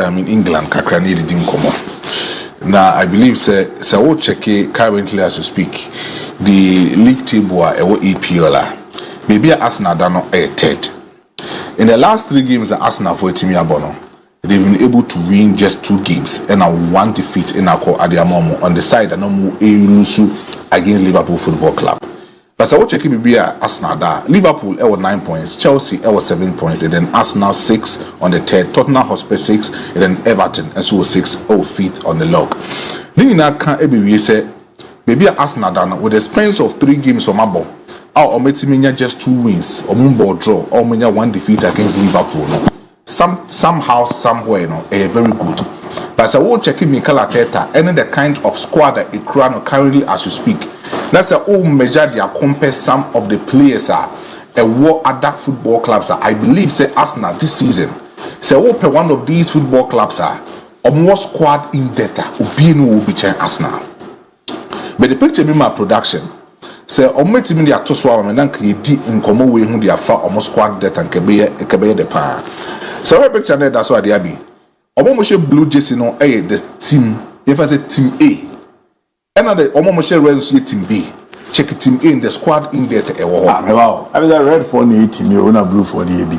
In England, kakra need dim komo. Now I believe say we check currently as we speak the league table APL. Maybe Arsenal done not a third. In the last 3 games that Arsenal for Team Abono, they've been able to win just 2 games and 1 defeat in our Adiamomo on the side and no more against Liverpool Football Club. But so check Arsenal da Liverpool 9 points, Chelsea 7 points, and then Arsenal 6 on the third, Tottenham Hotspur 6, and then Everton and so 6 5th on the log. Then in can ABOU say maybe Arsenal da with the spans of 3 games on Mabo, or maybe just 2 wins, or Mumbo draw, or maybe 1 defeat against Liverpool. Somehow, somewhere, very good. But so we'll check Mikel Arteta and the kind of squad that it currently as you speak. That's a all measure they compare some of the players and what other football clubs are. I believe say Arsenal this season. Say open one of these football clubs are or more squad in data will be Arsenal. But the picture be my production. Say ometi mi dia to so am na nka yedi nkomo we hu dia fa omo squad data nkebe the pa. So we picture na that so DIABY. Omo mo she blue jersey no the team. If I say team A. And the Omo share red team B. Check team A in the squad in there. Wow. I mean that red for the team, you wanna blue for the AB.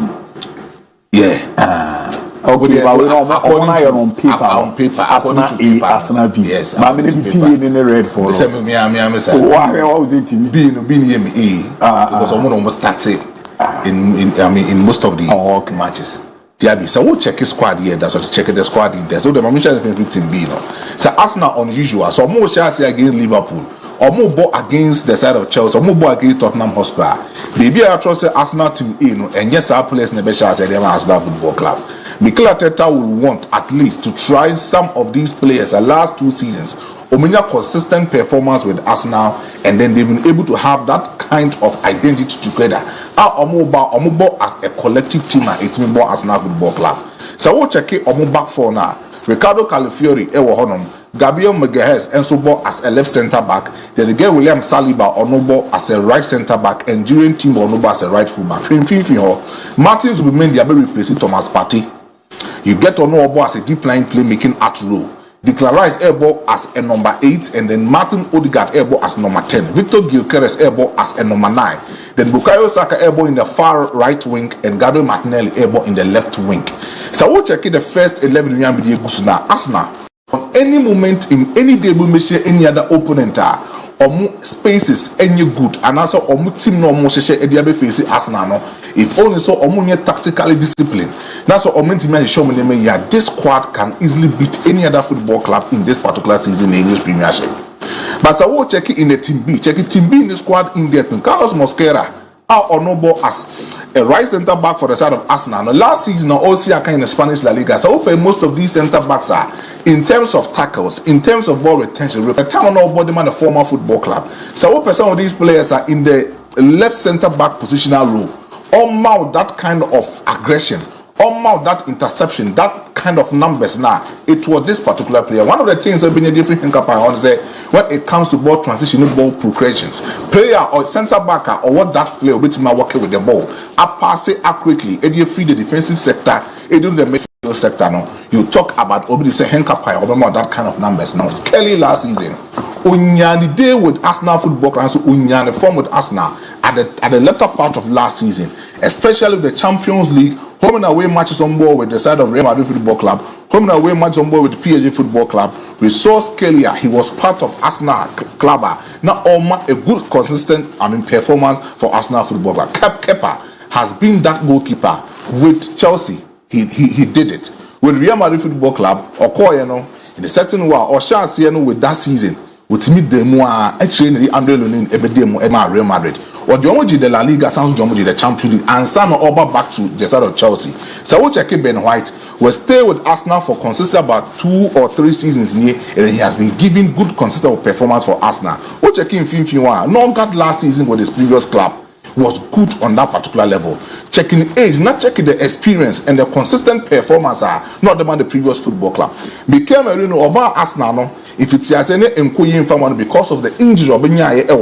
Yeah. Okay, but we on paper. On paper. Arsenal B. Yes. But I mean the team in the red for. Why was it team B? No, B near me A. Because almost started in most of the matches. DIABY, so we'll check his squad here. That's what check the squad in there. So the Mamisha is team B, So Arsenal unusual. So more chance against Liverpool, or more ball against the side of Chelsea, or more ball against Tottenham Hotspur. Maybe I trust Arsenal team A, and yes, our players never chance against Arsenal Football Club. Mikel Arteta will want at least to try some of these players the last 2 seasons. Omenia consistent performance with Arsenal, and then they've been able to have that kind of identity together. Omo as a collective team at a team Arsenal Football Club. So we'll check it Omo back for now. Ricardo Calafiori, Gabriel Magalhaes, and so as a left centre back. Then again William Saliba Onobo as a right centre back, and Julian Timber Onobo as a right full back. Martins will remain the replacing Thomas Partey. You get Onobo as a deep line playmaking at row. Declarize Airbo as a number 8, and then Martin Odegaard Airbo as number 10. Victor Gyökeres Airbo as a number 9. Then Bukayo Saka Airbo in the far right wing, and Gabriel Martinelli Airbo in the left wing. So we'll check the first 11 Nyambidi Gusuna Arsenal. On any moment in any day we may share any other opponent or spaces any good, and also or team no more share DIABY face Arsenal no. If only so omunye tactically disciplined. That's what Omentima is showing me. Yeah, this squad can easily beat any other football club in this particular season in the English Premiership. But so we'll check it in the team B. Check it team B in the squad in there. Carlos Mosquera or Onobo as a right centre back for the side of Arsenal. Now, last season, also in the Spanish La Liga. So most of these centre backs are in terms of tackles, in terms of ball retention. Return on body man, a former football club. So some of these players are in the left centre back positional role. Mount that kind of aggression, mount that interception, that kind of numbers now. It was this particular player. One of the things that been a different thing I say when it comes to ball transition, ball progressions, player or centre backer or what that player with him working with the ball, I pass it accurately. And you free the defensive sector, and do the midfield sector. No, you talk about obviously say Henkapai or that kind of numbers. Now, Skelly last season. Unyani day with Arsenal Football Club, so Unyani form with Arsenal at the latter part of last season, especially the Champions League, home and away matches on board with the side of Real Madrid Football Club, home and away matches on board with the PSG Football Club. We saw Skelly, he was part of Arsenal Club. Now, a good, consistent, performance for Arsenal Football Club. Kepa has been that goalkeeper with Chelsea. He did it with Real Madrid Football Club. Or in the certain way, or Chelsea with that season. With me, the more actually the Andre Lunin Ebedemo Emma Real Madrid. or the Omoji de La Liga sounds Jomoji the Champions League and some over back to the side of Chelsea. So we'll check Ben White will stay with Arsenal for consistent about 2 or 3 seasons near, and he has been giving good consistent performance for Arsenal. We'll check in Finfiwa. No got last season with his previous club was good on that particular level. Checking age, not checking the experience and the consistent performance are not the man the previous football club. Became a about Arsenal no. If it's as any encouraging fan because of the injury of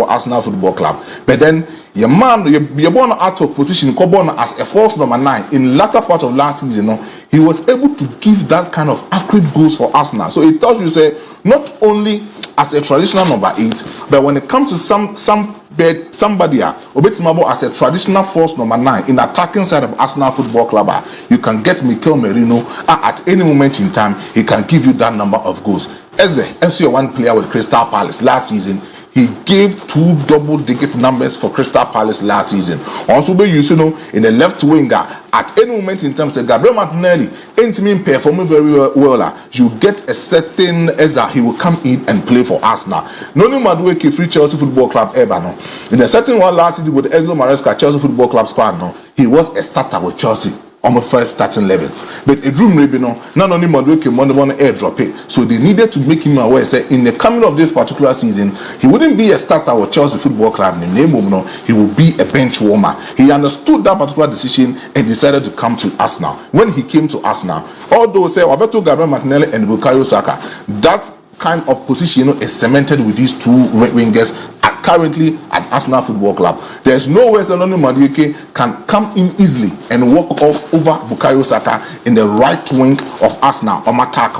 Arsenal Football Club, but then your man, you're born out of position, born as a false number 9 in latter part of last season. No, he was able to give that kind of accurate goals for Arsenal. So it tells you, say, not only as a traditional number 8, but when it comes to somebody as a traditional false number 9 in attacking side of Arsenal Football Club, you can get Mikel Merino at any moment in time. He can give you that number of goals. As your one player with Crystal Palace last season, he gave 2 double-digit numbers for Crystal Palace last season. Also, in the left winger, at any moment in time, say Gabriel Martinelli ain't mean performing very well. You get a certain Eza, he will come in and play for Arsenal. Noni Madueke free Chelsea Football Club ever no. In the certain one last season with Enzo Maresca Chelsea Football Club squad no, he was a starter with Chelsea on the first starting level. But a room maybe no, not only Madueke Monday airdrop it. So they needed to make him aware, say in the coming of this particular season, he wouldn't be a starter with Chelsea Football Club in the name of no, he will be a bench warmer. He understood that particular decision and decided to come to Arsenal. When he came to Arsenal, although say Roberto Gabriel Martinelli and Bukayo Saka, that kind of position is cemented with these 2 wingers currently at Arsenal Football Club. There's no way Zanoni Madueke can come in easily and walk off over Bukayo Saka in the right wing of Arsenal or attack.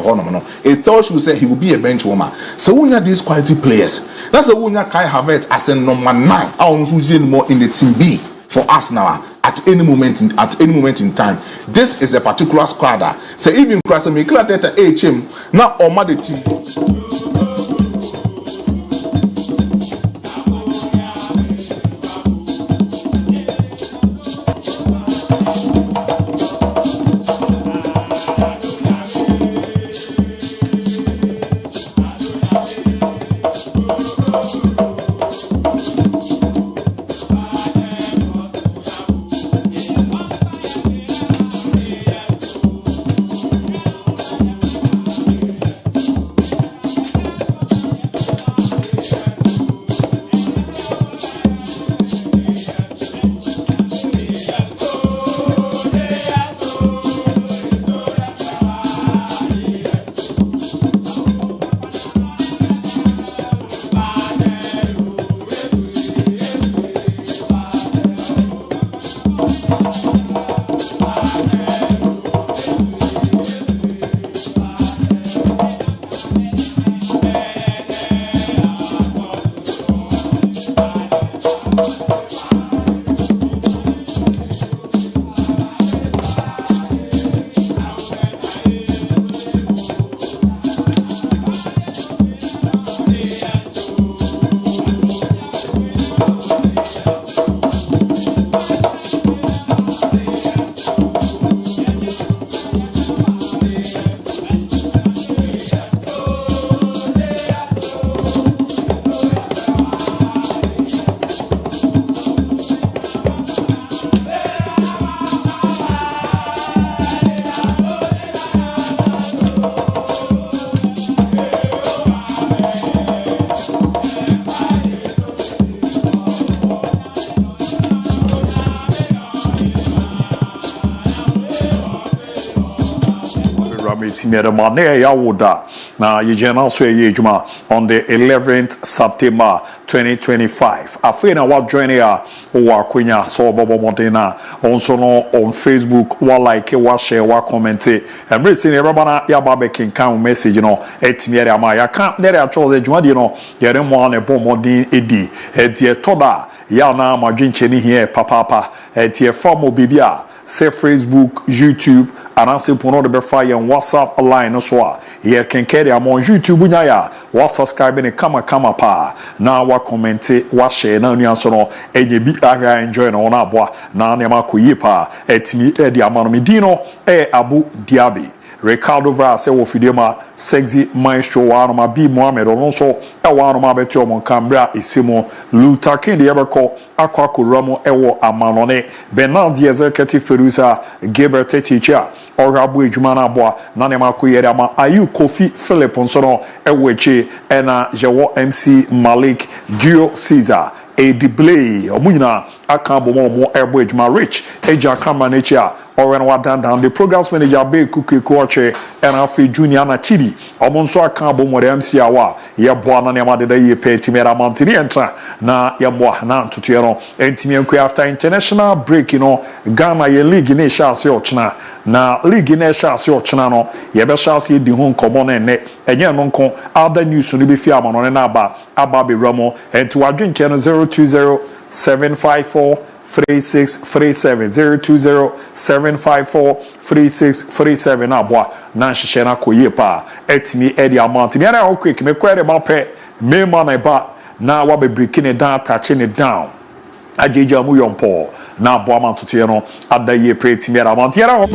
It tells you say he will be a bench warmer. So when you have these quality players, that's when you Kai Havertz as a number 9. I want to more in the team B for Arsenal at any moment in time. This is a particular squad. So even Krasami Data HM now or the team. Now, you on the 11th September 2025. I feel now what joining her or Quenya so Bobo Montana on Facebook, what like, what share, what comment, and recently everybody Yababekin can message, at me at my account. There are told the you don't want a bomb Eddie, at your Toda, Yana, my drink here, papa, at your form of Bibia. Say Facebook, YouTube, and answer puno de befire and WhatsApp line no so. Here can carry am on YouTube bunyaya. What subscribe and kama pa. Now what comment, what share na nyanso no enye bi ahia enjoy na wona aboa. Na nema koyi pa etimi e di amano medino ABOU DIABY. Ricardo Vaz e wo fidema Sexy Maestro wa no ma B Mohammed ono so e wa no ma beti omo Cambria isimo Luther King de yebeko akwa koramo e wo amanone Bernard the executive producer Gilbert teacher orabu ejuma na boa na ne ma koyere ama Ayu Kofi Philip nsono e wo eche e na jewo MC Malik Dio Caesar a delay omunyina aka bomo mo ebo ejuma Rich eja camera na chia or wa down the programs manager be kuku koche and afi junior na chidi omonso aka bomo de MC awa ye boa na ne ma de ye pe timera mantini entra na ye boa na tutu no entimi enku after international break Ghana ye league na sha ase ochna na league na sha ase ochna no ye be sha ase di ho nkomo na ne enye no nko other news no be fi amano na aba be ramo enti wadwenche no 020-754-3637 020-754-3637 abwa na nhihye na koye pa etimi edi amount mi ara quick me kwere ma pe me ma na ba na wa be breaking it down touching it down ajeja mu yompo na abwa amount to no adaye pre etimi ara amount yara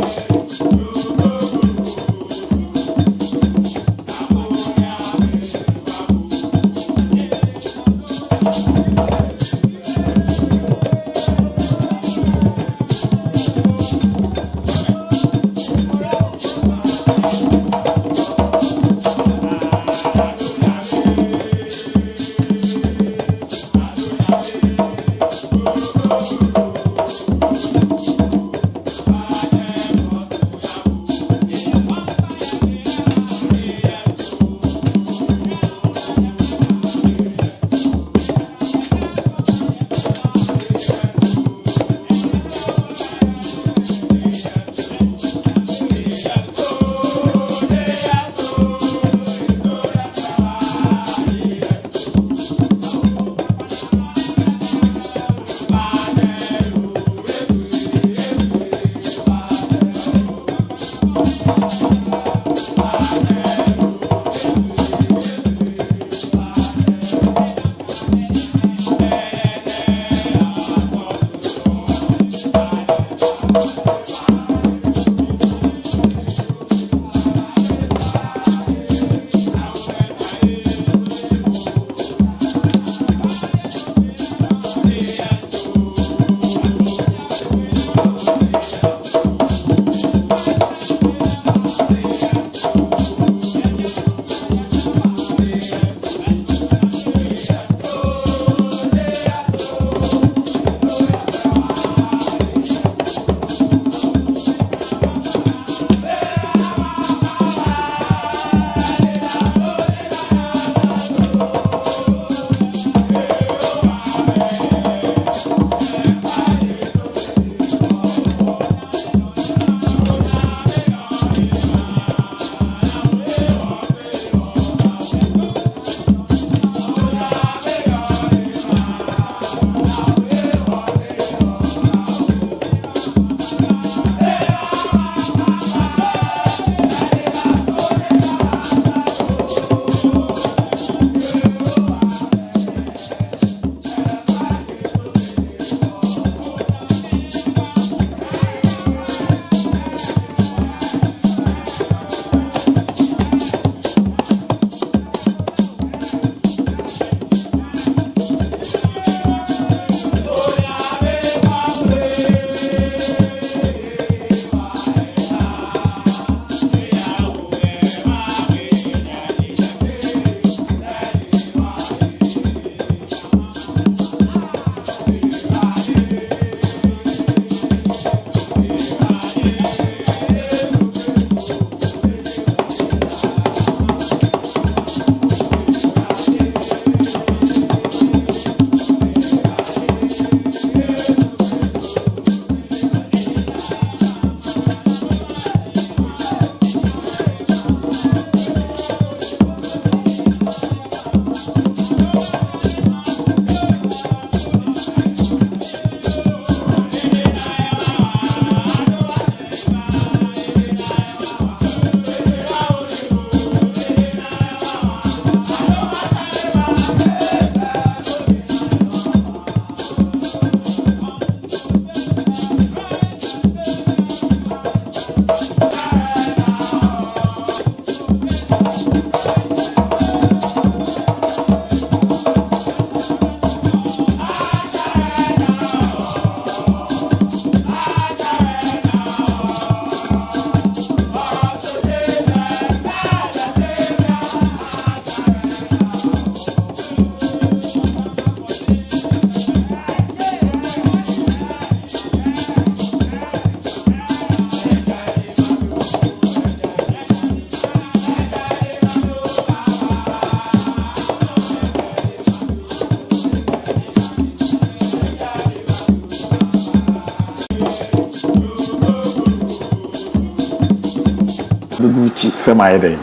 be good. Say my day.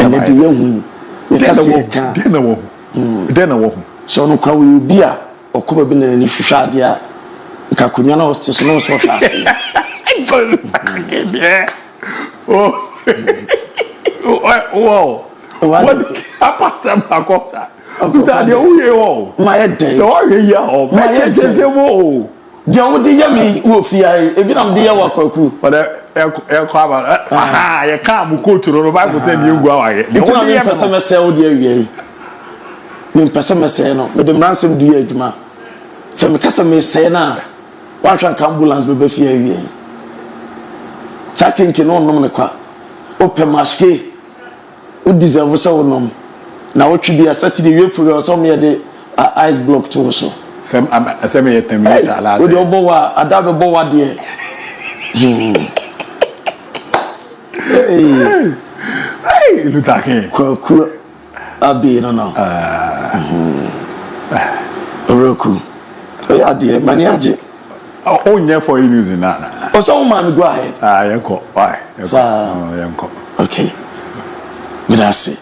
And the young Then so no crowd will be a or come in any fishadia. Kakunyana was to know so fast. Oh, what happened? My head day. So are you? Oh, my head is a wall. The only yummy wolf, if you don't dear walk, but you can't go to the Bible saying you go away. It's not a person sell dear. When person say no, but the ransom dear Juma. Some customer say now, one track ambulance will be fear. Taking can on no qua. Open maske. Who deserve so now what should be a Saturday way program some year the ice block to also. Some me with your boa, a double boa dear. Hey, look at him. I'll be no no. Roku. Oh dear, maniaji. Oh, yeah, for you using that. Oh, so man, go ahead. Why? Okay. But I say.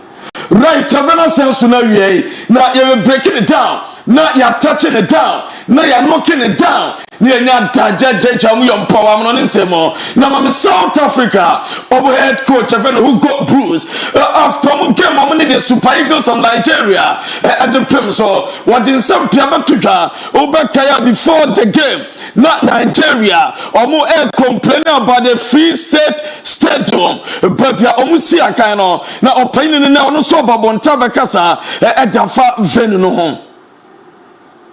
Right, I'm gonna say so now you're breaking it down. Now you're touching it down. Now you're knocking it down. You're not power on now I'm South Africa. Overhead coach who got bruised after game I'm the Super Eagles of Nigeria at the Premier. So what in some Piabatuka Obakaya before the game. Not Nigeria or more air complaining about the Free State Stadium. But you almost see a kind of now opinion now no so babon tabakasa at Jaffa Venue home.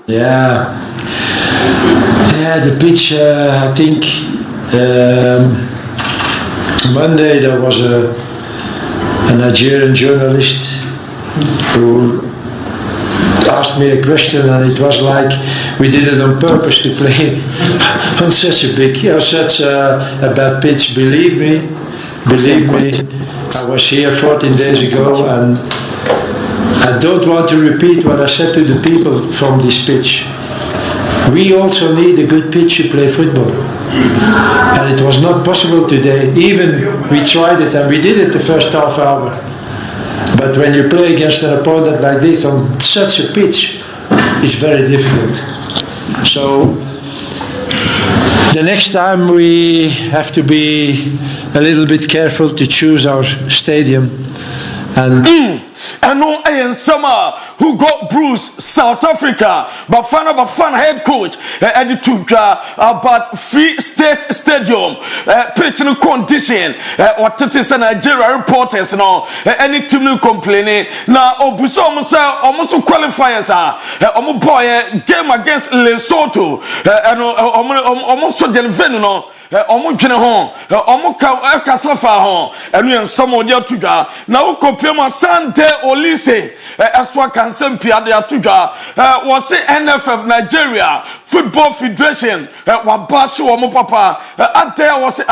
Yeah, the pitch, I think Monday there was a Nigerian journalist who asked me a question, and it was like we did it on purpose to play on such a bad pitch. Believe me, I was here 14 days ago, and I don't want to repeat what I said to the people from this pitch. We also need a good pitch to play football. And it was not possible today. Even we tried it, and we did it the first half hour. But when you play against an opponent like this on such a pitch, it's very difficult. So the next time we have to be a little bit careful to choose our stadium. And no Ian Summer who got bruised South Africa but fan head coach Eddie Tuja about Free State Stadium pitch no condition what it is Nigeria reporters no any team no complaining now obuso almost qualifiers boy game against Lesotho almost so den venu no omo dwene ho omo kasafa ho enu ensam odi atudwa na wo kopiem Sante Olise eswa kansem piade atudwa wo se NFF Nigeria Football Federation wa bashi wo mo papa ate wo se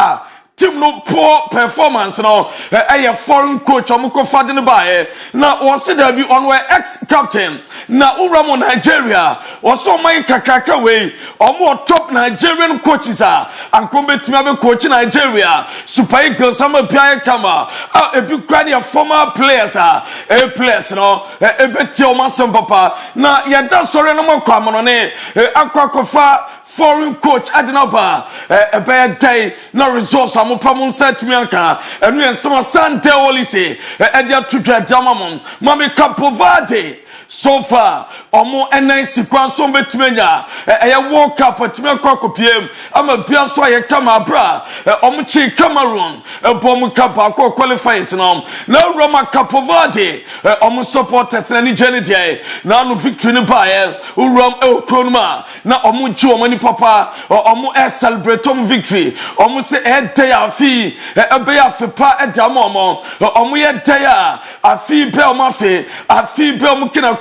team no poor performance no a foreign coach omko fade ne bae na wo se da bi on we ex captain na uramo Nigeria wo so man kakraka we omo top Nigerian coaches ankombe tumi abe coach Nigeria Super Eagles sama pia kama ebi kwani ya former players players no ebeti o masem papa na yeda sore no makwa mo ne akwakofa foreign coach adinaba ebe day na results amopamun set me anka enu ensema Sante Olise edia tudwa jamamon mami Capovade so far omo enan sikwanso betumenya World Cup atime kwakopiem ama bia so aye kama bra omo chi Cameroon bom cup akọ qualifiers no na Roma Capovade omo supporters na ni jeni dey na no victory ni bae urom ekronuma na omo ji omo ni papa omo celebrate omo victory omo se day afi ebe ya fepa edam omo ye day afi be omo afi be omo kinako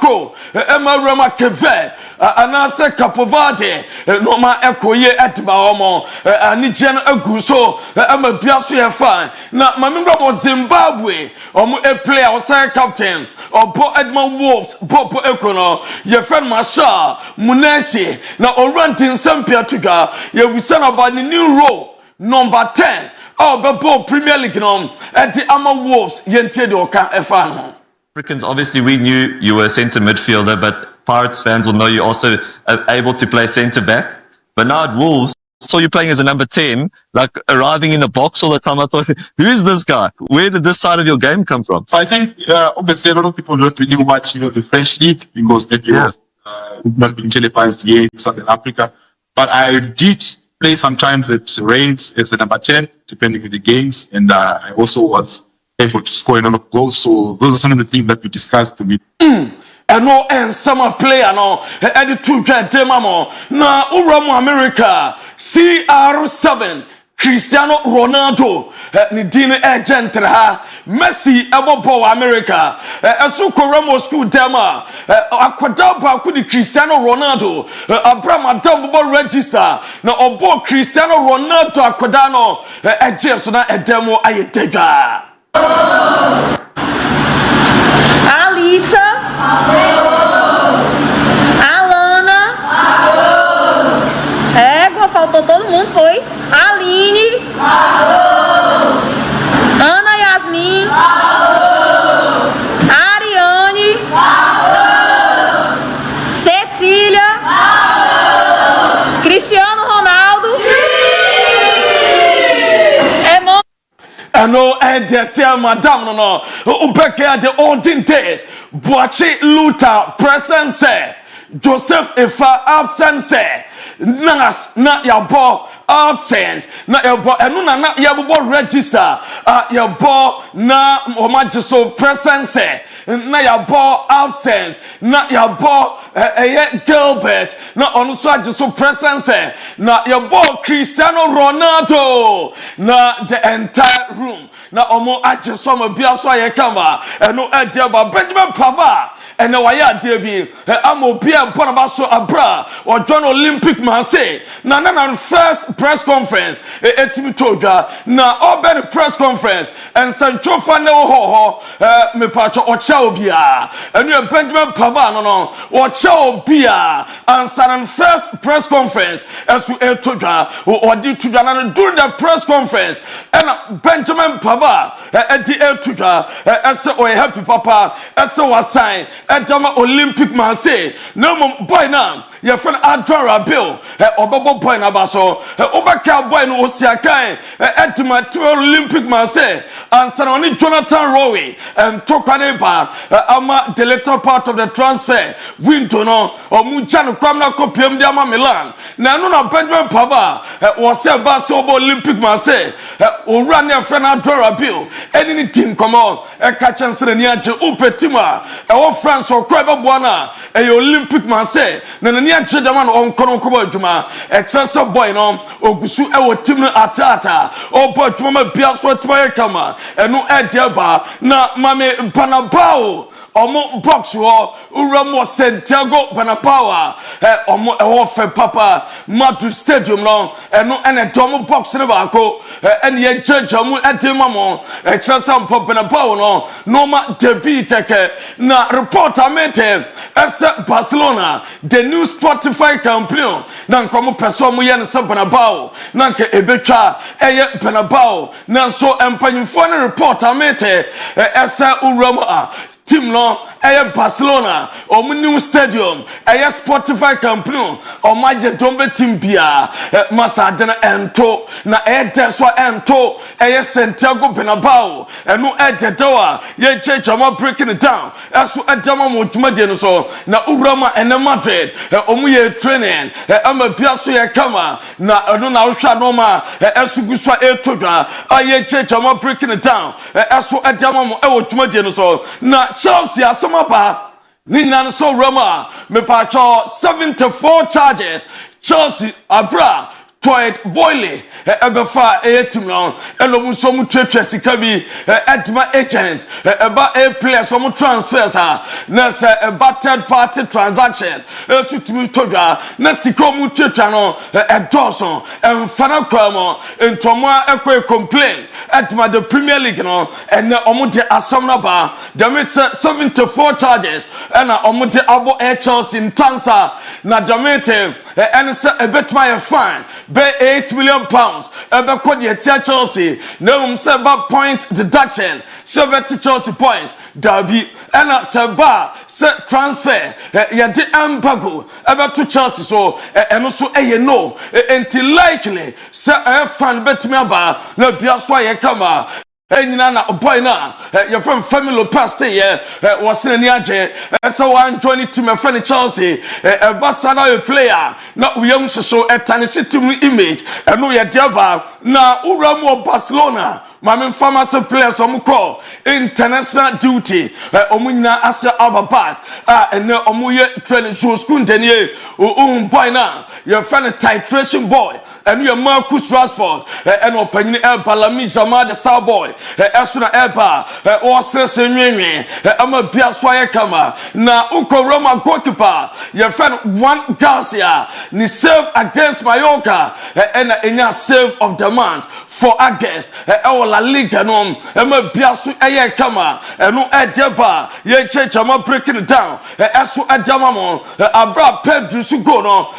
ema Roma Keve anase Capovade no ma ekoye etba omo ani gen agu so ema bia so ye fan na mamimba mo Zimbabwe omo player o say captain obo Edmund Wolves Bobo Ekono ye friend Masha Muneshi na Orantin Sampia tuga ye wisana about the new role number 10 oh bebo Premier League no at the Ama Wolves yente de oka efa no. Africans, obviously we knew you were a centre midfielder, but Pirates fans will know you're also able to play centre back. But now at Wolves, saw you playing as a number 10, like arriving in the box all the time. I thought, who is this guy? Where did this side of your game come from? So I think obviously a lot of people don't really watch the French league because that was not being televised here in Southern Africa. But I did play sometimes at Reigns as a number 10, depending on the games, and I also was able to score a lot of goals. So those are some of the things that we discussed with. Eno en summer player no edi two tema mo na uramu America CR7 Cristiano Ronaldo ni dini agent ha Messi ebo America esu koramo school tema akwada ba ku di Cristiano Ronaldo Abraham Adam bo register na obo Cristiano Ronaldo akwada no eje so na edemo ayedega Alissa. Alana. Égua, faltou todo mundo, foi. Aline. Ana Yasmin. Ariane. Cecília. Cristiano Ronaldo. No, tell madam no ubeke the olden days Boachi Luther presence Joseph Efa absence Nas na yabo absent na yabo enu na yabo register yabo na omajiso presence na yabo absent na yabo Gilbert na onuso ajiso presence na yabo Cristiano Ronaldo na the entire room na omo ajiso ma biaso ayekama enu edeba Benjamin Pava and now I DIABY amo bia bonabaso abra or John Olympic man say na first press conference etimi toga na oben press conference and Sancho Fane ho me pacho ocha obia and you Benjamin Pava no ocha obia and sanan first press conference as we toga or did to during the press conference and Benjamin Pava toga as o happy papa as was sign Edama Olympic man say no boy now your friend Adra Bill obobo boy na baso obaka boy no osiakan Edama Olympic man say and Sanoni Jonathan Rowe and Tokwane ba ama the later part of the transfer window no omucha no kwamna kopiem dia ma Milan na no na Benjamin Pava was say baso Olympic man say owura ne friend Adra Bill any team come on ka chance ni age upetima wo France or Crabbe Buana, a Olympic man say, Nania Chedaman on Konokobo Juma, a Chester boy no, or Gusu Ewo Timna Atata, or Botuma Piazza Twayakama, and no Adiaba, na Mame Panabao. Omo box wo uramo Santiago Banapawa omo ewofe papa Madu Stadium no eno ene domo box ne baako ene ye jeje mu edema mo Chelsea pop Banapawa no ma debi keke na reporter mente ese Barcelona the new Spotify campaign na nkomo peso mu ye ne se Banapawa na nke ebetwa eye Banapawa na so empanyimfo ne reporter mente ese uramo team no Barcelona new stadium Spotify campaign maje dombe team bia masadena ento na deswa ento Santiago Bernabeu enu doa ye chama breaking it down aso edama motuma de no so na urama ene Madrid ye training ama bia so ye kama na enu na hwa no ma esuguswa etodwa ye chama breaking it down aso edama mo wotuma de no so na Chelsea asomaba Nina so Roma me pacho 74 charges Chelsea abra Toyd Boyle ebefa team now elo mu so mu twetwe sika bi edma agent eba players so mu transfers na se third party transaction esu timi todwa na sika mu twetwa no edoson emfana kwamo entomo ekwe complain edma the Premier League no and omo de asomna ba the 74 charges and omo de abo Chelsea in Tansa na Jamaica and a bit my fine, be £8 million, ebe kwa di etia Chelsea, no seba point deduction, seba to Chelsea points, DIABY, and seba set transfer, ya di ambago, ebe to Chelsea, so and also no, until likely, se fan bet me aba, no biaswa ye kama. Enyina na boy na your friend family past year was in the aje so one join to my friend Chelsea a player na we am show a tarnish to me image and no ya diaba na uramo Barcelona my pharmacy players call international duty omunyina ase ababa and omuye training show school denye boy na your friend titration boy and you Marcus Rashford and opening Balami Jamal the star boy Asuna Eba or Sesame Ama Biaswaya Kama na Unko Roma goalkeeper your friend Juan Garcia ni serve against Mallorca and in save of demand for August our La Liga no Ama Biasu Aya Kama and no Edeba ye Chama breaking it down Asu Adamamon Abra Pedro Sugono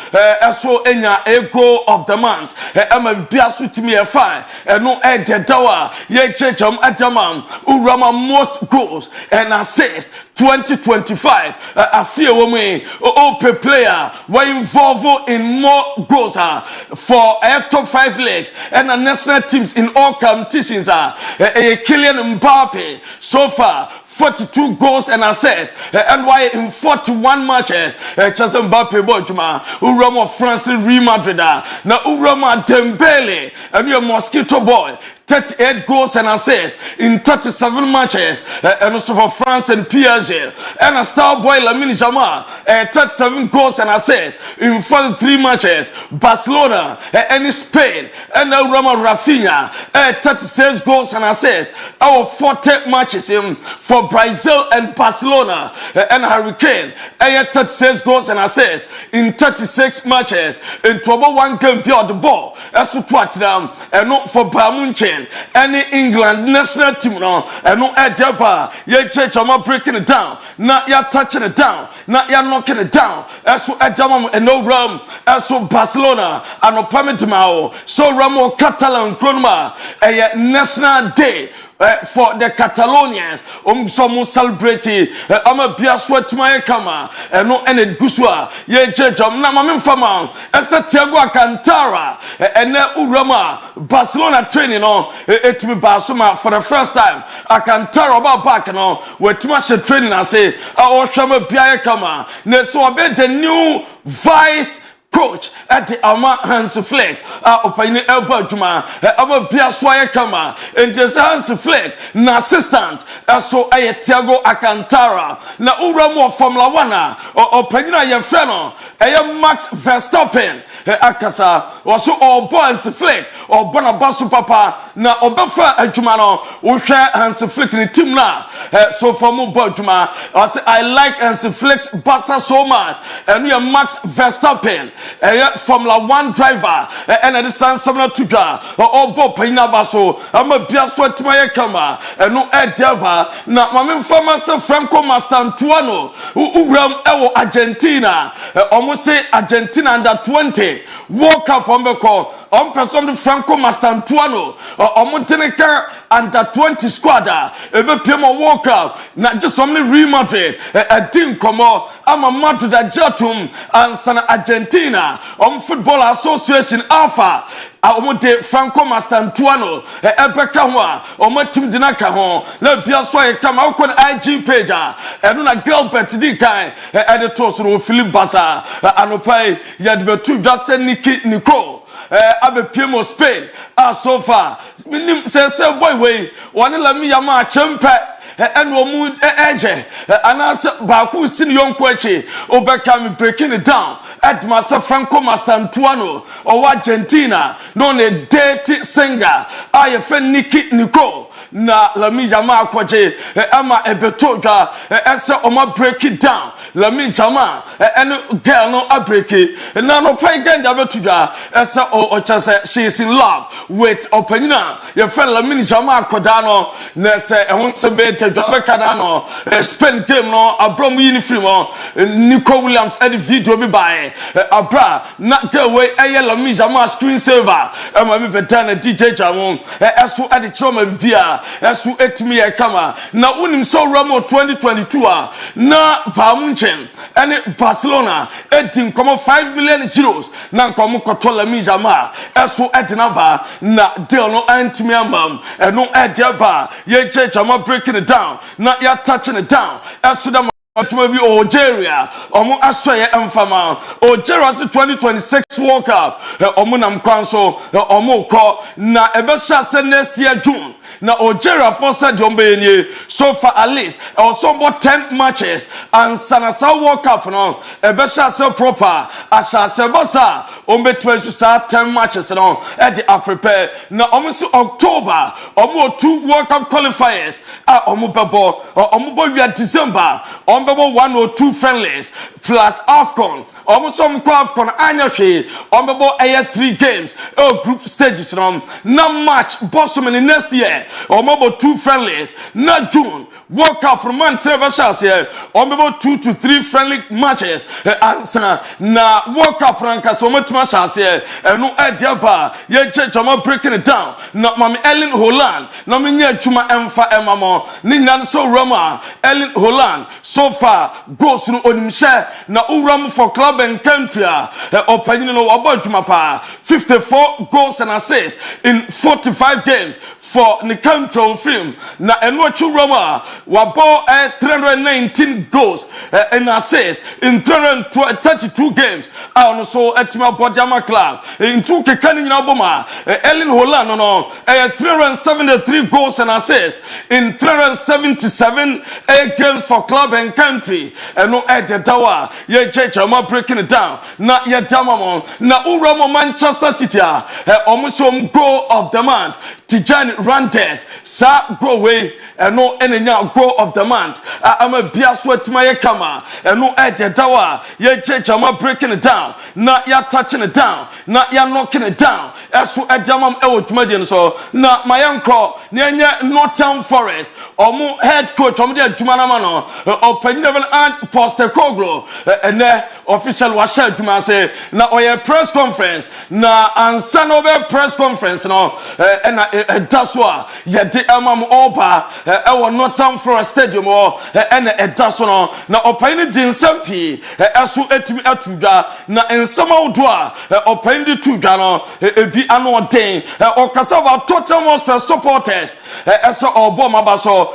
Aso Enya a goal of the month Emma Biasu to me a fine and no egg dawa ye checham Adaman Urama most goals and assists 2025 I feel women open player were involved in more goals for top 5 leagues and national teams in all competitions Kylian Mbappe so far 42 goals and assists and why in 41 matches Kylian Mbappe Bojuma Urama France Real Madrid na Urama Dembele and your Mosquito boy 38 goals and assists in 37 matches and also for France and PSG and a star boy Lamine Yamal 37 goals and assists in 43 matches Barcelona and Spain and Roma Rafinha 36 goals and assists our 40 matches for Brazil and Barcelona and Hurricane 36 goals and assists in 36 matches in 1 game beyond the ball as to Tottenham and not for Bayern Munich any England national team no and no Edeba ye church am breaking it down not ya touching it down not ya knocking it down as so Edema and no rum as so Barcelona and no Pametimao so Ramo Catalan Cronma a national day for the Catalonians some celebrity I'm a biaswa to my kama and no any guswa ye jejam na mamin fama esa Thiago Alcantara and Urama Barcelona training on it to be Basuma for the first time Alcantara about back no with too much training I say I shama biya kama ne so abe the new vice coach at the Hans Flick opinion elbow juma ama biaswa kama and just Hans Flick na assistant so Thiago Alcantara na uramo Formula 1 opinion ya freno Max Verstappen akasa was all boys Flick or Bonabasu papa na obefa adwuma no wo hwe Hans Flick ni team na so for mo bodwuma I like Hans Flick's Barca so much and we are Max Verstappen Formula 1 driver and the san samna tuja all bo pina baso ama biaso atuma kama no edeba na mame famase Franco Mastantuano uram ewo Argentina almost say Argentina under 20 World Cup ombeko person the Franco Mastantuano omoteneka under 20 squad ebe pemo World Cup na just only Real Madrid team komo ama Madrid ajatum and sana Argentina Football Association Alpha omote Franco Mastantuano ebeka ho omotim dinaka ho na biaso e kama ukon IG page eno na Gilbert di kan editor so Philip Basa anopai ya de betu dwase Nico abepiem Spain so far minim say boy we one la mi ya ma chempe and womu eje anase baaku sin yonko achi obeka me breaking it down at Master Franco Mastantuano or Argentina no ne dirty singer I friend Nico na Lami Jama kwaje ama ebeto dwa ese oma break it down Lami Jama eno girl no a break it na no pai ganja beto dwa ese o chase she is in love with openina your friend Lami Jama akoda no na se ehun se be tedwa be kada no Spain game no abrom uniform Nico Williams edit video bi bae abra na girl we eye Lami Jama screen saver ama me betana DJ Jamon eso edit choma bia eso etimi e kama na unim so Ramo 2022 na Pamunchen ene Barcelona edin komo 5 million euros na komo koto Lami Jama eso edina ba na deal no antimi amam eno ediaba ye Jama breaking it down na ya touching it down eso da Otuma bi Algeria omo asoye emfama Algeria 2026 World Cup omo nam kwanso omo ko na ebesha se next year June na Algeria force Jombe so far at least also about 10 matches and Sanasa World Cup no ebesha se proper asha se bossa ombe 10 matches no e dey prepare na omo si October omo 2 World Cup qualifiers omo bebo we December omo 1 or 2 friendlies plus AFCON almost some AFCON anyahwe ombebo 3 games group stages no match bosom in next year omobo 2 friendlies na June World Cup for man Trevor Charles here ombebo 2 to 3 friendly matches answer na World Cup ranka so much matches here no ediaba ye Jama breaking it down na mami Ellen Holland na me nya adwuma emfa emamo ni nyan so Roma Ellen Holland so far goes no onimhye na uram for club and country opinion no abodwuma pa 54 goals and assists in 45 games for the country on film na enochu Roma wabo 319 goals and assists in 332 games on so etima Bodjama club in two kekani nyina boma Ellen Holland no 373 goals and assists in 377 games for club and country no dawa ye Jama breaking it down na ye Jama na Uramo Manchester City omusom goal of the month Tijani Randes sa go away no enenya goal of the month ama biaso atima ye kama no dawa ye Jama breaking it down na ya touching it down na ya knocking it down eso edamam ewotuma so na mayanko na enye Nottingham Forest omu head coach omu de adwuma na ma no opanyinevil and Postecoglou ene official wa share adwuma say na oye press conference na ansa no be press conference no na edaso a ye de amam oba ewo Nottingham Forest stadium o ene edaso no na opanyin di nsampi eso etimi atudwa na nsama odo a opanyin di tudwa no ebi ano den okasa ba Tottenham supporters eso obo mabaso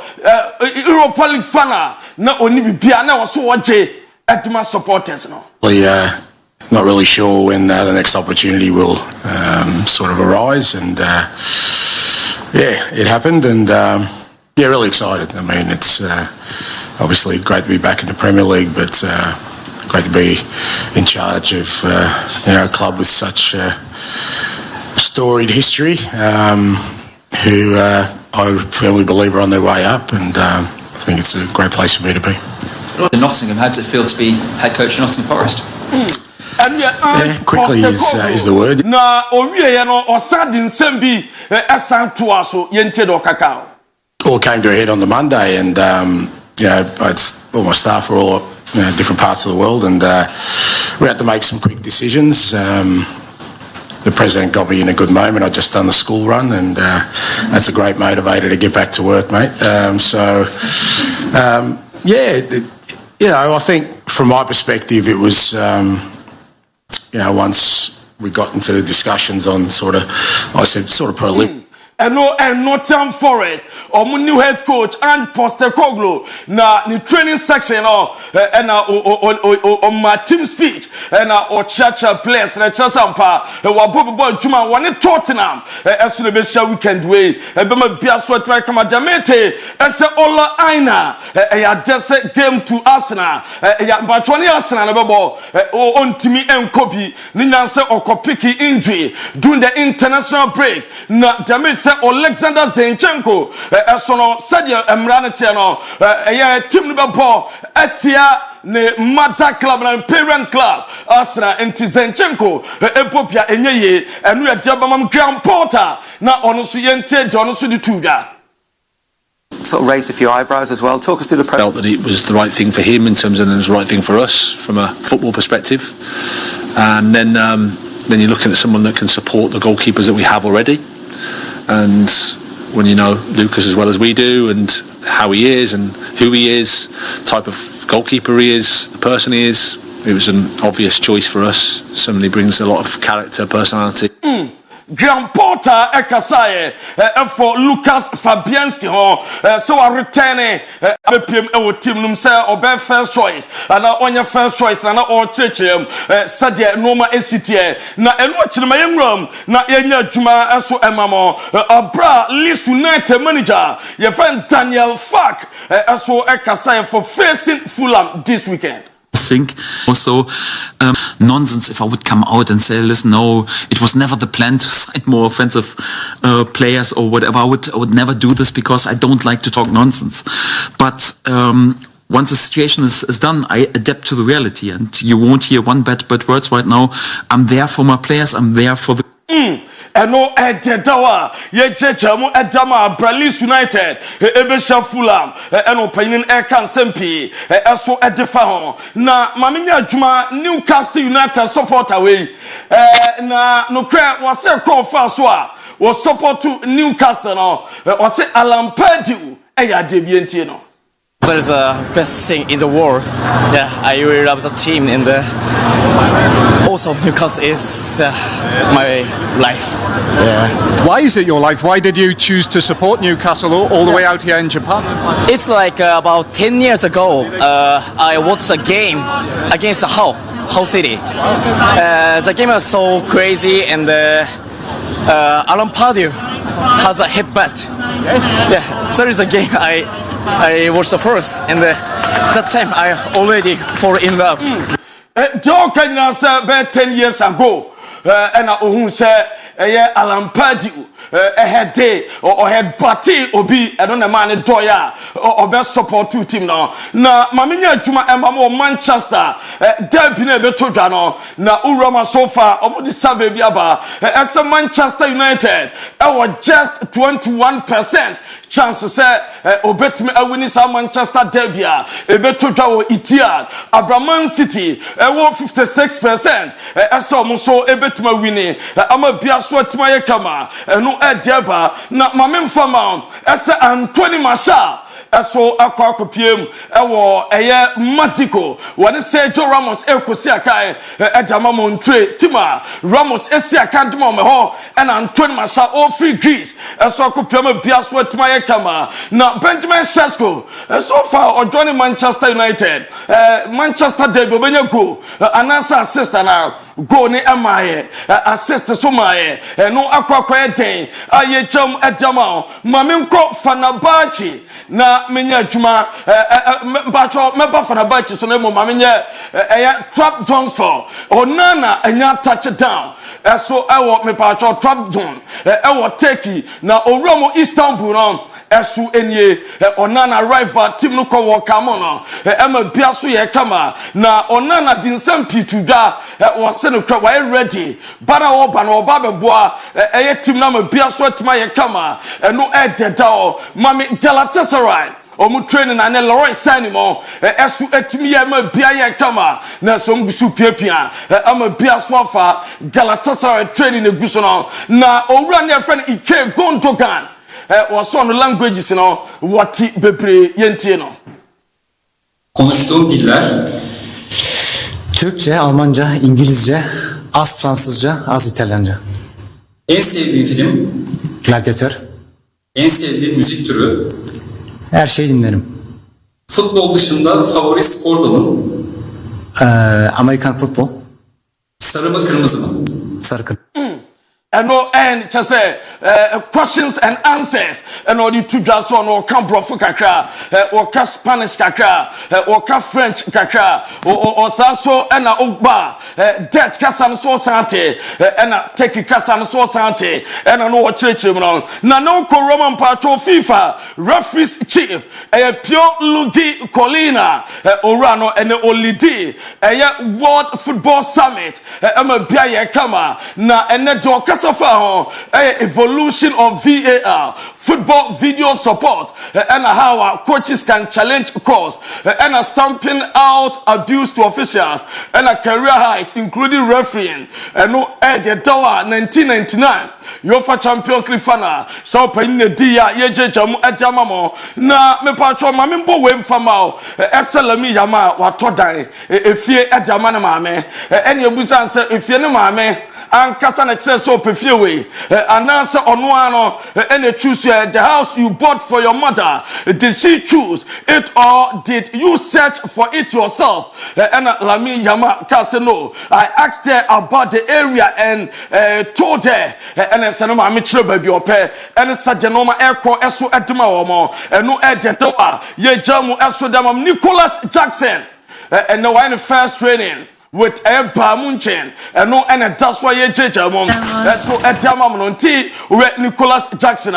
Europa League fana na oni bibia na wo so woje edema supporters no. Not really sure when the next opportunity will sort of arise, and it happened, and really excited. I mean, it's obviously great to be back in the Premier League, but great to be in charge of a club with such storied history, who I firmly believe are on their way up, and I think it's a great place for me to be. Nottingham, how does it feel to be head coach of Nottingham Forest? Quickly is the word. Na owie no osadin sembi esanto aso yente do kakao. All came to a head on the Monday, and all my staff were all different parts of the world, and we had to make some quick decisions. The president got me in a good moment. I'd just done the school run, and that's a great motivator to get back to work, mate. I think from my perspective, it was, once we got into discussions on sort of preliminary. And Nottingham Forest or new head coach and Postecoglou na the training section and on my team speech and or church players and chasampa boy juma one Tottenham as the best weekend way e be ma bia so try kama jamete as ola aina ya just game to Arsenal ya batwani Arsenal na bebo on timi enkobi ni nyanse okopiki injury during the international break na jamete say Alexander Zinchenko so no sadia emranete no team no ball etia ne mother club na parent club Arsenal enti Zinchenko epopia enyeye enu e dia bamam Graham Potter na ono so yentie de ono so di tuga. Sort of raised a few eyebrows as well. Talk us through the process. Felt that it was the right thing for him in terms of, and it was the right thing for us from a football perspective. And then you're looking at someone that can support the goalkeepers that we have already. And when you know Lucas as well as we do, and how he is and who he is, type of goalkeeper he is, the person he is, it was an obvious choice for us. Somebody brings a lot of character, personality. Graham Potter ekasaye for Lucas Fabianski so a returning BPM our team num say obe first choice and onye first choice na o chechem sadia normal esitie na enu achirema yemram na yenya adwuma eso emamo abra Leeds United manager your friend Daniel Fakye eso ekasaye for facing Fulham this weekend. Think also nonsense if I would come out and say, listen, no, it was never the plan to sign more offensive players or whatever. I would never do this because I don't like to talk nonsense. But once the situation is done, I adapt to the reality, and you won't hear one bad words right now. I'm there for my players. I'm there for the. Eno ededawa ye jejamu edama Leeds United ebesha Fulham eno panyin kan sempi eso edefa ho na maminya adwuma Newcastle United supporter we na no kra wase call for so a wo support to Newcastle no wase Alan Pardew eya debientie no. That is the best thing in the world. Yeah, I really love the team, and also Newcastle is my life. Yeah. Why is it your life? Why did you choose to support Newcastle all the way out here in Japan? It's like about 10 years ago, I watched a game against Hull City. The game was so crazy, and Alan Pardew has a headbutt. Yeah, that is a game I watched the first, and that time I already fall in love. Don't say 10 years ago, and I say Alan Pardew head day or head party obi I don't know man doya or best support two team now. Na maminya juma emamo Manchester derby na beto dwa no na urama so far omo di survey bi aba as Manchester United just 21% chance say obetime awini sa Manchester derby a beto dwa wo Etihad. Abraman City 56% as omo so ebetuma wini ama bia so atima ye kama eno ediaba na mamem fama ese Anthony Martial eso akwakopiem ewo eye Mexico woni Sergio Ramos ekosi akai edama Montre tima Ramos esi akandimo me ho and Anthony Martial all free Greece eso akopiem bia so atima ye kama na Benjamin Sesko so far or joining Manchester United Manchester derby obenya go anasa assist na go ni emaye assist so maye no akwakwa den aye cham edama mamem ko Fenerbahce na menya adwuma bacho meba Fenerbahce so na mo mamenye trap zones for onana anya touchdown so ewo me bacho trap zone ewo Turkey na owromo Istanbul no esu enye onana rival team no ko kamo no ema bia so ye kama na onana dinsam pitudwa wase no kwa we ready bana wo ba no ba beboa eye team na ma bia so atima ye kama eno ejeda o mami Galatasaray omu training na ne Leroy Sane mo esu atimi ye ma bia ye kama na so mgusu piapia ama bia so afa Galatasaray training eguso no na owura ne friend Ike Gundogan was on languages no wati bebre yentie no. Konuştuğum diller Türkçe, Almanca, İngilizce, az Fransızca, az İtalyanca. En sevdiğin film? Gladyatör. En sevdiğin müzik türü? Her şeyi dinlerim. Futbol dışında favori spor dalın? Amerikan futbol. Sarı mı kırmızı mı? Sarı kırmızı. Eno en chase questions and answers and all the two just on or can brofu kakra or ka Spanish kakra or ka French kakra or so and ogba debt kasan so sante and take kasan so sante and I know what church no no ko Roman Pato FIFA referees chief pure Lugi Colina Orano and Olidi World Football Summit Bia kama na ene do kasafa ho evolution of VAR football video support and how our coaches can challenge calls and stamping out abuse to officials and career highs including refereeing and no the dollar 1999 UEFA Champions League final so pay ne dia ye jejamu adamamo na me patro ma me mbo we mfama eselami yama watodan efie adama na maame ene ebusan se efie ne maame ankasa na kire so pefie we ananse ono ano ene choose the house you bought for your mother, did she choose it or did you search for it yourself? And Lami Yama Casino, I asked her about the area and told her and I said no mama chiro baby ope and sajanoma airco eso edema omo and no edetoa ye jamu eso damam Nicholas Jackson and no one first training with a Munchen and no and that's why ye jejamon so edamam no nti with Nicholas Jackson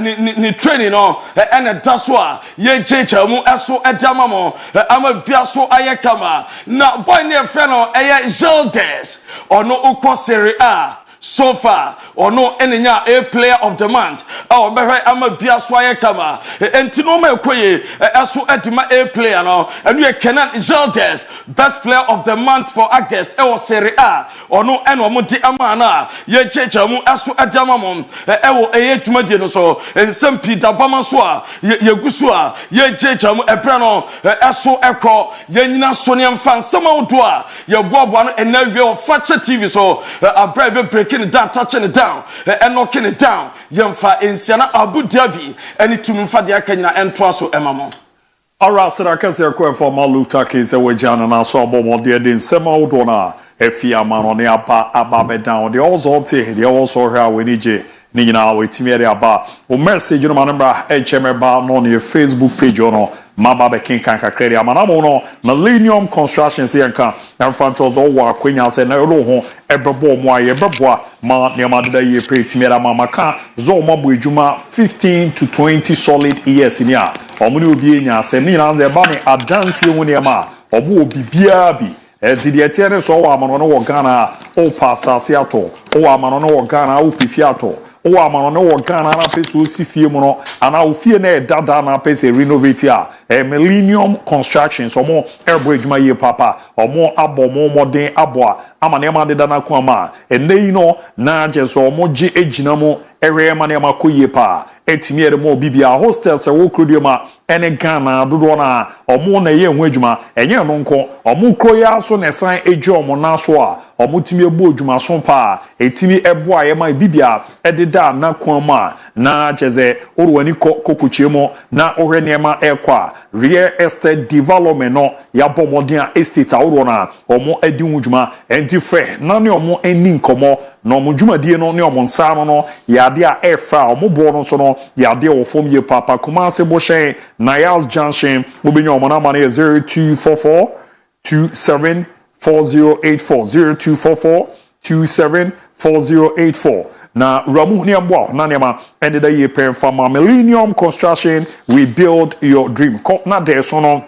ni training no and that's why ye jejamu eso edamam ama biaso ayekama na boy ne friend no eye Gildes or no ukwa Serie A so far or no enya a player of the month oh be ama biaso ayekama enti no ma ekoye eso edima a player no and we Kenan Gildes best player of the month for August e was Serie A or no eno mo di amana ye chechamu eso edamam e wo eye dwumadie no so ensem da bama so a ye gusu a ye chechamu ebra no eso ekọ ye nyina so ne mfa nsem awdo a ye boaboa no enawie o Fakye TV so abra be breaking it down touching it down and knocking it down yemfa ensiana Abu Dhabi eni tumfa de akanyina ento so emamo. Alright, so I can say a quote for Maluta case we jana na so bomo de den sema udona efi amano ne aba down. They also take they also here we nije ni nyina we timi ere aba. O message no manembra HM ba no ne Facebook page no maba be kin kan kakre amana mo no Millennium Construction se yanka na fantos o wa kwenya se na ro ho ebebo mo aye beboa ma ne ma da ye pre timi ere mama ka zo mo bo ejuma 15 to 20 solid years ni a omuni obi enya asem ni na ze ba ne adanse hu ne ma obo obibia bi did the eternal so amano no Ghana o pasase ato o amano no Ghana o pifi ato o amano no Ghana na peso sifie mu no ana ofie na dada na pese renovate a Millennium Construction so mo erbo ejuma ye papa omo abomo modern aboa amane ma de dana ko ama enei no na je so mo je ejina mo ere ma ne ma koye pa etimi ere mo bibia hostel se wo krodioma ene Ghana dodo na omo na ye hu ejuma enye no nko omo kroya so ne san eje omo na so a omo timi ebu ejuma so pa etimi ebo aye ma bibia ededa na ko ama na jeze orwani kokochiemo na ohwe ne ma ekwa real estate development no ya bomodin estate awro na omo edi hu enti fre na ne omo eni nkomo no mo dwumadie no ne omo nsa no ya de a efra omo bo no so no ya de wo fom ye papa Kumasi bo shen Niles Junction obenye omo na ma 0244 274084 0244 na ramu ni ambo na nema endeda ye pen fama Millennium Construction we build your dream na de so no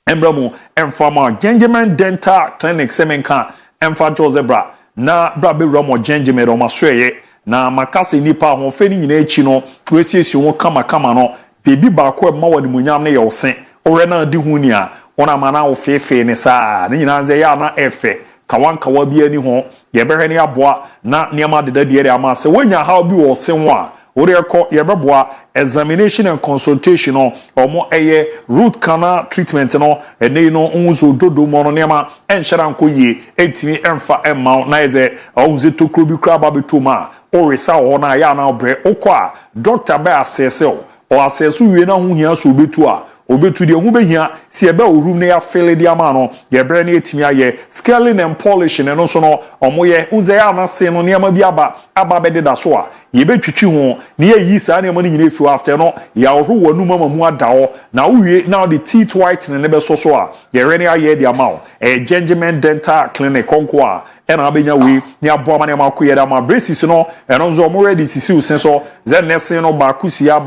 embramu emfama Gengeman Dental Clinic semenka emfa Josebra na brabe ramo Gengeman ro masweye na makase nipa ho fe ni nyina echi no wesiesi ho kama no bebi ba ko ma wani munyam ne yewsen ore na di hu ni a ona mana wo fefe ne saa ni nyina nze ya na efe kawanka wa bi ani ho ye behwe ne aboa na niam de de ere ama se wonya ha obi wo se ho a ore ekọ ye beboa examination and consultation no omo eye root canal treatment no ene no unzo dodo mo no niam enhyera nko yie etimi emfa emma na eze unzo tokro bi kra ba betoma o resa ho na ya na obre okọ a doctor ba assess o assess wie na ho hia so betu a obetu de hu behia se ebe orum na ya fele de ama no ye bre na etimi aye scaling and polishing no so no omoye unze ya na se no niam bi aba be de da so a ye betwitwi ho na ye yi sa na mo nyina efu after no ya ohwo wanu mama mu adawo na uwie now the teeth white ne be so so a ye re na aye de ama Gentleman Dental Clinic konko a ena abenya we ni aboa mane makoye da ma braces no eno zo mo ready sisi usenso ze nese no ba kusia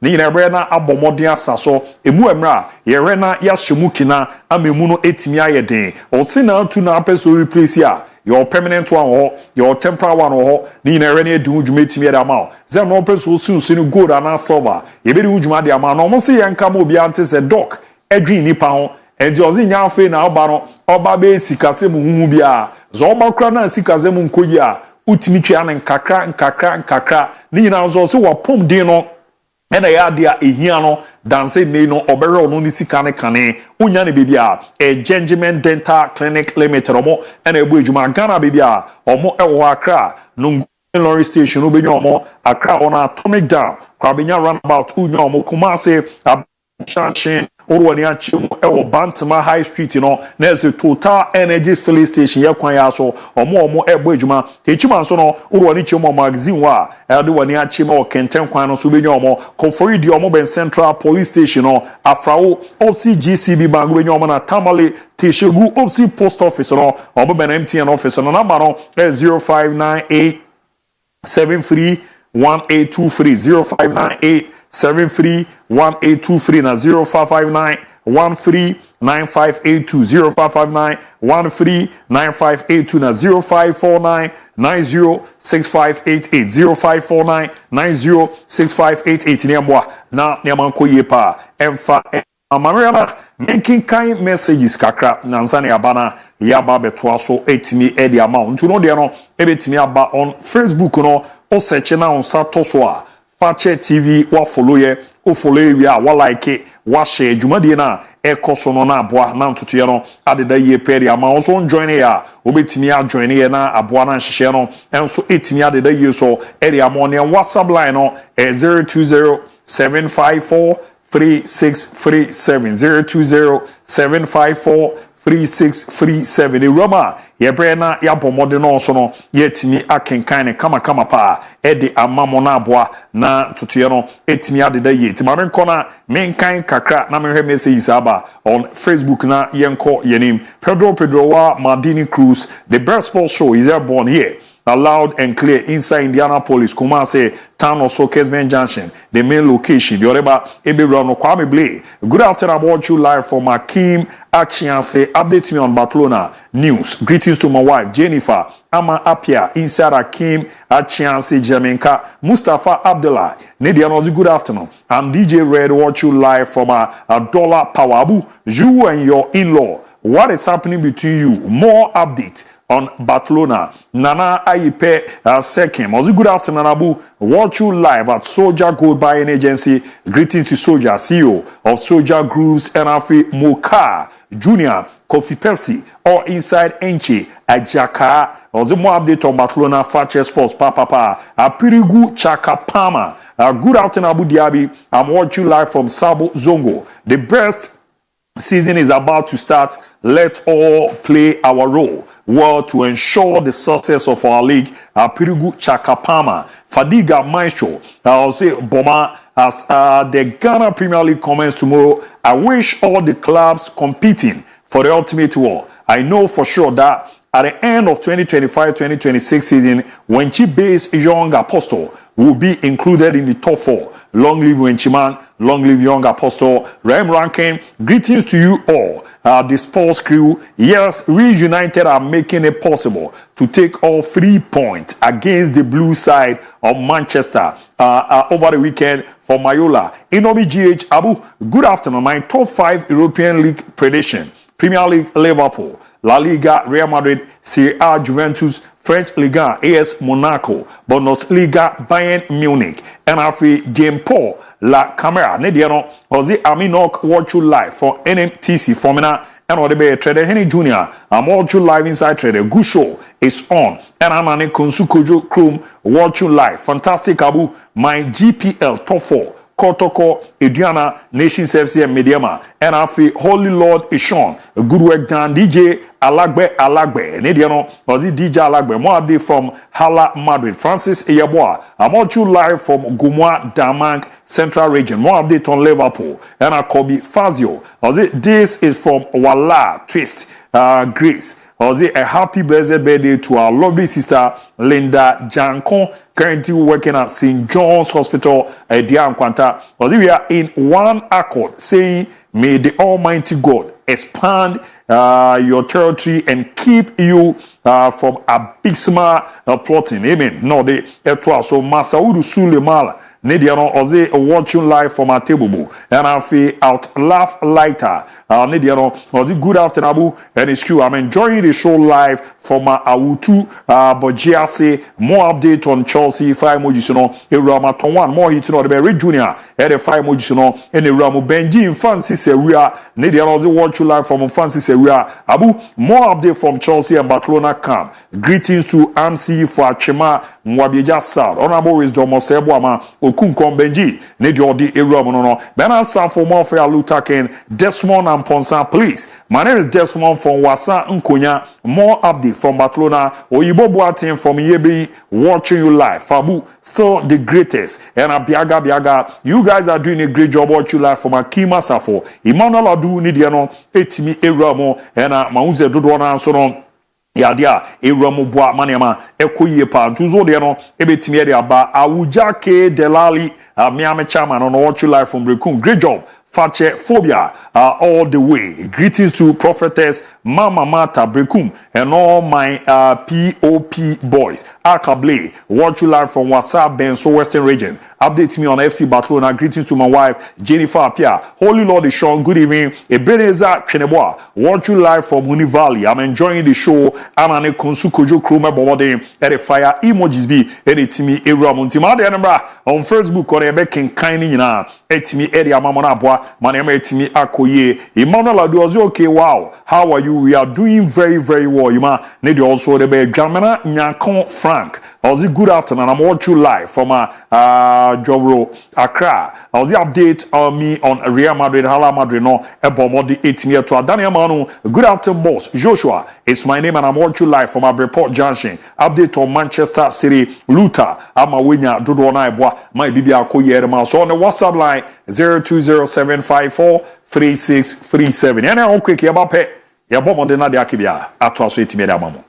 ni nyina bre na abomodin asaso emu emra ye re na ya hyemu kina amemu no etimi ayeden o se na tu na peso replace ya your permanent one ho your temporary one ho ni nyina re na edu dwuma etimi da ma ze no peso su gold and silver ye be du dwuma de ma no mo se ye nka mo bia ante se doc edwin nipa ho and ozi nya fe na oba no oba be sikase mu huhu bia zo oba kra na sikase mu nkoyi a utimi twa na nkakra ni nyina zo se wapom din no ena ya dia ehia no danse nei no obere no ni sika ne kane unya ne bibia Gentleman Dental Clinic Limited omo ena ebu ejuma Ghana bibia omo ewo Accra no Lorry Station obenyo omo Accra on Atomic Dam kwa benya roundabout unya omo Kumase Chanchin Orwani achim ewo Bantama High Street no na ese Total Energy Filling Station ye kwan ya so omo ebo ejuma echima so no Orwani chimo magazine wa elde wani achim o kenten kwan no so benyo omo Kofori di omo Ben Central Police Station no afrawo opsi GCB bank benyo omo na Tamale Teshegu opsi Post Office no omo Ben MTN office no number no 0598 73 1823 0598 73 1823 na 0559 139582 0559 139582 na 0549 906588 0549 906588 niamwa na niamanko yepa emfa Amariana making kind messages kakra nansane abana yaba betwa so etimi edi amount no de no ebetimi aba on Facebook no o search na on satoso a Fakye TV wa follow ye o follow we a wa like wa share dwumade na ekoso no na aboa na ntoto ye no adeda ye peri ama on so join ya obetimi a join ye na aboa na nhyehyɛ no enso etimi adeda ye so edi ama ne WhatsApp line no 020 754 3637 020 3637 Roma ye brena ya bomode no so no yetimi akenkan ne kama pa ede amamo na aboa na tutuye no etimi adeda ye timame nkona menkan kakra na mehwe message aba on Facebook na yenko yenim Pedro wa Madini Cruz the best sports show is born here loud and clear inside Indianapolis, Kumasi, town of Kesman Junction, the main location. The other Ebirano Kwame Blay. Good afternoon, I watch you live from Akim Achianse. Update me on Barcelona news. Greetings to my wife Jennifer Ama Apia inside Akim Achianse Jamenka Mustafa Abdullah. Nediano, good afternoon. I'm DJ Red. Watch you live from a dollar power. Abu, you and your in-law. What is happening between you? More update on Barcelona. Nana Ayipe second. Good afternoon, Abu. Watch you live at Soldier Gold Buying Agency. Greetings to Soldier, CEO of Soldier Groups, NFA Moka Junior, Kofi Pepsi, or inside Enchi, Ajaka. Also more update on Barcelona, Fakye Sports, Papa, Apirigu Chakapama. Good afternoon, Abu Dhabi. I'm watching you live from Sabo Zongo. The best season is about to start. Let all play our role well to ensure the success of our league. Pirigu Chakapama, Fadiga Maestro, I'll say Boma as the Ghana Premier League commences tomorrow. I wish all the clubs competing for the ultimate war. I know for sure that at the end of 2025-2026 season, Wenchi-based Young Apostle will be included in the top 4. Long live Wenchiman, long live Young Apostle. Ram Rankin, greetings to you all. The sports crew, yes, we United are making it possible to take all 3 points against the blue side of Manchester over the weekend for Mayola. Inobi GH Abu, good afternoon. My top 5 European League prediction. Premier League, Liverpool. La Liga, Real Madrid. Serie A, Juventus. French Liga, AS Monaco. Bundesliga, Bayern Munich. NFA, Game Paul, La Camera. Nediano, Jose Aminok, watch you live for NMTC Formula. And what the trader Henry Jr. I'm watch you live inside trader. Good show is on. And I'm an Konsukojo Chrome, watch you live. Fantastic Abu. My GPL top 4 Kotoko Ediana Nations FC Mediama and afi Holy Lord Ishon good work done DJ Alagbe Nediano was it DJ Alagbe more update from Hala Madrid Francis Eyeboa Amochu live from Gumwa Damang Central Region more update on Liverpool and Kobe Fazio was it this is from Wala Twist Grace was it a happy blessed birthday to our lovely sister Linda Jankon, currently working at St. John's Hospital, Dianquanta. Was it we are in one accord, saying, may the Almighty God expand your territory and keep you from abysmal plotting. Amen. No, they etwa so Masaudu Sulemala. Nidiano Oze watching live from our table and I feel out laugh lighter. Nidiano Oze good afternoon Abu and it's true. I'm enjoying the show live from Awutu Bojiase. More update on Chelsea 5 Mojisuno Irama Tonwan more hit on the Berry Junior at the 5 Mojisuno and the Ramu Benji in Francis area. Nidiano Oze watch you live from Francis area. Abu more update from Chelsea and Barcelona camp. Greetings to MC for Chema Mwabieja South. Honorable Wisdom Oseboama Kunkom Benji, need your di no. Bena San for more for Lutaken, Desmond and Ponsa, please. My name is Desmond from Wasa Nkonya. More update from Barcelona. Oyibo Boateng from Yebi, watching you live. Fabu, still the greatest. And Biaga, you guys are doing a great job watching you live from Akima Safo. Emmanuel Adu Nidiano, Etimi Eramo, and Mauze Dudwana Sonon. Yadia Eramu Bua Maniama Ekoye Pa Tuzo de no ebetimi de aba Awuja Ke Delali Miame Chairman on watch you live from Brekum. Great job. Fakye phobia all the way. Greetings to prophetess Mama Mata Brekum and all my POP boys. Akable, watch you live from WhatsApp Benso Western Region. Update me on FC Barcelona. Greetings to my wife Jennifer Apia. Holy Lord is Sean. Good evening. Ebeneza Cheneboa. Watch you live from Uni Valley. I'm enjoying the show. Anane Konsu Kojo Kroma Bobode. Ere fire emojis be. Ere timi Era Muntima. The number on Facebook on Ebe Kinkaini na. Etimi Ere Amamona Boa. My name is Timi Akoye. Emmanuel Aduozi, okay, wow. How are you? We are doing very, very well. You ma need also the be Jamana Nyankon Frank. Ozzy, good afternoon. I'm watching you live from Jobro Accra. Ozzy, update on me on Real Madrid, Hala Madrid, no, Ebomodi 8 year to Daniel Manu. Good afternoon, boss. Joshua, it's my name, and I'm watching you live from Report Junction. Update on Manchester City, Luther. I'm a winner, Dudwana Bois, my Bibi Akoye. So on the WhatsApp line 0207543637. And I'm quick, Yabape, Yabomodena de Akibia, Atwaso Timida Mamo.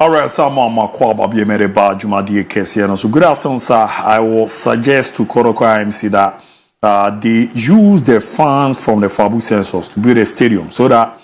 All right, Sama Kwaba Biemere Jumadi Kesiano. So good afternoon, sir. I will suggest to Koroko IMC that they use the funds from the Fabu census to build a stadium so that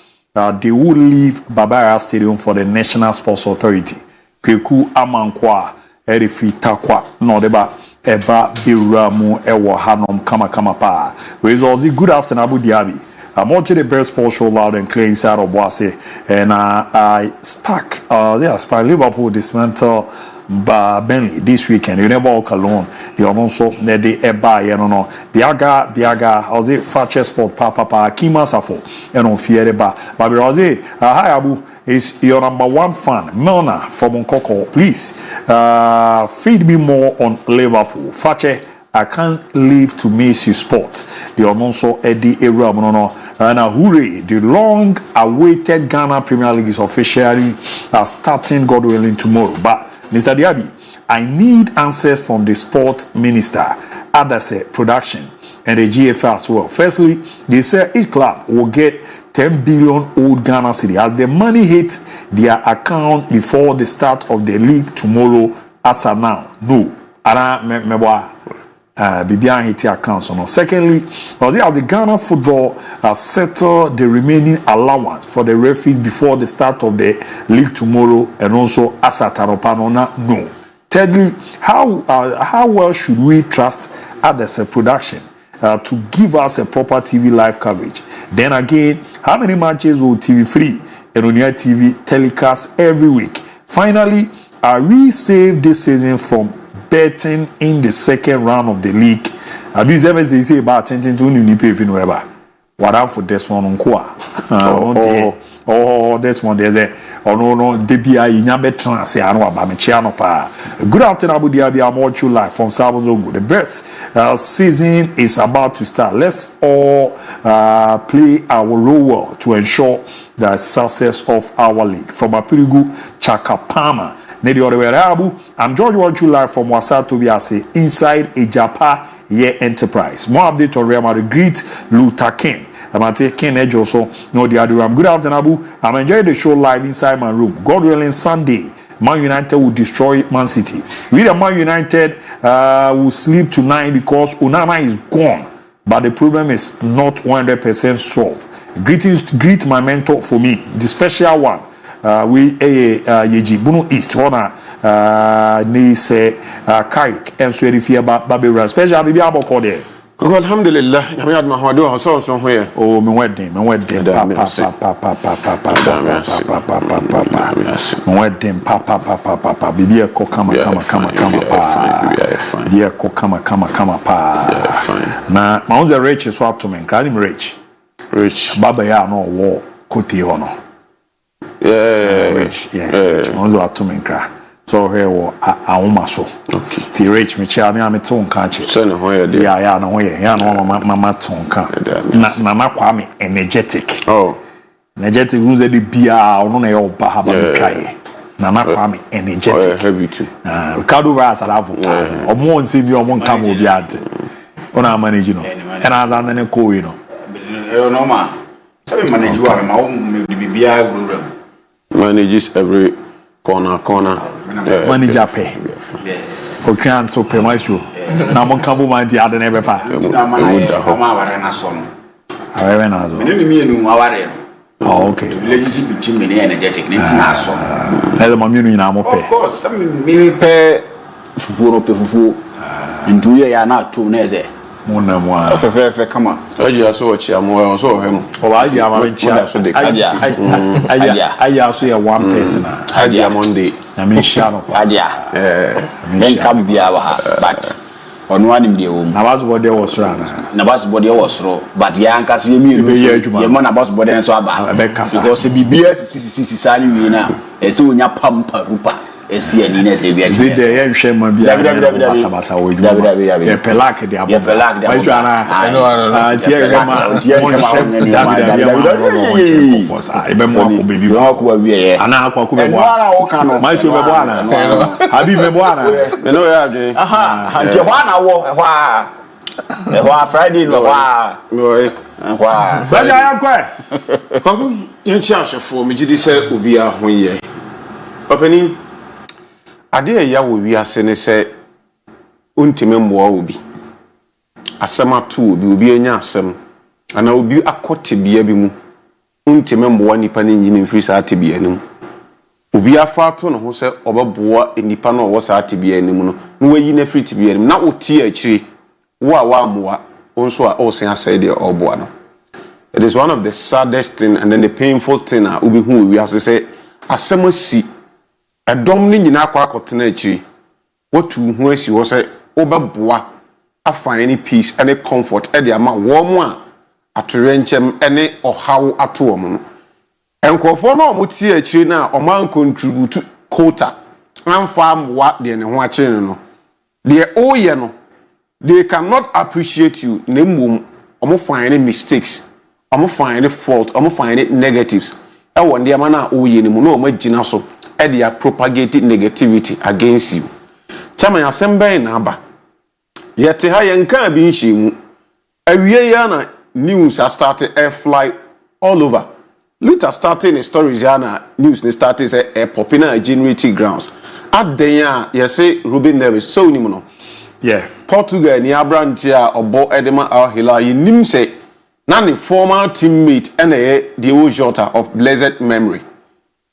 they will leave Babara Stadium for the National Sports Authority. Kweku Amankwa Erifi Takwa Nodeba Eba Biramu Ewa Hanom Kama Pa. Results good afternoon, Abu Dhabi. I'm watching the best sports show loud and clear inside of Boise, and I spark Liverpool dismantle Burnley this weekend. You never walk alone. They are also the Eba, you know, Biaga, I was a Fakye Sport Papa Kima Safo, and on Fiereba. But I was hi Abu, is your number one fan, Melna from Nkoko. Please feed me more on Liverpool. Fakye, I can't live to miss you sport. The also Eddie Eramono and hooray, the long-awaited Ghana Premier League is officially starting, God willing, tomorrow. But Mr. Diaby, I need answers from the sport minister, Adase Production, and the GFA as well. Firstly, they say each club will get 10 billion old Ghana city as the money hit their account before the start of the league tomorrow. As of now, no. Bibian hit accounts or no. Secondly, as the Ghana football settled the remaining allowance for the referees before the start of the league tomorrow, and also Asataropanona, no. Thirdly, how well should we trust others production to give us a proper TV live coverage? Then again, how many matches will TV3 and Onia TV telecast every week? Finally, are we saved this season from betting in the second round of the league? Abuse ever say about 10 to new pay if you know ever. What up for this one on Kwa? This one there's a no DBI Nyabe Trans. I know about Michiano Pa. Good afternoon, Abu Dhabi. I'm watching you live from Sabonzogo. The best season is about to start. Let's all play our role well to ensure the success of our league. From Apirigu Chakapama. I'm George watching you live from Wasa Tobiase inside a Japa Ye Enterprise. More update on Real Madrid. Greet Luther King. I'm taking Edge also. No, the other. Good afternoon, Abu. I'm enjoying the show live inside my room. God willing, Sunday, Man United will destroy Man City. We the Man United will sleep tonight because Onana is gone. But the problem is not 100% solved. Greet my mentor for me, the special one. We Yeji Bunu East Hona ni se Karik and so if you about Babylon special baby aboko there. Alhamdulillah, I had my hard work so somewhere. Oh, my wedding, papa. Bibi ko kama pa. Na maunze rich swap to me, crime rich. Baba ya no war kote hono. Rich. Maunze atumenkra. So here wo awomaso. Okay. Ti rich me cha me ameto nka che. So no hoye dey. Ya no hoye. Ya no mama tonka. Na kwa me energetic. Oh. Energetic unze de bia ono na ye oba haba kai. Na kwa me energetic. Oh, heavy too. Ricardo Vaz alavo. Omo nse bi omo nka mo bi ante. Ona manage no. And as an ne ko we no. No ma. So manage wa ma o me bia guru. Manages every corner. Manager pay. Okay, so pay my show. Now, mon kambu man di ade na be fa. Oh, okay. Relationship between me and energetic na so. Na mo mienu na mo pay. Of course, me pay fufu. Ndu ye ya na to na eze. Mona mo. Fefe come on. Aja so wachi amo so hem. O aja ma mencha. Aja so ya one person. Aja Monday. Na me shano. Aja. Men come bia wa but on one in the home. Na bass body was rana. Na bass body was ro but ya anka so yemi ye mo na bass body so aba. Because bibia sisi sani wi na e se onya pampa rupa. Esi ani na se bia. Zide ye hwe ma bia. Basa wo ju. Ye pelak de abo. Ba ju ana. Tie ye ma. David no for sa. E be mo ko baby. Mo ko wi ye. Ana akwa ko be bo. Ma so be bo ana. Abi me bo ana. Me no ya de. Aha. Nje ho ana wo. Ehwa Friday no wa. Wa. Ba ja ya kwa. Kwaku ye chi ahwefo me gidi se obi a ho ye. Openi, ade ya wo wi ase ne se untime mmoa obi. Asem atu obi enya asem. Ana obi akote bia bi mu. Untime mmoa nipa ne nyini mfiri sa atebia nim. Obi afa ato no ho se obeboa nipa no wo sa atebia nim no. Na wayi na free tebia nim na oti akiri. Wo a wa mmoa onso a osen asai de oboa no. It is one of the saddest thing and then the painful thing ubi hu we as say asem asi adom ni nyina akwa akotena akiri wotu hu asi wo say obeboa afan any peace any comfort e de ama wo mo a atorenchem ene ohaw ato wo no enkofo na omuti akiri na oman contribute quota amfa amwa de ne ho akiri no de oye no they cannot appreciate you nemmom omo find any mistakes omo find any fault omo find any negatives e won de mana oye ni mu na omo gina so e they are propagating negativity against you chama ya semben na aba yete ha yenka bi nhyimu awie ya na news are started air fly all over later starting the stories ya na news ne started say air popping na generating grounds aden ya you say Ruben Neves so ni mu no yeah Portugal ni abrantia obo edema Al Hilal yinim say na the former teammate and Diego Jota of blessed memory.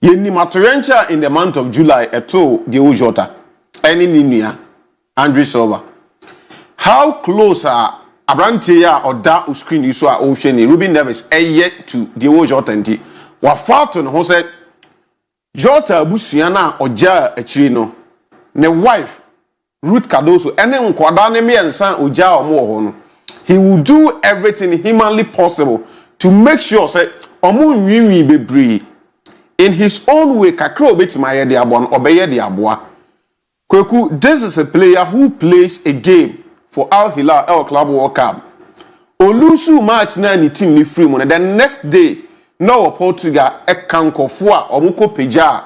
Yenim atorencha in the month of July eto Diego Jota. Any ninia Andre Silva. How close are Abrantia or da screen you saw ocean Ruben Neves yet to Diego Jota nti. Wa fato no said Jota busuana oja echino. Ne wife Ruth Cardoso ene nkwada ne miensa oja omo ho no. He will do everything humanly possible to make sure say omo nwiwi bebre in his own way kakra obetima ye de abo no obeye de aboa. Kweku, this is a player who plays a game for Al Hilal El Club World Cup. Olusu match na ni team ni free mo the next day no Portugal e kankofo a omo ko peja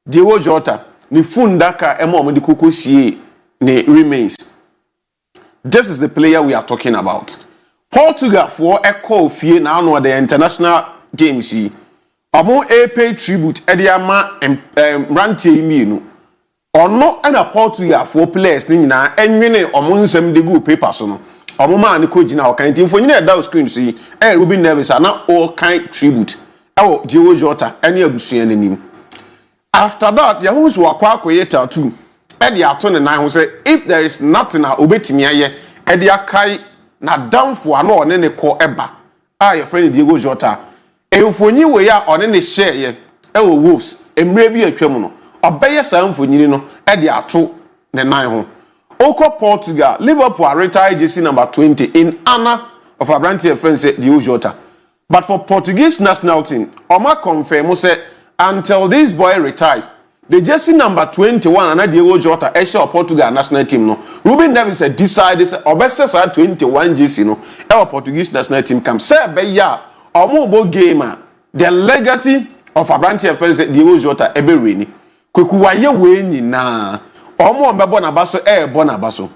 Diego Jota ni fundaka e mo omo de kokosie ne remains. This is the player we are talking about. Portugal for a call fee now no the international games yi. Omo pay tribute ediama rantie mi no. Ono na Portugal for players ni nyina enwene omo nsem de go paper so no. Omo ma ne ko gina o kan tin fo nyina da screen so yi. Ruben Neves na all kind tribute. Diego Jota any abusuan anim. After that, ya hu so akwa akoye tattoo. Edi ato ne nan ho say if there is nothing a obetimi aye edi akai na downfo ano one ne ko eba your friend Diego Jota emfonyi we ya one ne share ye wo Wolves emre bi atwam no obeye sa mfonyiri no edi ato ne nan ho oko Portugal Liverpool retired jersey number 20 in honor of a brand friend say Diego Jota, but for Portuguese national team oma confirm say until this boy retires the jersey number 21 and Diego Jota Asia Portugal national team no Ruben Neves decided say obese 21 jersey no our Portuguese national team come say be ya omo gamer the legacy of Abrantia friends Diego Jota ebe reni kweku waye we nyina omo mbebo na baso ebo na baso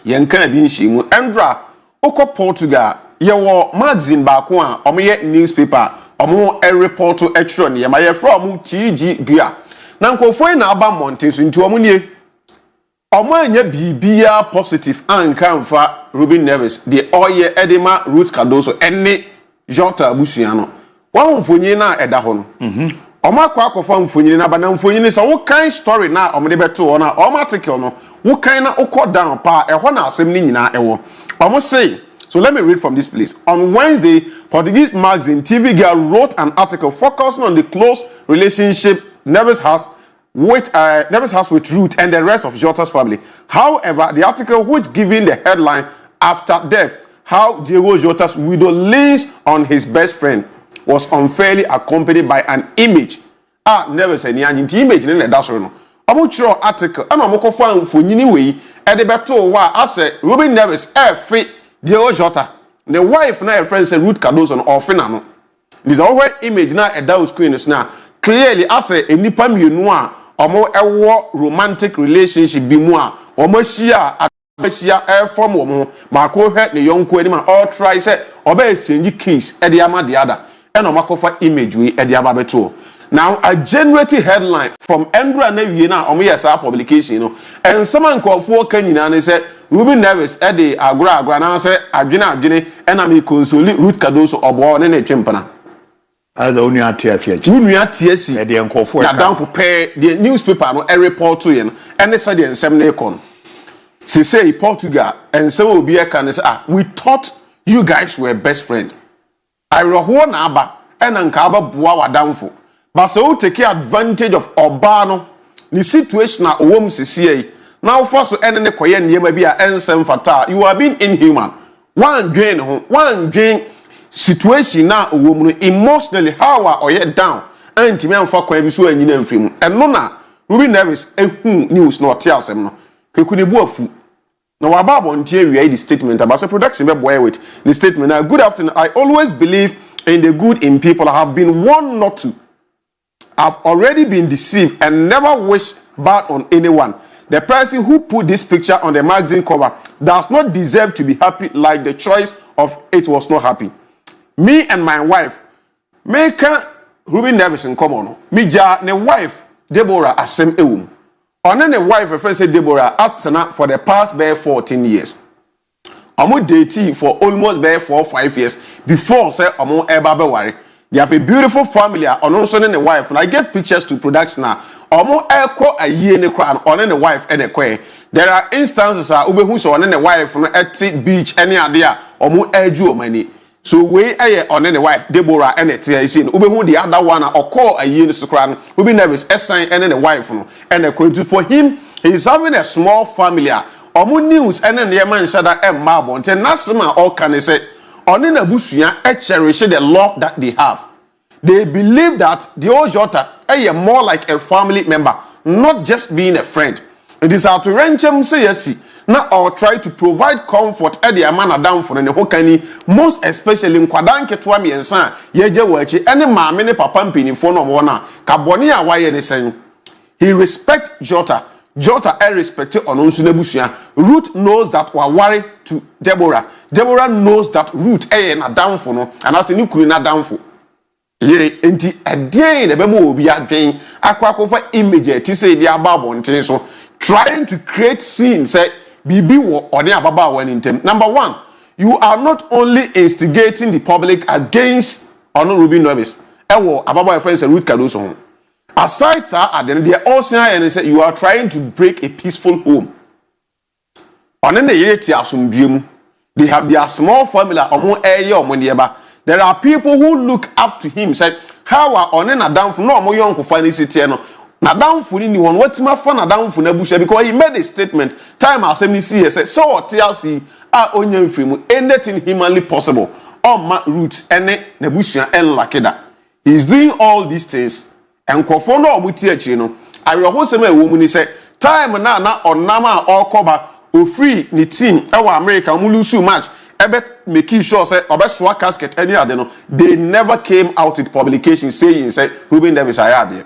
yenka bi nhyimu Endra oko Portugal ye wo magazine ba ko a omo ye newspaper omo report etro ne ye ma ye from TG Gua na nkofo na aba monte so nti omunie omo anya bibia positive anka mfa Ruben Neves de oye edema Ruth Cardoso ene Jota abusuan no wa mfonyi na eda ho no omo akwa mfonyi na bana mfonyi so wo kan story na omo de beto na omo article no wo kan na ukọ down pa ehọ na asem ni nyina ewo omo say. So let me read from this place. On Wednesday, Portuguese magazine TV Girl wrote an article focusing on the close relationship Neves has with Ruth and the rest of Jota's family. However, the article, which given the headline "After Death: How Diego Jota's widow leans on his best friend," was unfairly accompanied by an image. Neves any image in the no. About article, I'm a moko for anyway. At the battle, I said Ruben Neves fit Diego Jota. The wife na friend say Ruth Cardoso or Finano. This already image na a down screen is now. Clearly, I say a nipa mienu a omo ewo romantic relationship bi mu a omo shia from omo mako hwe ne yonko ani ma all try say oba exchange keys e de ama the other e no makofa image we e de aba beto. Now, I generated headline from Andra Nevina on my publication, you know, and someone called for Kenyan and said, Ruben Neves, Eddie, Agra, Granase, Agina, Jenny, and I console Ruth Cadoso or born in a chimpana. As only at TSC. Junior TSC, the uncle for down for pay the newspaper, no, a report to you, and they said, and some Necon. She say Portugal, and so will be a can say, we thought you guys were best friends. I wrote one abba and Ankaba Buawa down for. But so take advantage of Obano, the situation at home CCA. Now, first to end the Koyan, you may be an ensign fatal. You are being inhuman. One drain situation now, woman emotionally, how are you down? And Timmy and Fakye be so and you name film. And Nona, Ruben Neves, news not tell them no. Kekunibu. Now, about on the statement about the production, boy with the statement. Now, good afternoon. I always believe in the good in people. I have been warned not to. I've already been deceived and never wish bad on anyone. The person who put this picture on the magazine cover does not deserve to be happy like the choice of it was not happy. Me and my wife, make Ruben Neves in common. Me ja ne wife, Deborah Asem Ewum. On the wife, a friend said Deborah Atsana for the past 14 years. I'm dating for almost 4 or 5 years before say I'm eba worry. They have a beautiful family on also the wife, and I get pictures to production now. Omo eko a year ne kwa on the wife and a kwe. There are instances ube who so on the wife from at beach any idea omo eju money. So we on the wife Deborah and it seen ube who the other one or call a year to cran ube nervous assign and the wife and a kwe. For him, he's having a small family. Omo news and then the man said that marble and nasma all can say. On in a bushia, cherish the love that they have. They believe that the old Jota are more like a family member, not just being a friend. It is our to rancham say yes. Now I'll try to provide comfort at the amana down for the hokani, most especially in Kwadanke Twami and San, Yeja Wachi, any mammy papa pin in phone of one, Carbonia, why any saying. He respect Jota. Jota is respected on Unsunebusia. Ruth knows that we are worried to Deborah. Deborah knows that Ruth is not down for no, and as a new queen not down for. Here, enti a day the Bemo be a day. Aquacover image, to say the ABOU so trying to create scenes, say, BB or the ABOU when in them. Number one, you are not only instigating the public against Ruben Neves. Ewo ABOU friends and Ruth Cadoso. Aside that, then they are also and say you are trying to break a peaceful home. On the they have their small family or there are people who look up to him. Say, how are on a down for no more young for funny city? No, down for anyone. What's my fun down for Nebusha? Because he made a statement. Time as MCC said, so TLC are onion free, anything humanly possible. On my roots, and Nebusha and Lakeda. He's doing all these things. And Kofono Mutiach, you know, I will host a woman. He said, time na or nama or cover or free the team, our American Mulusu match. I bet making sure say Obeswa casket any other no. They never came out with publication saying say Ruben Neves I had there.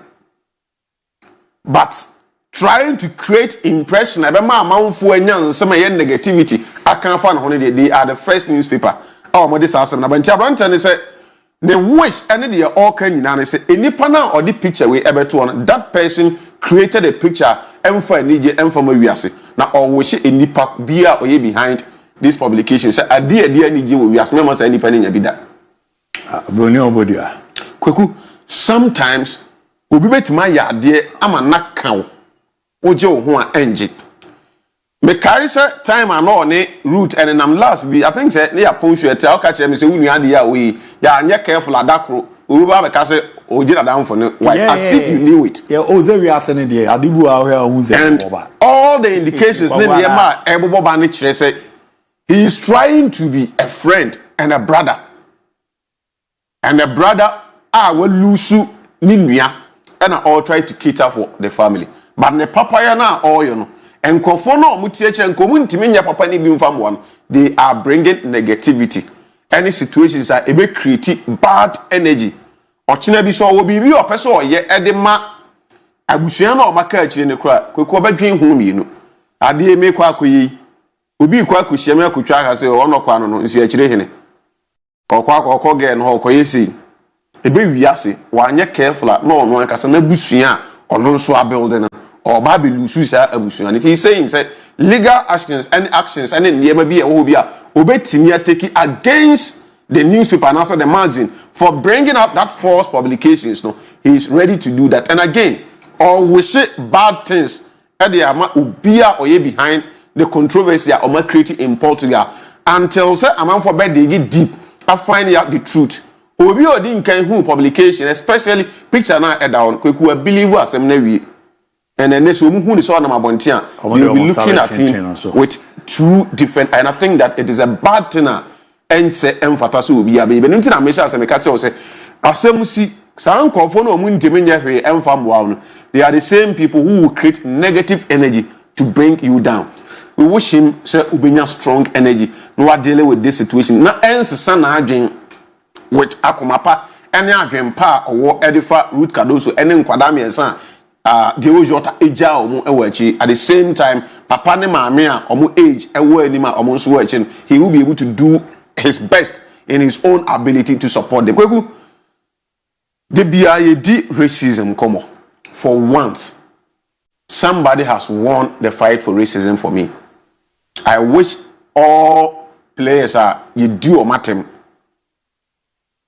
But trying to create impression about my amount for some negativity, I can't find holiday. They are the first newspaper. Oh, my this awesome. But Branton say the wish any the all can and say any panel or the picture we ever to on that person created a picture and for Niger and from we say now or wish any pack beer or behind this publication. Say a dear Niger we ask members any penny be that. Kweku sometimes we be bet my yard dear I'm a knock cow. Ojo who are engine. Me carry say time and all ne route and I'm last be I think say near punch you tell catch them say we had the we ya anya careful adakro we ba be say ojina down for no why as if you knew it. Yeah, oze we are saying there adibu ahwe hu say and all the indications ne near ma ebobo ba ne kire say he is trying to be a friend and a brother. And a brother will lose ni nua and I all try to cater for the family. But the papa ya na all you know. And kofono mutieche and community nya papa ni bimfam one. They are bringing negativity. Any situations are ebe create bad energy. Ochina bi so wo bibi o pese o ye edema abusua na o maka akire ne kura kwekwo badwen hu mi no. Ade me kwa akoyi. Obi kwa akohia me akotwa aka se o no kwa no no nsi akire hene. Kokwa kokko ge no koyesi. ebe wiase wanye careful no no ankasa na busua ono nso abuild or baby lusu sa abusua and he saying say legal actions and niema bi e wo bi a obetimi take against the newspaper and also the magazine for bringing up that false publications. No, he is ready to do that. And again, or we say bad things at the ubia or behind the controversy or my creating in Portugal until say a man for bed they get deep and finding out the truth. Obi or didn't can who publication, especially picture now head down quick we believe us and then this woman who is on my bontia you'll be looking at him with two different, and I think that it is a bad thing. And say emphata so be a baby nti na me sha say me catch you say asem si san kofo no mu ntimi nya hwe emfa mboa no. They are the same people who will create negative energy to bring you down. We wish him say ubenya strong energy no wa deal with this situation na ensesa na adwen with akomapa ene adwen pa owo edifa root kadoso ene nkwada me ensa the ojota eja omo ewo achi at the same time papa ne maame a omo age ewo anima omo nso wo achi he will be able to do his best in his own ability to support them. Kweku, the DIABY racism come on. For once, somebody has won the fight for racism for me. I wish all players are you do or matem.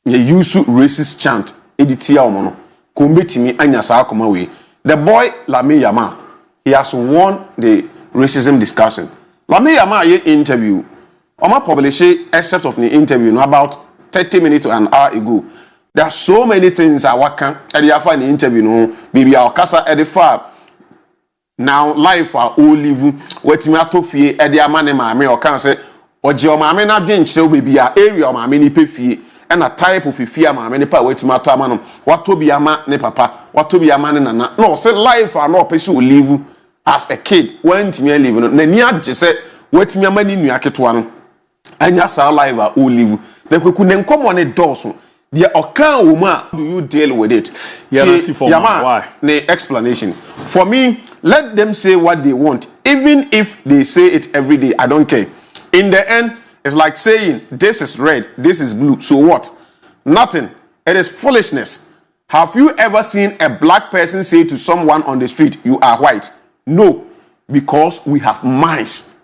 You use racist chant. Editia omono. Kumbeti mi anya sa akoma we. The boy Lami Yama, he has won the racism discussion. Lami Yama ye interview. Oma published except of the interview no, about 30 minutes to an hour ago. There are so many things I work on at the interview no baby our casa at the far now life for all live wait me to fie at the amane maame or can say or your maame na dwen chire baby a area maame ni pe fie and a type of fie maame ni pa wait me to amano what to be ama ne papa what to be ama ne nana no say life for no person live as a kid when me live no na ni agye say wait me ama ni nua ketewa no anya sa life a all live na kweku ne nkomo ne doso the okan woman do you deal with it why the explanation for me let them say what they want even if they say it every day I don't care in the end it's like saying this is red this is blue so what nothing it is foolishness. Have you ever seen a black person say to someone on the street you are white? No, because we have minds.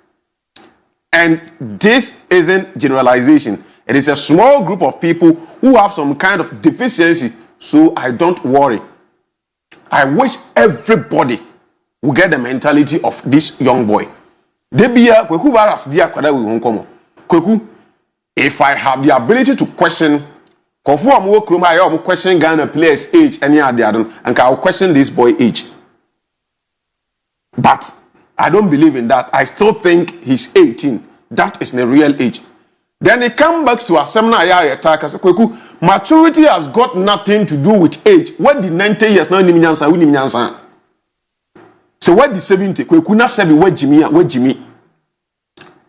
And this isn't generalization. It is a small group of people who have some kind of deficiency. So I don't worry. I wish everybody will get the mentality of this young boy. If I have the ability to question, question Ghana players' age, and I'll question this boy age. But I don't believe in that. I still think he's 18. That is the real age. Then he comes back to a seminar attack as maturity has got nothing to do with age. What the 90 years now? So what the 70? Kweku na sebi what Jimmy?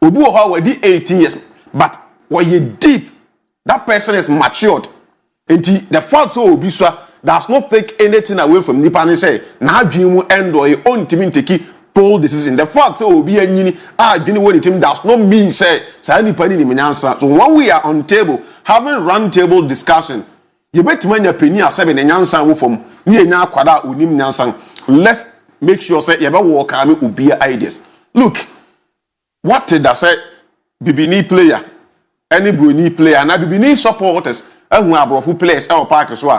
Obu oha what the 18 years. But when you deep, that person is matured. And the fact so obiswa does not take anything away from Nipa and say na dream end or your own team take bold decision. The fact so obi anyini the team does not mean say Nipa ni menyansa. So when we are on table having round table discussion, you bet man your penny as seven nyansa wo from ni enya kwada onim nyansa. Let's make sure say you ever work ame obi ideas. Look, what did I say? Bibini player, any Bruni player, and Bibini supporters. Who are brofu players our park so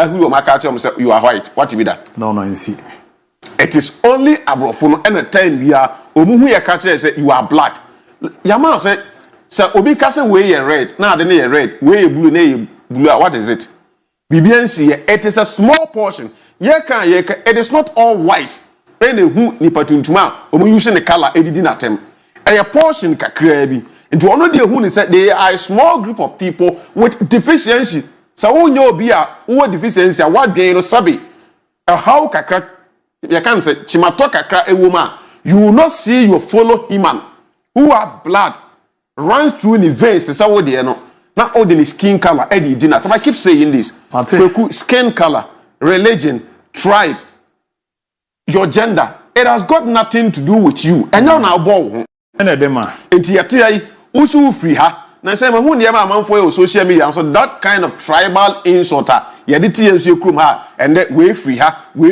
who ma catch say you are white. What be that? No, you see. It is only abrofu and a time we are omu who ya catch say you are black. Yama say obi ka say we red. Now the na red, we blue na blue. What is it? BBNC it is a small portion. It is not all white. Any who ni patuntuma omu using the color edidi na tem. A portion kakra bi. Into one of the who said they are a small group of people with deficiency. So who know be a who deficiency what gain no sabi. How kakra you can say chimato kakra a woman. You will not see your fellow human who have blood runs through the veins to say what they know. Not all the skin color, Eddie dinner. I keep saying this. Skin color, religion, tribe, your gender. It has got nothing to do with you. And now bow. And a dema. Usu free ha na say ma hu ndie ma amanfo e social media so that kind of tribal insult ye de tie nsu ekrum ha and we free ha na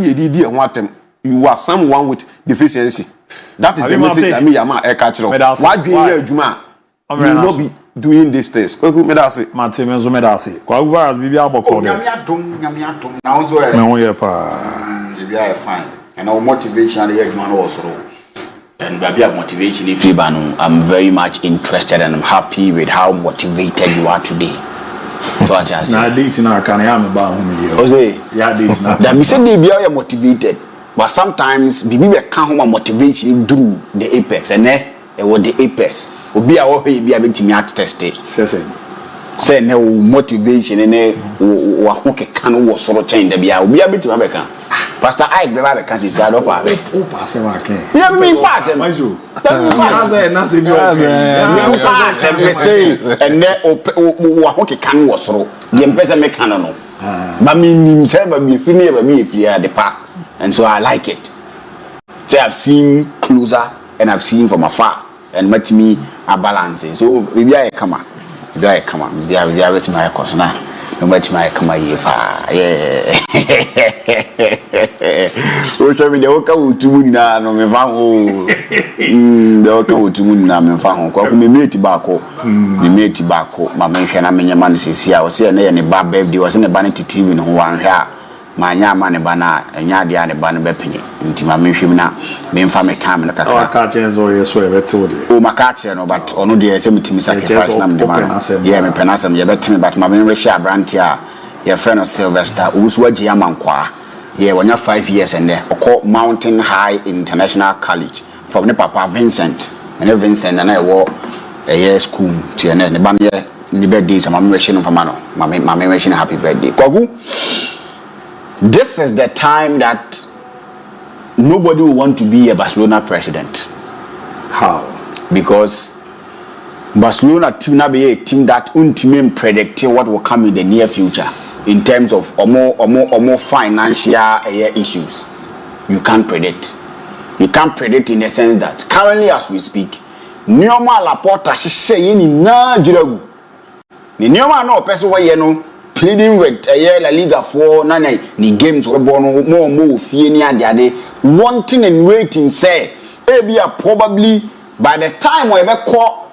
ye di ho atem you are someone with deficiency. That is the message that me yama e ka kire wa dwen ye adwuma you will not be doing these things. Kwaku me da say Matemenzo me da say kwa virus bibia aboko de nyame atom na onzo e me ho ye pa bibia e fine and our motivation ye adwuma no osoro. And baby, motivation if I'm very much interested and I'm happy with how motivated you are today. So I just na this na kan ya me ba hu me ye. Ose, yeah this na. That me say they be are motivated, but sometimes bibi be can home motivation through the apex and e what the apex. Obi a wo be a betimi at test it. Say no motivation and wo ho keka no wo soro chain da bia obi a betimi be kan. Pastor Ike be ba can say do pa. O pass am aken. Yeah, me pass am. Na say bi o. Pass am say and wo ho keka no wo soro. Ye mpese me kan no. But me nim say ba bi fini ba bi fia the pa. And so I like it. So I've seen closer and I've seen from afar and met me a balance. So maybe I come on. Maybe I with my course now. No much my come here. Yeah. So show me the work out to na no me fa ho. The work out to na me fa ho. Kwa me mate baako. Me mate baako. Ma me hwe na me nyama ne sisi a wo se na ye ne ba birthday wo se ne ba ne TV no ho wan hwe a ma nya ma ne ba na nya dia ne ba ne bepenye. Nti ma me hwe na me mfa me time no kakra. O ka chenzo ye so e bete wo de. O ma ka che no but ono de se me timi sacrifice na me de ma. Yeah me penasem ye betime but ma me we share brand here. Your friend of Sylvester, who's what Yamankwa. Yeah, when you're 5 years and there, called Mountain High International College from the Papa Vincent. And Vincent and I walk a year school to an end. The band in the birthdays, and I'm wishing for Mano. My wishing happy birthday. Kogu, this is the time that nobody will want to be a Barcelona president. How? Because Barcelona team now be a team that ultimately predicting what will come in the near future in terms of more financial issues. You can't predict. You can't predict in the sense that currently as we speak, Neoma Laporta she say ni na jiragu. Ni Neoma no person why no pleading with La Liga for ni games we born more fie ni ade wanting and waiting say ABOU probably by the time we call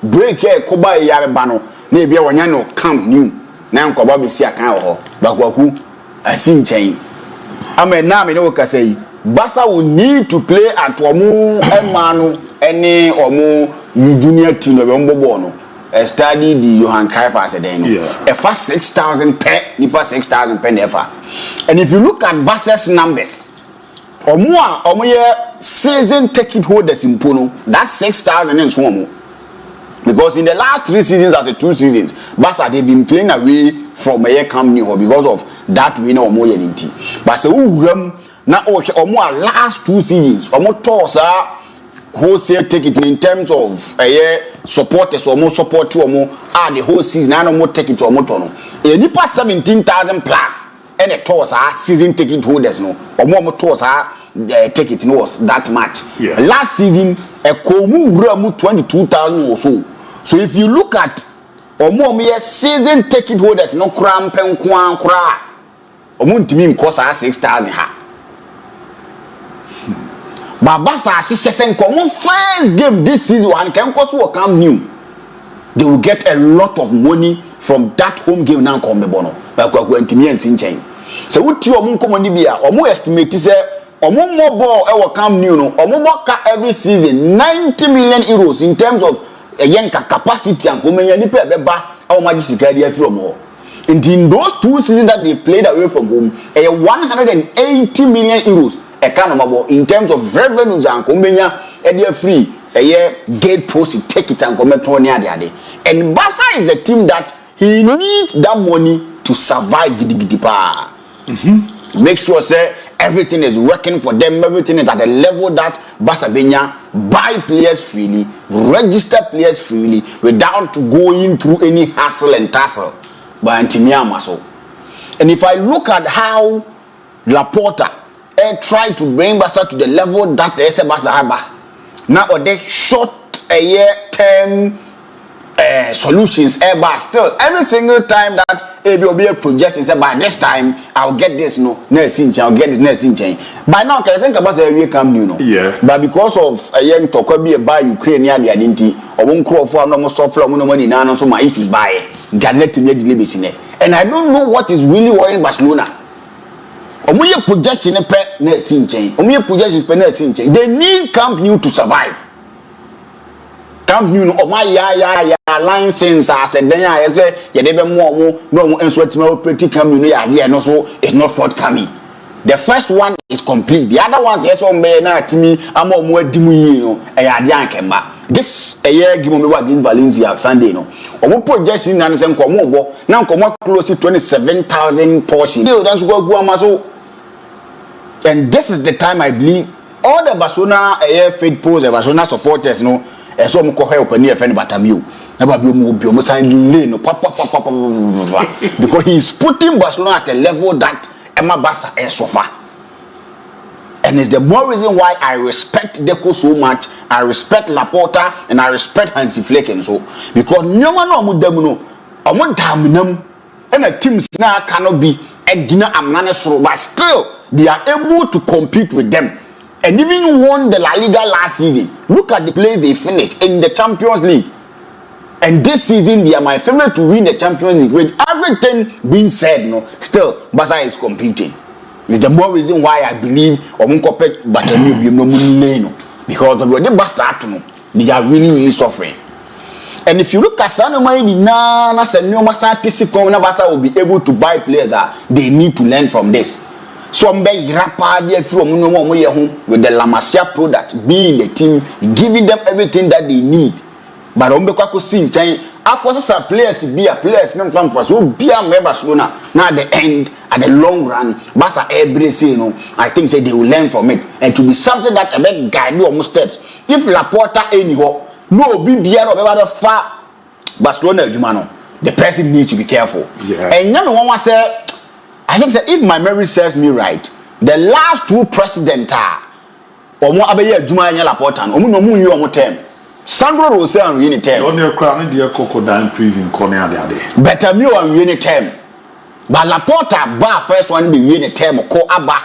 break here koba ya be bano na ebia wonya no camp new na nkoba be si akan ho bakwaku asin chain ama na me no kasai Barca will need to play at omu emanu any omu junior team no be mbobo no study the Johan Cruyff as a day no e fa 6,000 per nipa 6,000 per never. And if you look at Barca's numbers omu ye season ticket holders in Pono that's 6,000 and so omu. Because in the last 3 seasons, as a 2 seasons, Barca they've been playing away from a year company because of that winner or more than team. But so now last 2 seasons, toss wholesale ticket in terms of a year supporters or more support to more the whole season. I no more ticket or more tono. Any pass 17,000 plus and a toss season ticket holders no or more toss ticket no was that much. Yeah. Last season a komu 22,000 or so. So if you look at omo season ticket holders no kram pen kwan kra omo ntimi nkosa 6,000 ha. Babasa assistant komo first game this season and can cost will come new. They will get a lot of money from that home game now come bono. Ba kwa ntimi ensin chen. So uti omo nkomo ni bia omo estimate say omo more ball e will come new no omo ka every season 90 million euros in terms of again capacity and komenya ni pe beba how much sika dia from home. And in those 2 seasons that they played away from home 180 million euros e can number in terms of revenues and komenya e dia free a year gate post take it and come to near the and Barca is a team that he needs that money to survive gidi pa. Make sure say everything is working for them, everything is at a level that Barca buy players freely, register players freely without going through any hassle and tussle by Antimiamaso. And if I look at how Laporta tried to bring Barca to the level that they say Barca have now, or they short a year term solutions, but still every single time that ABOU project say by this time I'll get this next inch, I'll get this next inch. By now can I think about the come new Yeah. But because of a young talk be by Ukraine near the identity or won't crawl for no more soft no money now so my issues by Janet to make the and I don't know what is really worrying Barcelona. Omuye projection pe na sinchen. Omuye projection pe na sinchen. They need Camp Nou to survive. Camp Nou no my ya license as a den ya say ye dey be mo no enso atima operate Camp Nou ya dey no so it's not forthcoming. The first one is complete. The other one is on me na atimi ama omo adimu yi no e ya dey ankemba. This a year give me against Valencia Sunday no. Omo projection na say nkomo obo na nkomo close to 27,000 portion. They don't go amaso. And this is the time I believe all the Barcelona faithful, the Barcelona supporters, and some call help and near friend Bartomeu. Because he's putting Barcelona at a level that Emma Barca is so far. And it's the more reason why I respect Deco so much, I respect Laporta, and I respect Hansi Flick and so. Because no one and the teams now cannot be but still they are able to compete with them and even won the La Liga last season. Look at the place they finished in the Champions League, and this season they are my favorite to win the Champions League. With everything being said, still Barca is competing. It's the more reason why I believe because of the Barca they are really suffering. And if you look at Sanoma will be able to buy players they need to learn from this. Some be rapid from with the La Masia product, being the team, giving them everything that they need. But Ombeko see time, some players be a players from for so be a Barcelona. Now at the end, at the long run, Barca every I think that they will learn from it. And to be something that a big guide you almost steps. If Laporta anyhow. No, be beyond of far Barcelona, the person needs to be careful. Yeah. And one say, I think that if my memory serves me right, the last two presidents are Omo Abeye Juma and Laporta, Omo no mu you term. Sandro Rose and Rini term. On your crown, dear crocodile prison corner the other. Better me and Rini term. But Laporta bar first one be Rini term or call Abba.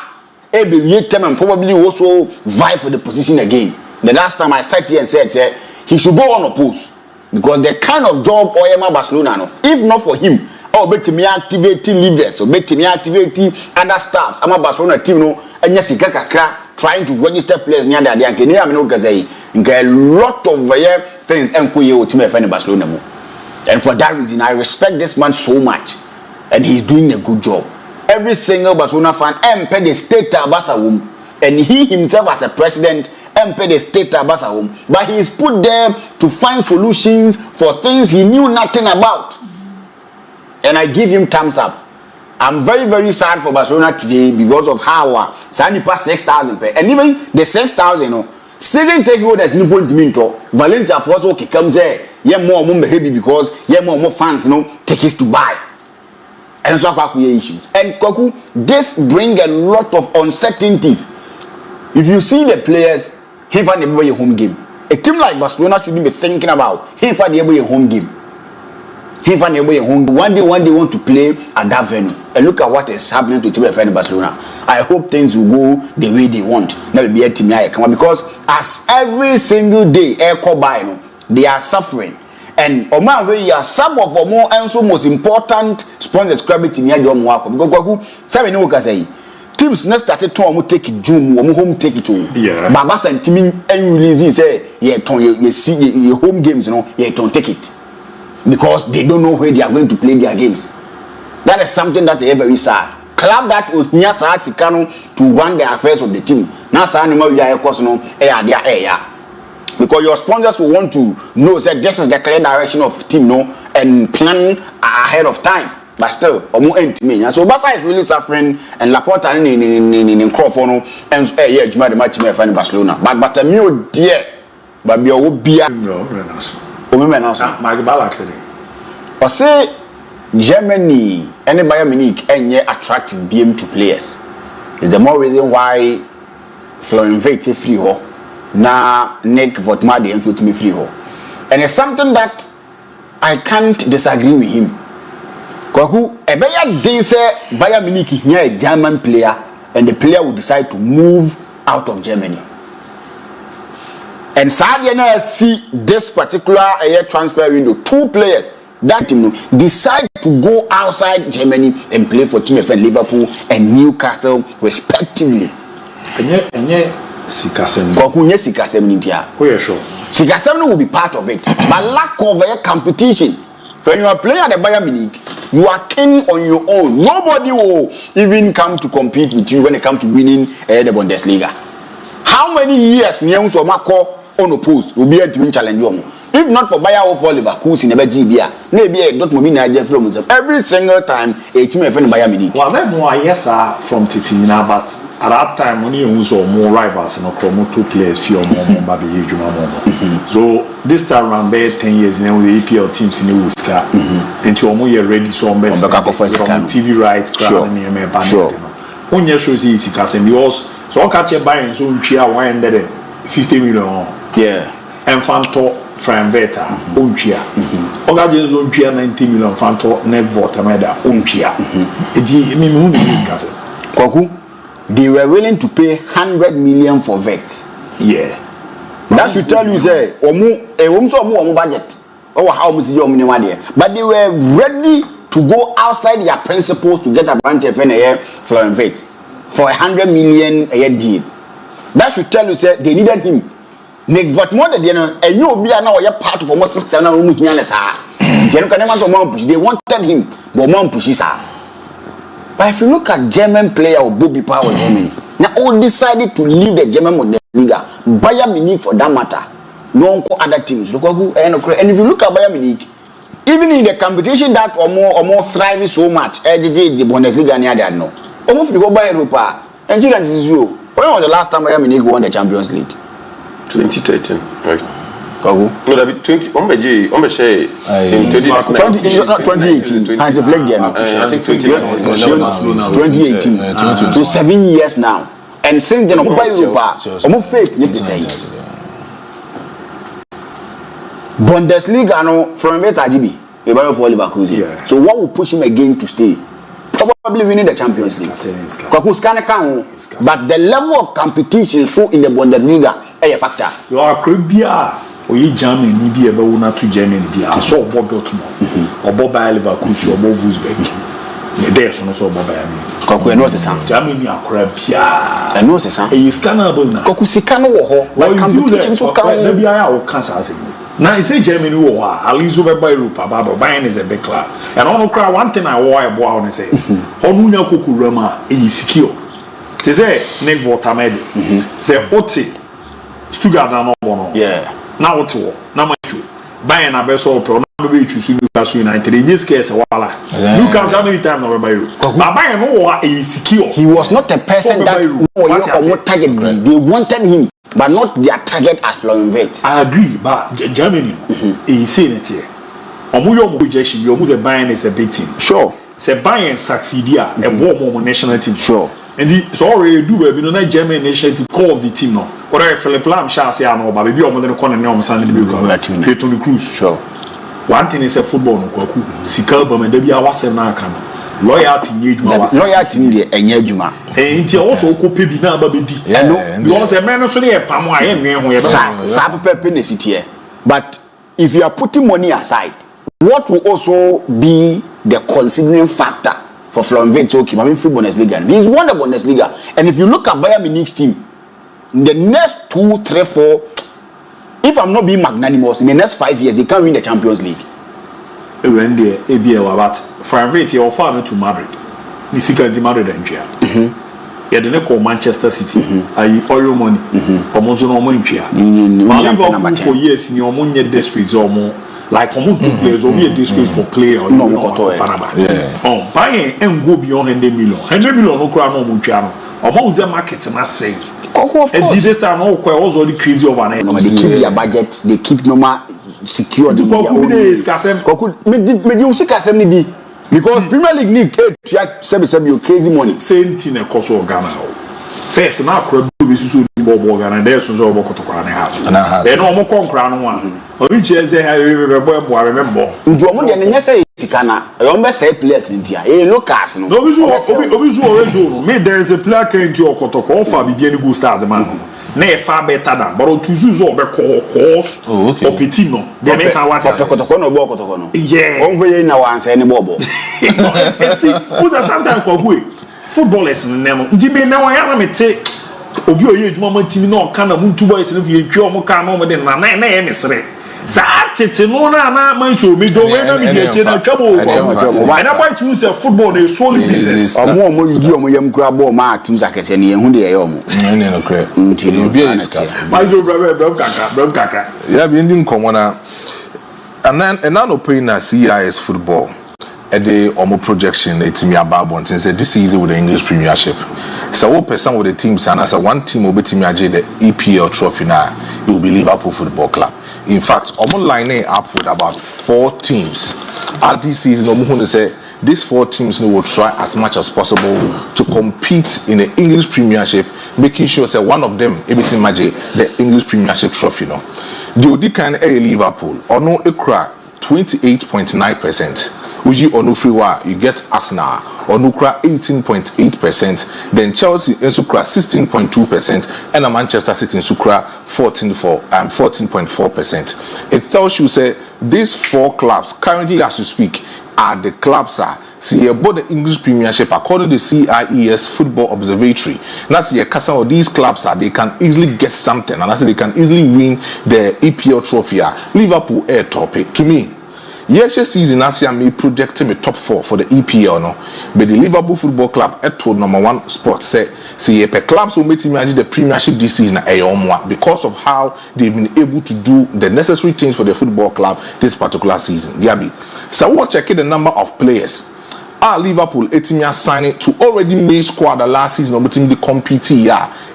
Be Rini term and probably also vie for the position again. The last time I sat here and said, he should go unopposed because the kind of job Oyema Barcelona, if not for him, bet me activating leaders, or bet me activating other staffs. I'm a Barcelona team, and yes, trying to register players near the idea. A lot of things and Barcelona. And for that reason, I respect this man so much, and he's doing a good job. Every single Barcelona fan, pay the state and he himself as a president. Pay the state but he is put there to find solutions for things he knew nothing about, and I give him thumbs up. I'm very, very sad for Barcelona today because of how Sani passed 6,000 and even the 6,000 season ticket holders no point to Valencia first okay comes there more heavy because more fans tickets to buy and so issues and Koku this bring a lot of uncertainties. If you see the players, he find a home game. A team like Barcelona shouldn't be thinking about he find a home game. He find a home. One day want to play at that venue. And look at what is happening to team in Barcelona. I hope things will go the way they want. Now be a team because as every single day they are suffering. And some of the more and so most important sponsors credit in your work because say teams not started to take it June, home take it to. Yeah. But Barca and team and release say you see your home games, don't take it because they don't know where they are going to play their games. That is something that they are very sad. Club that was near Sikano to run the affairs of the team. Now, because your sponsors will want to know that this is the clear direction of team, and plan ahead of time. But still, so Barca is really suffering, and Laporta in Crawford and Juma the match in Barcelona. But Bartomeu dear, but be a beer. I say Germany, any Bayern Munich, and attractive BM to players. Is the more reason why Florian Wirtz free ho, na Nick Votmadi and with me free ho, and it's something that I can't disagree with him. Kwaku, Ebeya day say Bayern Munich here a German player, and the player will decide to move out of Germany. And sadly, I see this particular transfer window, 2 players that team decide to go outside Germany and play for Team FN Liverpool and Newcastle respectively. Enye Sikasem. Kwaku nye Sikasem India. Oh yeah, sure. Sikasem will be part of it, but lack of competition. When you are playing at the Bayern Munich, you are king on your own. Nobody will even come to compete with you when it comes to winning the Bundesliga. How many years Nyons or Mako unopposed will be able to win challenge you? If not for Bayern or for Liverpool, never GBA, maybe a dot movie Niger from every single time a team of Bayern Munich. Was there more yes from Titina, but at that time when you saw more rivals and Okromo 2 players few more Babi Juma. So this time around 10 years now the EPL teams in the Wuska into a more year ready so on best from TV rights crowd and me panel. One year shows easy cats and yours so catch a Bayern so chia 150 million. Yeah. And Fanto Franveta Unchia. Ogajes Unchia 90 million Fanto Negvota Meda Unchia. Kwaku, they were willing to pay 100 million for vet. Yeah. That should tell you say omu budget. Or how much your money there. But they were ready to go outside their principles to get a branch of FNA for vet for 100 million a year deal. That should tell you say they needed him. Nick what more than and you be now a part of almost sister now. They wanted him, but mom pushes her. But if you look at German player or Bobby Power Germany, now all decided to leave the German Bundesliga, Bayern Munich for that matter. No other teams. And if you look at Bayern Munich, even in the competition that or more thriving so much, the Bundesliga near that no. Almost to go by Europa. And this is you. When was the last time Bayern Munich won the Champions League? 2013, right? No, that be 2018. Hansi Flick there. I think 2018. So 7 years now. And since then, by Europa, almost faith you to say. Bundesliga no from DIABY, about for Leverkusen. So what will push him again to stay? Probably winning the Champions League. But the level of competition so in the Bundesliga is a factor. You are Caribbean. Oyi Germany ni bi ebe wona to Germany bi aso obo Dortmund obo Bayer Leverkusen obo Wolfsburg ne dey so no so obo Bayern Koku eno se san Germany akora bia eno se san e scanner bo na Koku sika no wo ho like competition so kan na bia ya wo cancer ase na e say Germany wo ha alizo be by Europa baba Bayern is a big club and on cry one thing I wo ebo a on say honu nya koku rama e secure te say Nick Votamede say oti Stuttgart na no bono yeah. Now what to now my show buying a best of pro now be choose Newcastle United in this case wala Newcastle how many times now buy you but buying no is secure. He was not a person that what target they wanted him but not their target as Florian. I agree but Germany is saying it here omuyo rejection you almost buying is a big team sure say buying succeed here a more national team sure and the so already do we no na German national team call of the team no or Philip Lam shall say no but baby omo den corner na omo sand be go Tony Cruz sure one thing is a football no kwaku sika ba me da bia wasem na aka no loyalty nye adwuma wasem loyalty ni de enye adwuma nti also okope bi na ba bedi because men no so dey pam a ye nwe ho ye sa pepe na sitie but if you are putting money aside what will also be the considering factor for Florian to keep having free Bundesliga. He's won the Bundesliga. And if you look at Bayern Munich's team, in the next 2, 3, 4, if I'm not being magnanimous, in the next 5 years, they can't win the Champions League. When the ABOU, but Florian you offer to Madrid. Nisika di Madrid and Chia. You didn't call Manchester City. I oil money. Almost no money. Liverpool for years in your money desperate or more. Like two players or be a dispute for player or no buying and go beyond 100 million. 100 million no crown no muchiano. Among the market must say. And this time no quite also the crazy over there. They keep their budget, they keep normal secure. Because Premier League need you crazy money. Same thing a cost of Ghana. first na akra bi susu bi bobo ga na dey so so obokotokwa na hat e no omo konkra no a obi cheze ha be bobo ndu omo de nya say sika na e omo say players ntia e Lucas no obi zu o do no me there is a player can to okotokwa ofa bi ni go start man na e fa better than but to susu obe course opeti no de me kan what okotokwa no bo okotokwa no yeah on hwe na wan say ni bobo see who's sometimes ko hwe footballers nemo njibe na wa ya mete obi oye adwuma matimi na oka na muntu boys no vie twa omo ka no mo de na ye mesre sa tete no na mancho me do we na me de che na twabo and about to use football dey solely business omo yi omo yam kura ball ma team zakese ne hu de ye omo ne no kre obi iska mancho bro kaka ya bi ndi nkomo na and now no playing na CIS football at the omo projection etimi ababo and say this season with the English Premiership so what person with the teams and as a one team will be team the EPL trophy now it will be Liverpool Football Club. In fact omo line up with about 4 teams at this season omo who say these 4 teams will try as much as possible to compete in the English Premiership, making sure that one of them everything magic the English Premiership trophy no the Odikan Liverpool or no ekra 28.9%. Uji Onufriwa, you get Arsenal, Onukra 18.8%, then Chelsea and Sukra 16.2%, and Manchester City and Sukra 14.4%. It tells you say these 4 clubs currently as you speak are the clubs see about the English Premiership according to the CIES Football Observatory. That's the case of these clubs they can easily get something and that's they can easily win the EPL trophy. Liverpool air topic to me. Yes, season Asia may project me top 4 for the EPL no, but the Liverpool Football Club at told number 1 spot say per clubs will make imagine the Premiership this season because of how they've been able to do the necessary things for the football club this particular season. DIABY. So we'll check the number of players. Liverpool etimia signing to already made squad the last season of the compete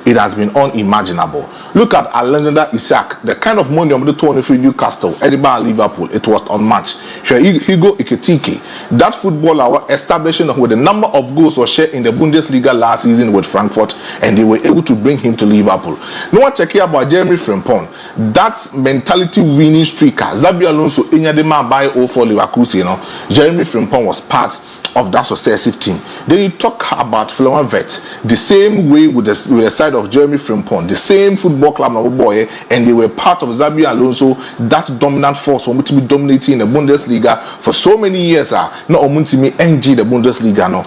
it has been unimaginable. Look at Alexander Isak, the kind of money on the 23 Newcastle, Edinburgh, Liverpool, it was unmatched. Hugo Ekitike, that footballer establishing with the number of goals or share in the Bundesliga last season with Frankfurt, and they were able to bring him to Liverpool. No one check here about Jeremy Frimpong, that mentality winning streaker, Xabi Alonso, Inyadema by 04 Leverkusen, Jeremy Frimpong was part of that successive team. Then you talk about Florian Wirtz, the same way with the side of Jeremy Frimpong, the same football club boy, and they were part of Xabi Alonso, that dominant force who to be dominating in the Bundesliga for so many years. Not to me NG the Bundesliga no.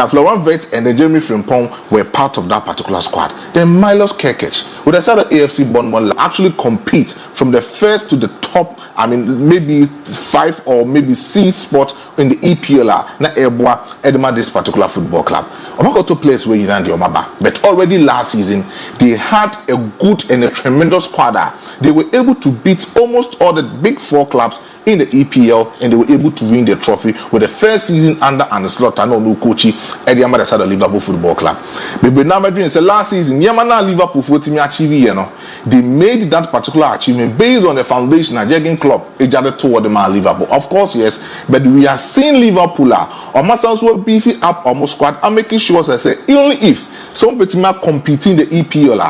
Florian Wirtz and the Jeremy Frimpong were part of that particular squad. Then Milos Kerkic, with the side of AFC Bournemouth, actually compete from the first to the top. I mean, maybe 5 or maybe 6 spot in the EPL. Na Eboa Edema this particular football club. I'm not going to place where you land your maba, but already last season they had a good and a tremendous squad. They were able to beat almost all the big 4 clubs in the EPL, and they were able to win the trophy with the first season under Arne Slot and no coachy at the other side of Liverpool Football Club. But now Madrid said last season, Yamana Liverpool for team achieve they made that particular achievement based on the foundation of Jurgen Klopp ejade toward the man Liverpool. Of course, yes, but we are seeing Liverpool almost also beefing up almost squad and making sure I say only if some people competing the EPL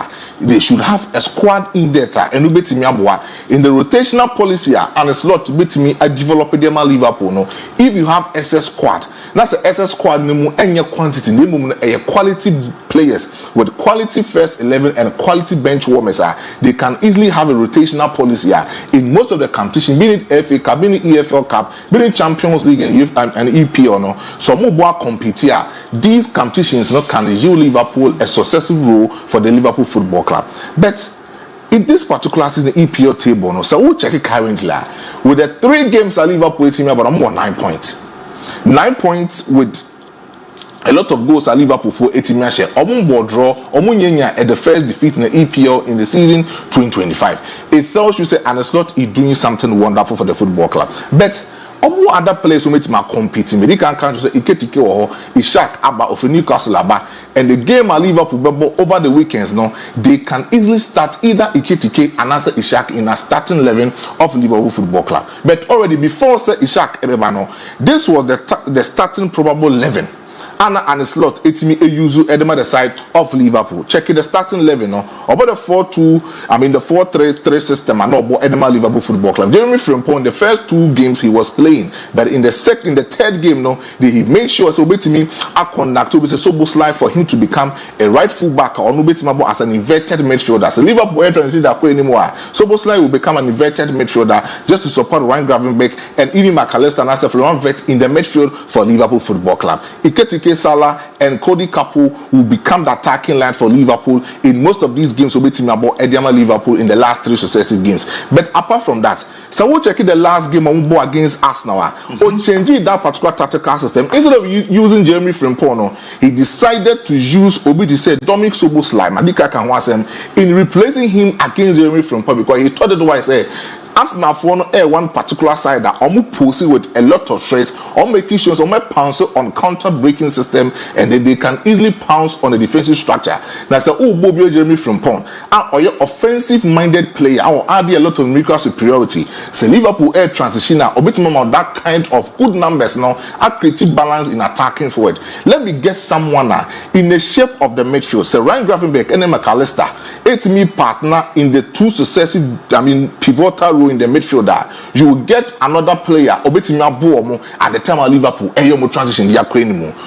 they should have a squad in there and in the rotational policy and a slot to beat me I develop them Liverpool no if you have SS squad that's the SS squad any quantity a quality players with quality first 11 and quality bench warmers they can easily have a rotational policy in most of the competition be it FA Cup be it EFL Cup be it Champions League and EPL no so more compete here these competitions can yield Liverpool a successful role for the Liverpool Football Club. But in this particular season EPL table, so we'll check it currently with the 3 games at Liverpool team about 9 points. 9 points with a lot of goals at Liverpool for 18 matches. Board draw, at the first defeat in the EPL in the season 2025. It tells you say Arne Slot is doing something wonderful for the football club. But other players who make my competing, they can count say Iketike or Ishak Aba of Newcastle Aba, and the game at Liverpool over the weekends now they can easily start either Iketike and answer Ishak in a starting 11 of Liverpool Football Club. But already before say Ishak Ebebano, this was the starting probable 11. Anna and the slot etimi use edema the side of Liverpool. Check it the starting 11 no. About the 4-2, I mean the 4-3-3 system and not Edema Liverpool Football Club. Jeremy Frimpong, the first 2 games he was playing, but in the third game no, he made sure so betimi a conduct to be so slide for him to become a right full back or no betimi as an inverted midfielder. So Liverpool trying to see that anymore. So Bosley will become an inverted midfielder just to support Ryan Gravenberch and even McAllister and Asaf Vet in the midfield for Liverpool Football Club. Iketike Salah and Cody Kapu will become the attacking line for Liverpool in most of these games. Will be team about Ediama Liverpool in the last 3 successive games. But apart from that, so we'll check the last game against Arsenal. On changing that particular tactical system, instead of using Jeremy Frimpong, he decided to use Obi said Dominic Soboslai, Madika Kanwasem, in replacing him against Jeremy Frimpong because he thought that was Arsenal for one particular side that posing with a lot of threats, or making sure some pounce on counter-breaking system, and then they can easily pounce on the defensive structure. Now, so Bobby Jeremy Frimpong, or your offensive-minded player, or add a lot of numerical superiority. So Liverpool air transition now, a bit more that kind of good numbers now, a creative balance in attacking forward. Let me get someone in the shape of the midfield. So Ryan Gravenberch and McAllister, it's me partner in the 2 successive, pivotal in the midfielder. You will get another player at the time of Liverpool and transition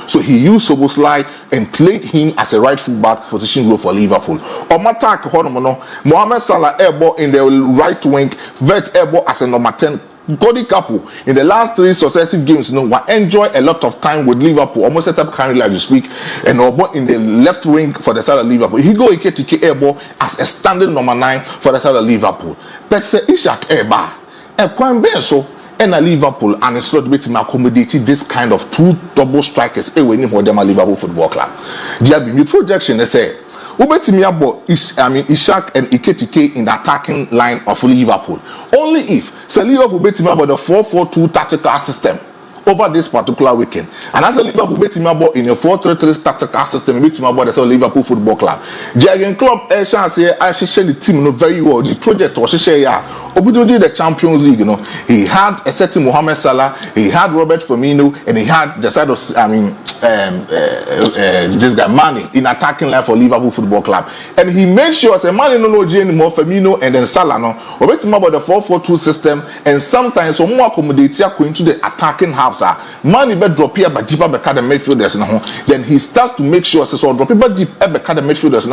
so he used Soboslai and played him as a right full back position role for Liverpool. Omatak Mohamed Salah airball in the right wing, Vet airball as a number 10. Cody Kapu in the last 3 successive games, enjoy a lot of time with Liverpool, almost set up currently as you speak, and Obo in the left wing for the side of Liverpool. He go Iketike airball as a standing number 9 for the side of Liverpool. But say Ishak Eba, Ekwan Benso, and a Liverpool and it's not betting accommodating this kind of 2 double strikers away in Liverpool Football Club. DIABY projection they say Ishak and Iketike in the attacking line of Liverpool. Only if Liverpool bet him about the 4-4-2 tactical system over this particular weekend. And as a Liverpool bet him about in a 4-3-3 tactical system, bet him about the Liverpool Football Club. Jurgen Klopp I share the team very well. The project was share the Champions League, he had a certain Mohamed Salah, he had Robert Firmino, and he had the side of this guy Mane in attacking line for Liverpool Football Club, and he made sure as a Mane no anymore Firmino and then Salah no. We bet him about the 4-4-2 system, and sometimes so more accommodate into the attacking halves. Mane be drop here but deeper back the midfielders then he starts to make sure so drop it deep back the midfielders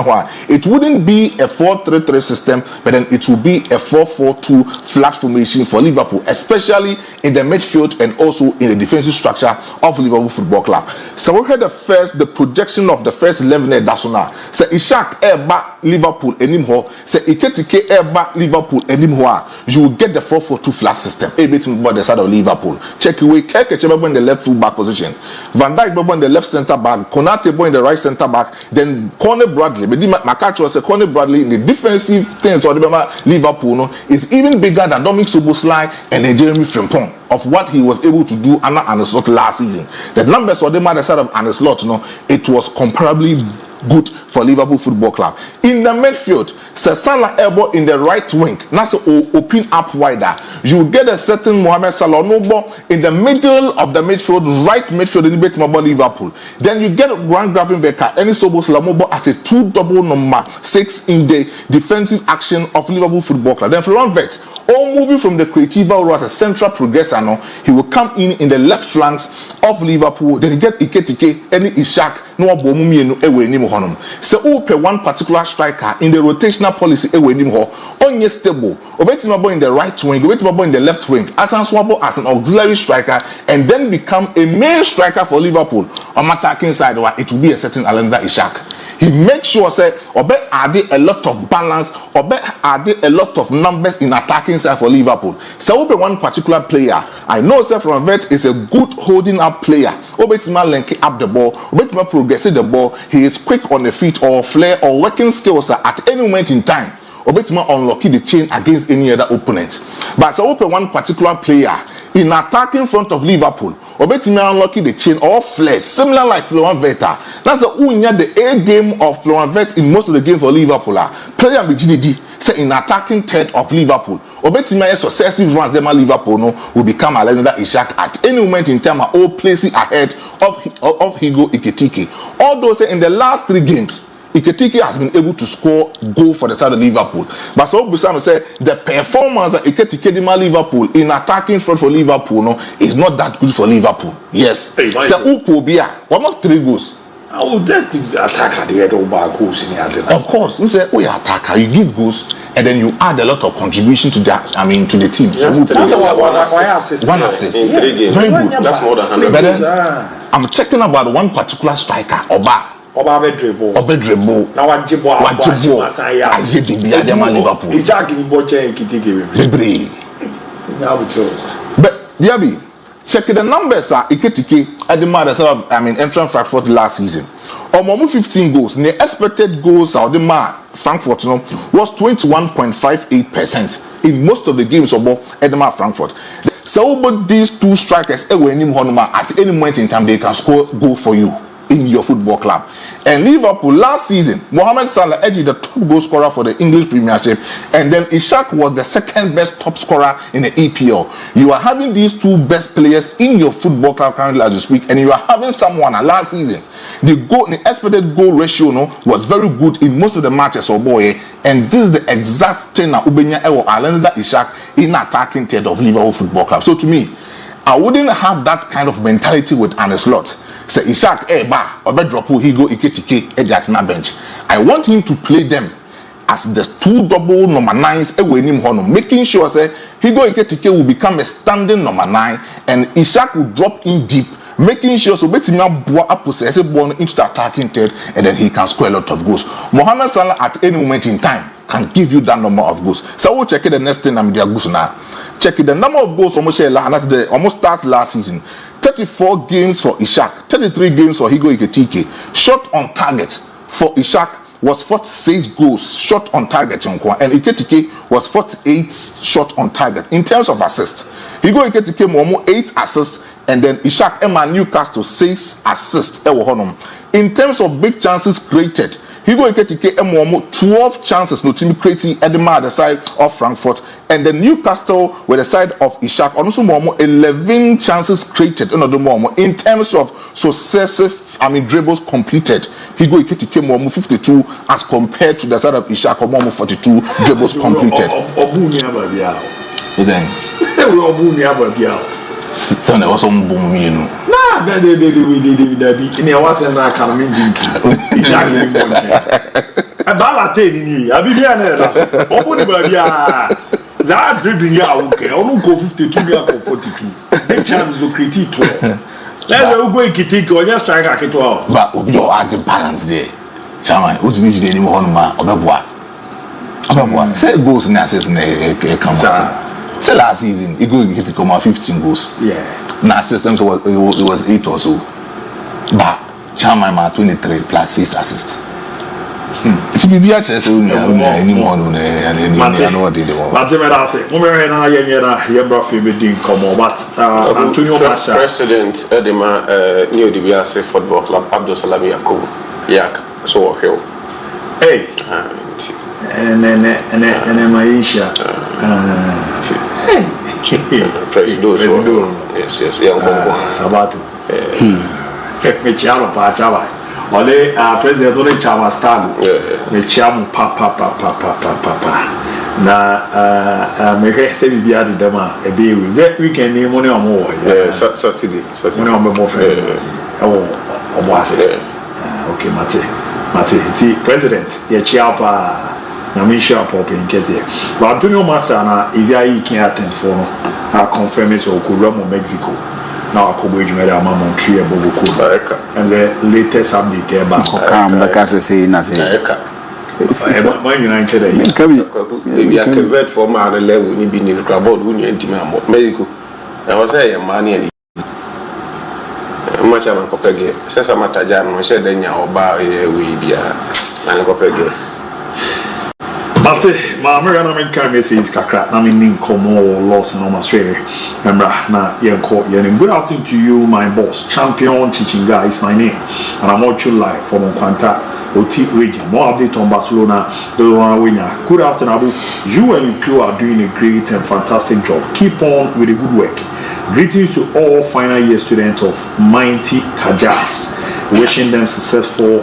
it wouldn't be a 4-3-3 system, but then it will be a 4-4-2 flat formation for Liverpool, especially in the midfield and also in the defensive structure of Liverpool Football Club. So we heard the projection of the first 11 that's now. So Ishak back Liverpool anymore. So Iketike back Liverpool anymore. You will get the 4-4-2 flat system. A bit about the side of Liverpool. Check away Keke in the left full back position. Van Dijk in the left centre back. Konate in the right centre back. Then Conor Bradley. But Makacho was Conor Bradley in the defensive things or Liverpool is even bigger than Dominic Soboslai and Jeremy Frimpong of what he was able to do under Arne Slot last season. The numbers for them at the side of Arne Slot, it was comparably good for Liverpool Football Club. In the midfield, Salah elbow in the right wing. That's open up wider. You get a certain Mohamed Salah Nobo in the middle of the midfield, right midfield in the Liverpool. Then you get Ryan Gravenberch and Soboslai Mobo as a 2 double number 6 in the defensive action of Liverpool Football Club. Then Florian Wirtz, all moving from the creative role as a central progressor, he will come in the left flanks of Liverpool. Then you get Iketike and Ishak. No bomumi no ewe ni mo honom. Se ope one particular striker in the rotational policy ewe ni mo onye stable. Obetima boy in the right wing, obetima boy in the left wing. Asanswabo as an auxiliary striker and then become a main striker for Liverpool. On attacking side, it will be a certain Alexander Ishak. He makes sure say Obe added a lot of balance, Obe added a lot of numbers in attacking side for Liverpool. So Obe one particular player, I know Seth from Vet is a good holding up player. Obetima linking up the ball, Obetima progressing the ball. He is quick on the feet or flair or working skills at any moment in time. Obetima unlocking the chain against any other opponent. But so Ope one particular player in attacking front of Liverpool, Obetima unlocking the chain or flair, similar like Florian Wirtz. That's the A game of Florian Wirtz in most of the game for Liverpool. Player with GDD say in attacking third of Liverpool. Obetima successive runs them at Liverpool no will become Alexander Isak at any moment in time all places ahead of Higo Ekitike. Although say in the last 3 games Ekitike has been able to score goal for the side of Liverpool. But so Busano said the performance that Ekitike did Liverpool in attacking front for Liverpool no is not that good for Liverpool. Yes. Hey, so Upobia, one of 3 goals. How that attacker the head of goals in the Of course, you say, oh, you're attacker, you give goals, and then you add a lot of contribution to that. I mean, to the team. So one assist. In 3 games. Very good. That's more than 100. But then, I'm checking about one particular striker, Oba dribble. Now what Jibo? Liverpool. But DIABY, check the numbers are Ekitike at the mother sort of entrant Frankfurt last season. Or 15 goals. The expected goals out the man Frankfurt was 21.58% in most of the games of Edema Frankfurt. So but these 2 strikers at any moment in time they can score goal for you in your football club. And Liverpool last season, Mohamed Salah edged the top goal scorer for the English Premiership, and then Isak was the 2nd best top scorer in the EPL. You are having these 2 best players in your football club currently as you speak, and you are having someone last season. The expected goal ratio was very good in most of the matches and this is the exact thing that Ubenya or Alexander Isak in attacking third of Liverpool Football Club. So to me, I wouldn't have that kind of mentality with Arne Slot. Say Isak or drop Higo Ekitike at that bench. I want him to play them as the 2 double number 9s making sure say Higo Ekitike will become a standing number 9 and Isak will drop in deep, making sure so Betina Boa possess ball into the attacking third and then he can score a lot of goals. Mohamed Salah at any moment in time can give you that number of goals. So we'll check it the next thing I'm there goals now. Check it the number of goals almost starts last season. 34 games for Isak, 33 games for Higo Ekitike. Shot on target for Isak was 46 goals shot on target, and Ekitike was 48 shot on target. In terms of assists, Higo Ekitike more 8 assists, and then Isak Newcastle 6 assists. In terms of big chances created, Higo Ekitike 12 chances no team creating at the side of Frankfurt, and the Newcastle with the side of Isak also 11 chances created. In terms of successive dribbles completed, Higo Ekitike 52 as compared to the side of Isak 42 dribbles completed. So there was some boom, you know. Nah, that in your what's in that kind of engine. A ballad in I be there. Open that dribbling okay. Only go 52, 42. Big chances to critique 12. Let's go Ekitike or just strike at 12. But you are the balance there. Chama, what you need anymore on my Obeboa. Say goals in assets in a come. So last season, he could come out 15 goals. Yeah. Now systems it was 8 or so. But Chama 23 plus 6 assists. It's be just anymore President Edema New DBS Football Club Abdul Salami Yakou Yak so hill. Hey. And Maisha. President. Yes, Sabato. Mechiamo Pachava. Ole President Ole Chama Stan. Mechiamo papa. Na me say bi adi dama e be we weekend ni money on more. Yeah, Saturday. Money on more friend. Okay, Mate. The President ye chiapa. Na me sure pop in case. But Antonio Massa na Isaiah can attend for no. I confirm it so ko Mexico. Now I come with MON-FRI and the latest update about maybe I can vet for my level you be in the crowd when you enter medical. I was saying money and much I'm copege. Says I'm at a jam, I said then you are we be a copege. But my American message kakra na me nin komo loss no maswe membra na yenko yen. Good afternoon to you, my boss. Champion Chichinga is my name, and I'm watching live from Nkwanta OT region. More update on Barcelona. Good afternoon, Abu. You and your crew are doing a great and fantastic job. Keep on with the good work. Greetings to all final year students of Mighty Kajas. Wishing them successful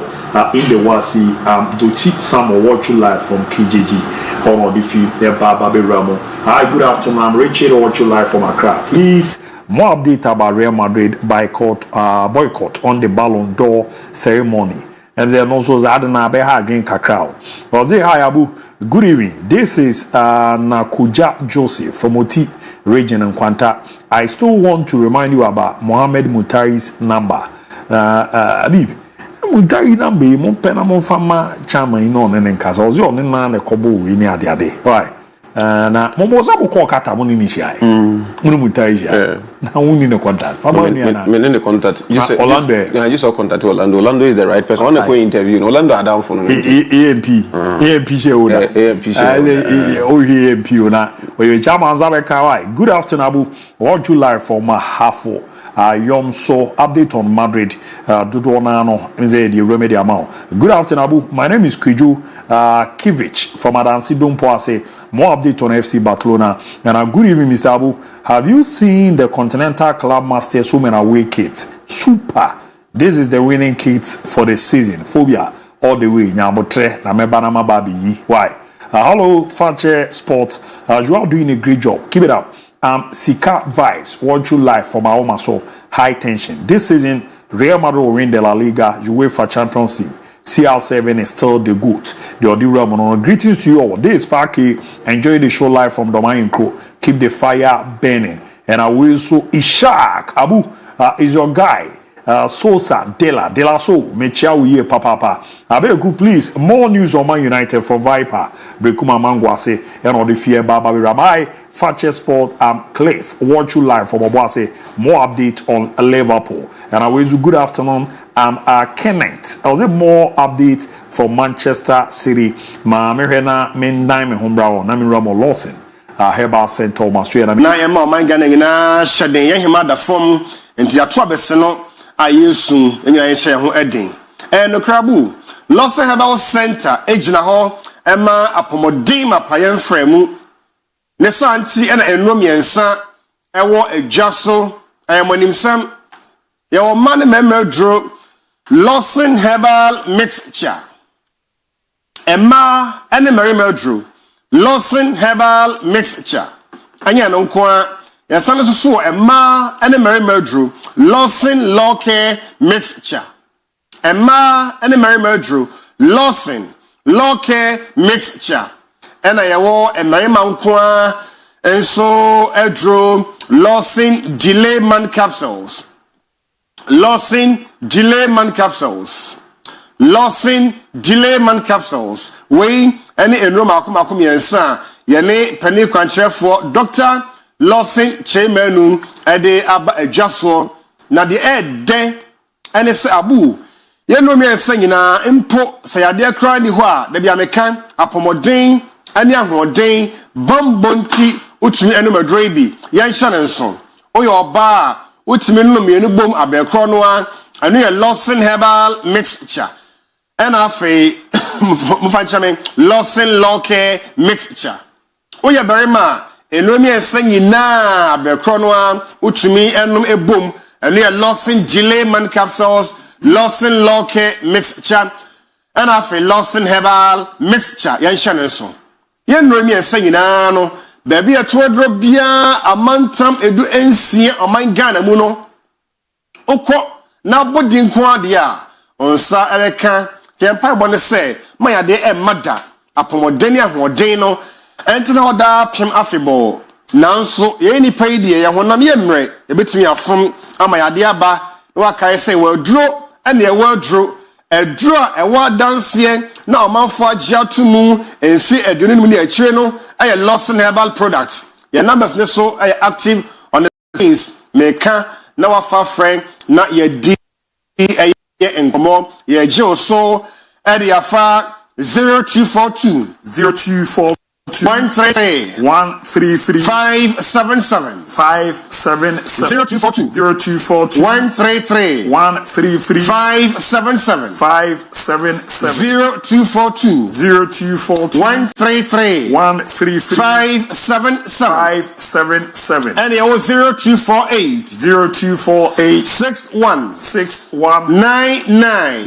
in the Wasi. Doti Samo watch you live from KJG. Honor the field. Babe Ramo. Hi, good afternoon. I'm Richard. Watch you live from Accra. Please, more update about Real Madrid boycott on the Ballon d'Or ceremony. And then also Zadana Beha drink cacao. Well, they hi Abu. Good evening. This is Nakuja Joseph from Oti region in Kwanta. I still want to remind you about Mohammed Mutari's number. Abib, Mutari number, mon pena mon fama chama ino nene nkasa. Ozi on nena ne kobo ini ade. Right. Na momo sabu kwa kata muni nishai. Muni Mutari shai. Na uni ne contact. Fama ni ana. Me contact. Orlando. Yeah, you saw contact Orlando. Orlando is the right person. I want to go interview. Orlando are down for no. AMP she oda. AMP she AMP ona. We chama nzabe kawai. Good afternoon, Abu. Watch you live from Hafo. Yom so update on Madrid. Dudonano nze the remedy amount. Good afternoon, Abu. My name is Kwiju Kivich from Adansi Dompo. I say more update on FC Barcelona. And a good evening, Mr. Abu. Have you seen the Continental Club Masters Women Away kit? Super. This is the winning kit for the season. Phobia all the way. Nyabotre na mebana mababi. Why? Hello, Fakye Sports. You are doing a great job. Keep it up. Sika Vibes, watch you live from our home, so high tension. This season, Real Madrid will win the La Liga, UEFA Champions League. CR7 is still the good. The Odira Mono. Greetings to you all. This is Fakye. Enjoy the show live from Domain Crew. Keep the fire burning. And I will so Ishak Abu is your guy. Sosa De La So Mechia Uye Papa. I beg you please more news on Man United from Viper. Brekuma Mangwase and all the fear Baba Rabai. Fakye Sport Cliff. Watch you live from Obwase. More update on Liverpool. And I wish you good afternoon. Kenneth. I was more update from Manchester City. Ma Merena Mendime Hombrao Nami Ramo Lawson. Heba St. Thomas. Na yema mangana na shaden yehima da form enti atwa beseno ayesu enyina yehye ho eden no krabu Loss Herbal Center ejina ho ema apomodin mapayen fremu ne santi ena enrom yensa ewo adwaso aymonimsam yewo mane memadro Loss Herbal Mixture Emma ene memadro Loss Herbal Mixture anya no kwa yasane so Emma ene memadro Lawson Law Care Mixture. Emma and Mary Lawson Law Care Mixture. And I wore a Mary Mounkwa and so Edro Lawson Delay Man Capsules. Lawson Delay Man Capsules. Lawson Delay Man Capsules. We any in Roma Kumakumi and Sa Yane Penny Quantre for Dr. Lawson Chemenu Ade Abba Adjustfor. Na the air day and it's Abu. You know me and saying na impo say a dear cry ni hua, the Biamekan, Apomodin, and Yamodin, Bombonti, Utmi and Madrebi, Yan Shannonson. O your bar, Utmi no me boom Abercronoa, and you a Lawson Herbal Mixture. And I say, Mufanchamin, Lawson Law Care Mixture. O ya Berima, and no me and saying na Abercronoa, Utmi and a boom. And we are Lawson Delay Man Capsules, Lawson Law Care Mixture, and I feel Lawson Herbal Mixture. Yan Shannonson. Yan Remy and saying, no, baby, a 2 drop beer, a mantam, edu NC, or my Ghana Muno. Oko, now budding quadia, on Sa Erica, the Empire Bonnet say, my idea a mother, upon Modenia Hodeno, and to know that Pim Affable. Nanso ye ni paidie ya honam ye mre e betumi afom ama ya de aba no aka say well dro and ye well dro e dro e wa danse na omanfo agya to mu enfi adunu mu ni akire no aye Lawson Herbal products your numbers ne so aye active on the things meka na wa fa friend na ye di enkomo ye je so e de afa 0242 0242 133 133 577 577 0242 133 133 577 577 0242 133 133 577 and it was 0248 61 99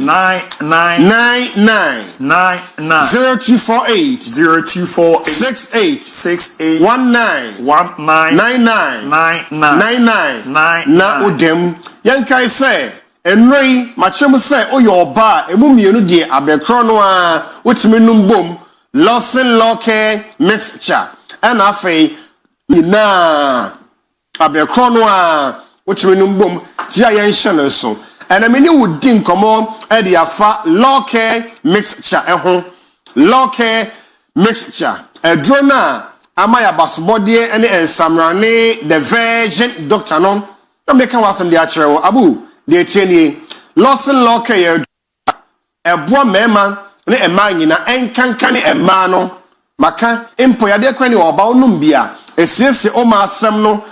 0248 68 19 na udem yankai say enrei machem say oyoba emu mienu die abekro no a wotimi numbom Lawson Loke mixture and afei na abekro no a wotimi numbom tia yen hye so and ameni wudi nkomo e dia fa Loke mixture eho Loke mixture Drona amaya basbody and samrane the virgin doctor no make was some the actual abu the tieni Lawson Loke e boa mema ne ema nyina enkanka ne ema no maka empo ya de kwani oba onum bia esiese o ma asem no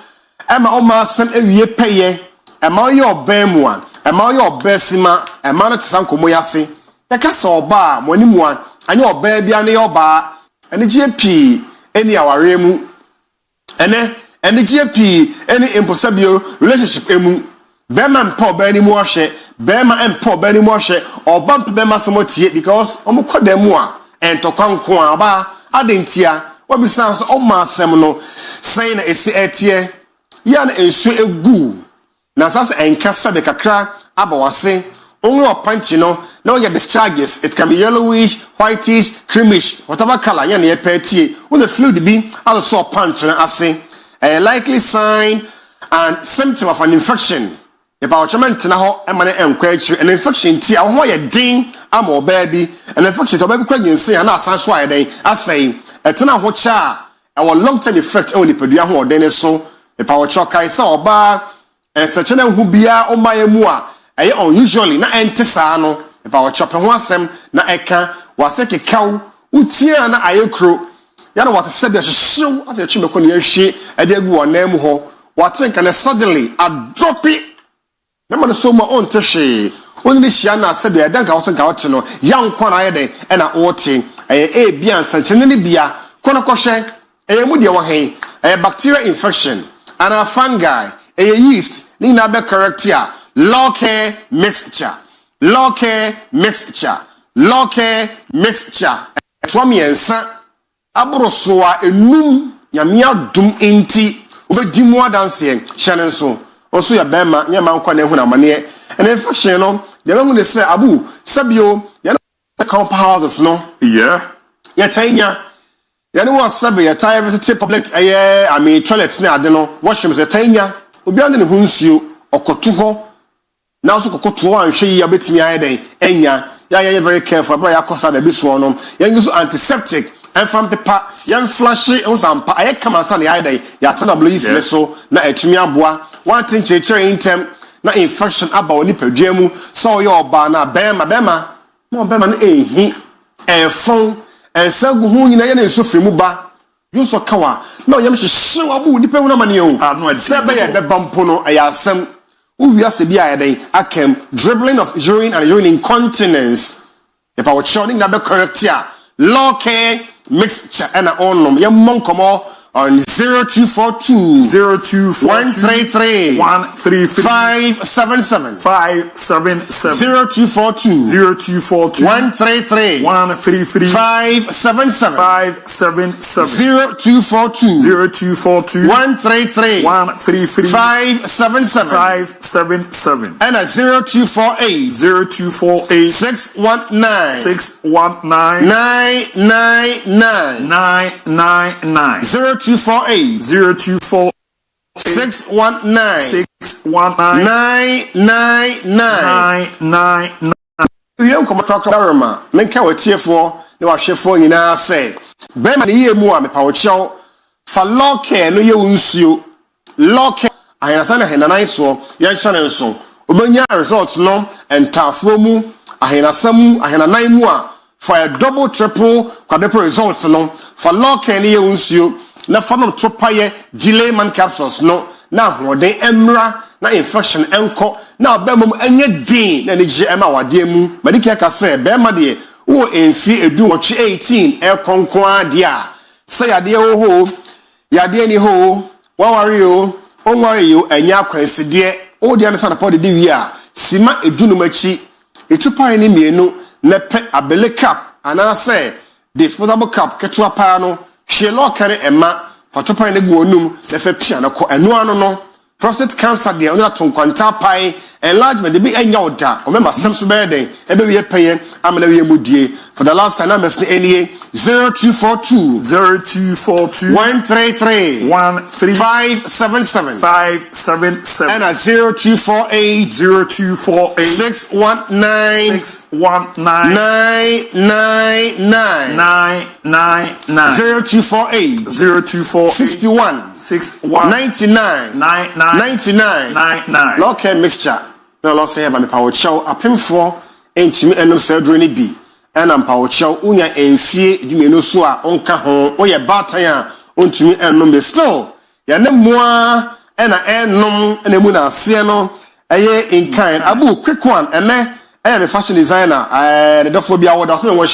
ema o ma asem ewie peye ema ye oba mu a ema ye oba sima ema no tsan komo yase ya kasa oba mo ni mu a anya oba bia ne ye oba ene GP eni aware mu ene GP eni impossible relationship emu bema mpo ba ni mu ohwe bema mpo ba ni mu ohwe oba mpo bema somotie because omokoda mu a entokwanko aba adentia wabisa so oma asem no sai na esi etie ya na ensu egu na sasa enkasa de kakra abawase only a punch no now your discharges it can be yellowish whitish creamish whatever color ya na petie with the fluid be as so punch na ase a likely sign and symptom of an infection about treatment na ho e mane enkwachi an infection ti ho ya din amo baby an infection to baby kwagnse na asan so ya den asai etena ho cha a long term effect e oni pedua ho den so e power chokai sa oba en sechena hu bia o mayemu a unusually na entesa no ba wa chope ho asem na eka waseke kaw utia na ayekro ya na wasese bia hyew ase twemeko ne ahwie ade agu onam ho watenka na suddenly a drop it na man so ma on tehwe oni hia na ase bia danka waso ga wote no yankwa na ayede e na wote e bia nsanchene ne bia kono kohwe mu de wo hen bacterial infection and a fungi yeast ni na be correct ya Loke mixture. Loke mixture. Loke mixture. Twami ensa abrosoa enum nyamia dum enti obedi mu adanse hyene nso oso ya bema nyama nkwa na hu na mane and infection no de be hu ne say abu sabio ya na compound houses no yeah ya tanya ya no sabe ya tire visit public toilets na ade no washrooms ya tanya obi ande ne hu nsuo okoto ho now so kokoto an hwe ya betimi ayeden enya ya very careful bra ya kosa da biso no ya use antiseptic and from paper ya flush on sampa aye kama sa na ayeden ya tana bleach so na etumi aboa one thing chere intem na infection aba oni padua mu so yo oba na bema mo bema na ehi efon ensagu hu nyina ya na esofre mu ba yuso kawa na oyam hye wabu ni pe hu na mane o sebe ya de bampo no ayasem we have to be a dribbling of urine and urine incontinence. If I were showing that correct here, Loke mixture and on your monkomo on 0242 133 577 0242 133 577 0242 133 577 and a 0248 619 999 0248 619 999 you come talk about menka watiefo na wahwefo nyina say bema ne yemu a mepa wo chew fa Loke no ye unsuo Loke ahenasa na henanan so ye hye ne nso obenya results no entafo mu ahenasa mu ahenanan mu a for a double triple quadruple results no for lock and ye unsuo na fanom tropaye delay man capsules no na hoden emra na infection enko na obemom anye din na ni je ema wade mu medike ka say be ma de wo enfi edu ochi 18 e konkon dia say yade ho yade ni ho wawari o onwari yo anya akwansi de o de na sana pod de wi a sima edu no machi etupan ni mienu na pe abele cap ana say disposable cap ketua pa no hwe lokare ema fatopan ne gu onum na fa pia na ko eno ano no prostate cancer de ona to kwanta pai enlargement de bi enya oda o member sem so be den e be we pay amana we mudie for the last time I must any 0242 133 577 and a 0248 619 0248 61 99 local mixture no loss here by me power show apem for entimi enum surgery bi and power show unya enfie edumenu so a onka ho oye batan a ontumi enum be still ya ne moa ena enum enemu na ase no eye in kind ABOU quick one ene eye me fashion designer the dofo bia wo da so me won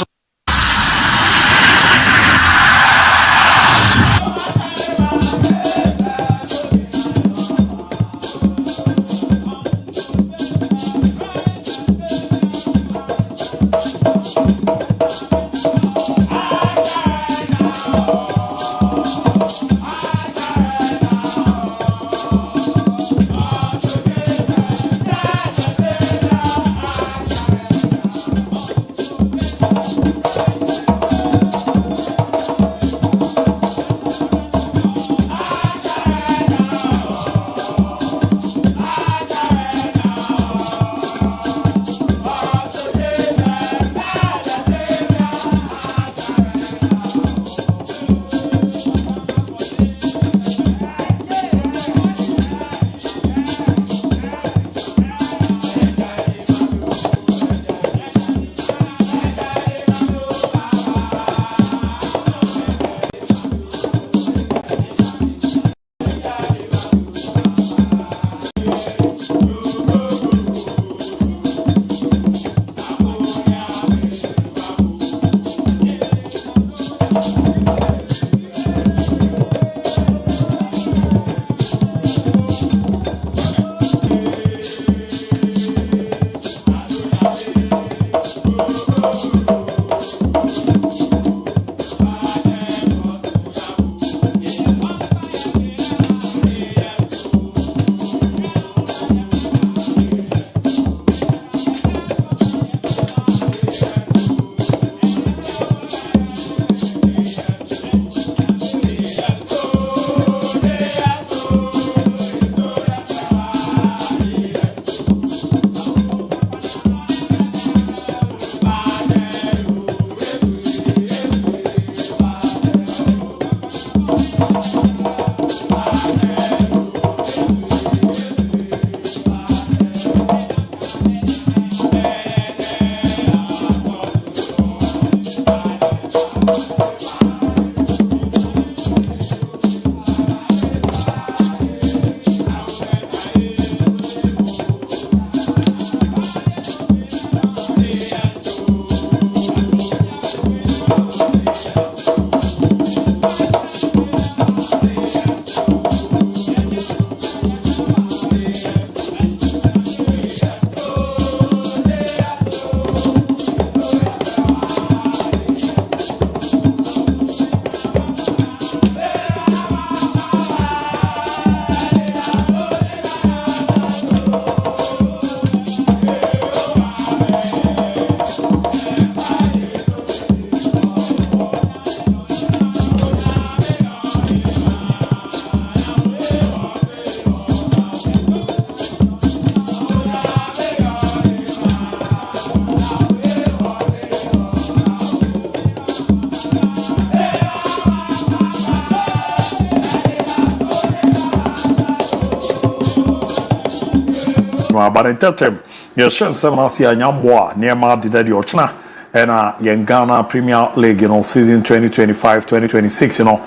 But in that time, your chance to see a young boy near my daddy or chna. ɛna yɛn Ghana Premier League season 2025-2026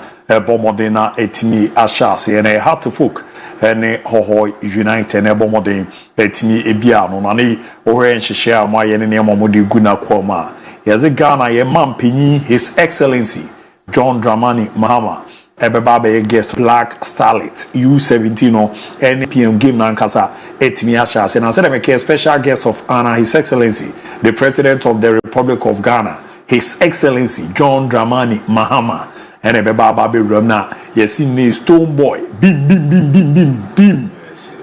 Bomodena etimi ahyase ɛna Heart Folk ɛne Hoho United ɛna Bomodena etimi ebia no na ne ohwe nhyehyɛ a mo ayɛ ne nneɛma mo de gu na kwama yɛze Ghana yɛ mampanyi His Excellency John Dramani Mahama ebeba be guest Black Starlet U17 NPM game na nkasa etimi ahyase na say dem make special guest of honor His Excellency the President of the Republic of Ghana His Excellency John Dramani Mahama and ebeba be ram na yesi ne Stone Boy bim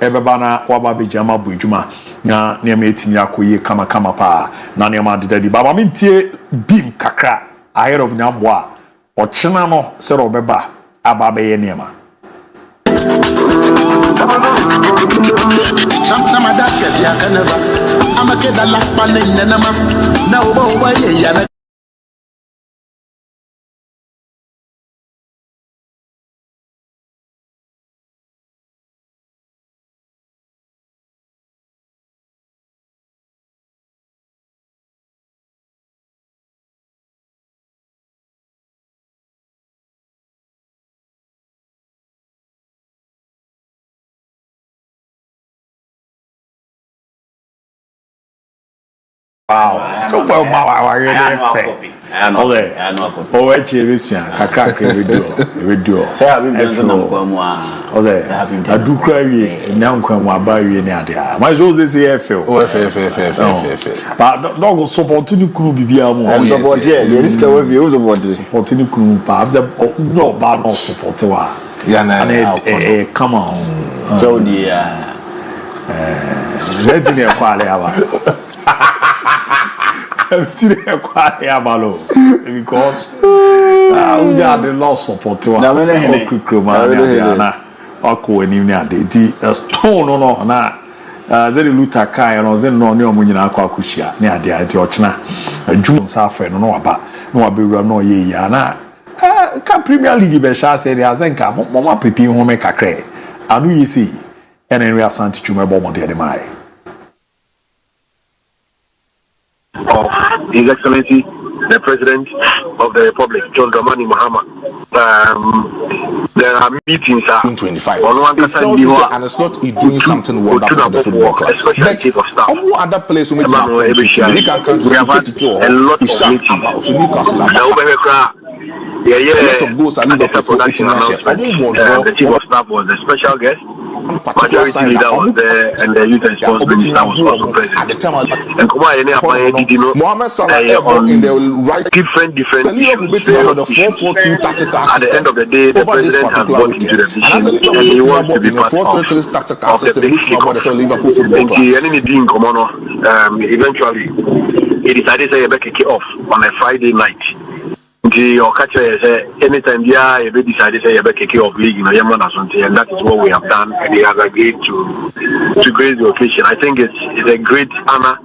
ebeba na waba be jama buijuma na nneema etimi akoye kama pa na nneema dedadi baba mentie bim kakra ahead of nyamboa ochena no se robeba ababe ye nneema some of that ya can never I'm a kid that like panning nenama na oba ye ya wow, so well, I really oh, actually, kakra video. Say, I do cry. Now, come buy you any idea. My soul is the FL. But don't support to the crew. Be support here. This can be used about this. Support the crew. Perhaps no bad no support. Yeah, come on. So the let me acquire. Because we had the lost support to our the stone no na zeri luta kai no zen no ne omunyina akwa kushia ne ade ati ochina adwum safe no aba no abewura no ye ya na ka Premier League be sha se dia zenka mo pepi ho me kakre anu yisi ene Asante Twuma bomo de mai of His Excellency the President of the Republic, John Dramani Mahama. There are meetings in 25. And it's not doing something wonderful for the football club. But all other players who make we have had a lot of meetings. The chief of staff was the special guest. Majority leader was there, and the youth responsibility was also present. And Mohamed Salah in the right different issues. At the end of the day, the president has bought into the vision, and he wants to be part of the big kickoff. Eventually, he decided to kick off on a Friday night. Anytime you decide to say you kick off league in Yemen or something, and that is what we have done, and they have agreed to grace the occasion. I think it's a great honor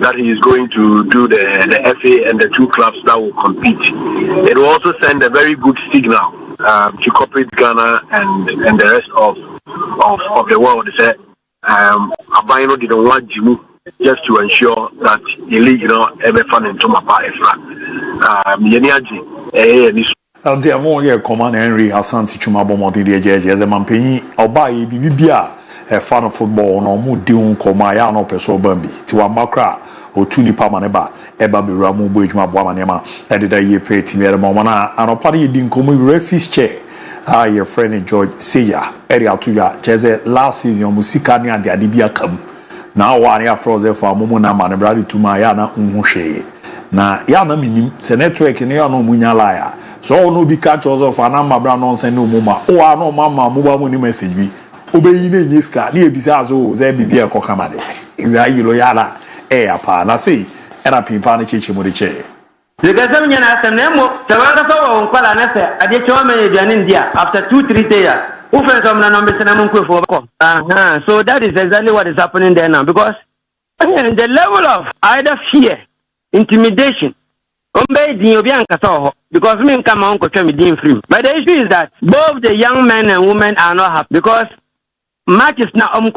that he is going to do the FA and the two clubs that will compete. It will also send a very good signal to corporate Ghana and the rest of the world. Abayno didn't want Jimu just to ensure that the league, ever fun into Mapa Efra. And the among command Henry Asante Twuma bomodi de jeje as a mampenyi obaye bibia a fan of football no mu di nkoma ya no peso bambi ti wa makra otu ni pa maneba eba be ramu bo edwuma bo amanema ededa ye pe ti mere mo na anopa de di nkomo refis chair your friend George Seya area atuya jeze last season musika ni ade bia kam na wa ya froze for amumu na manebra de tuma ya na nhwehwe na ya na minim se network ne ya no munya laia so no bi catch us of an amabra nonsense no muma o ano mama muba mu ni message bi obeyi na nyeska na ebisa azo ze bibia ekokamade exactly lo yala apa na say era pimpa na cheche mo de che Because I'm not a nemo, Tawaka on Palanese, I did show me in India after 2-3 days. Who friends of Nanamu for so that is exactly what is happening there now. Because the level of either fear, intimidation, because me come on free. But the issue is that both the young men and women are not happy because match is now and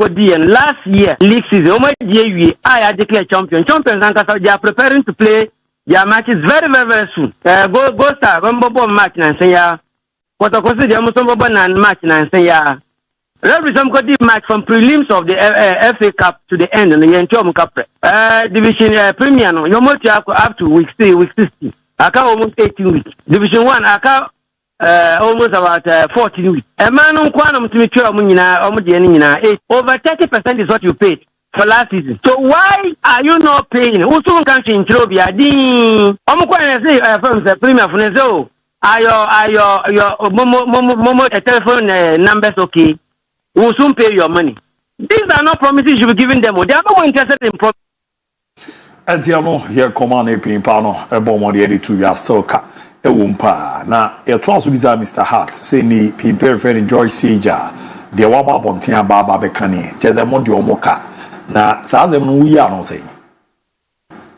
last year league season I declare champions and they are preparing to play their match is very, very, very soon. Go start. Go match and say ya. What I consider almost and match and say ya. Referee some got the match from prelims of the FA Cup to the end and the Yentom Cup. Division Premier no. You must up to week 60. I can almost 18 weeks. Division 1 I can almost about 14 weeks. A man on quantum to me over 30% is what you paid for last season. So why are you not paying? Who soon can change Robia? Say from the Premier Funezo. Are your momo telephone numbers okay? Who soon pay your money? These are not promises you be giving them. They are not interested in promises. And you know, here command a pimpano, a bomb on the edit to your stalker. A wumpa. Now, it was with Mr. Hart, say ni pimper friend enjoy Sija. The Waba Bontia Baba Becani, Chesamodio Moka. Now, Sazem, we are not saying.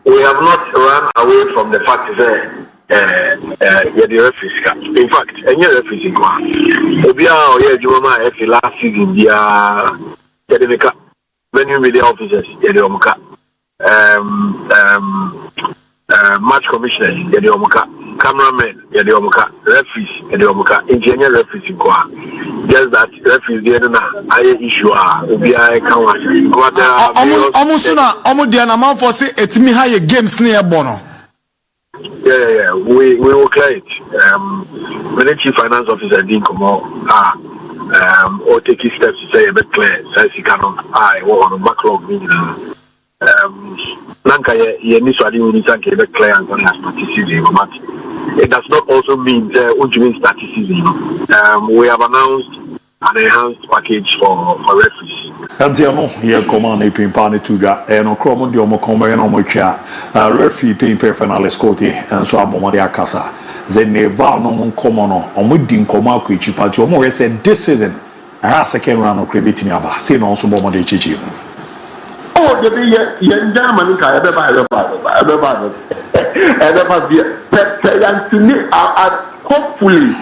We have not run away from the fact that the referees. In fact, any referees in Kwa. Obia, yeah, Juma, last season, the venue media officers, the match commissioners, cameramen, referees, engineer referees in Kwa. Just that referees, the issue for say it's me high games near Bono. Yeah. We will clear it. When chief finance officer didn't come out, or taking steps to say a bit clear, says he cannot. On a backlog meaning. Nanka, ye initially we need to be clear and statistics, but it does not also mean statistics. We have announced an enhanced package for referees. And the no here command a pimpani to ga and okromo di omo kombe no mo twa referee pimper final scote and so abomode akasa ze never no nkomo no omo di nkomo akwachi party omo we say this season second round of credit me aba say no so bomode chichi. Oh, the ye German ka ebe hopefully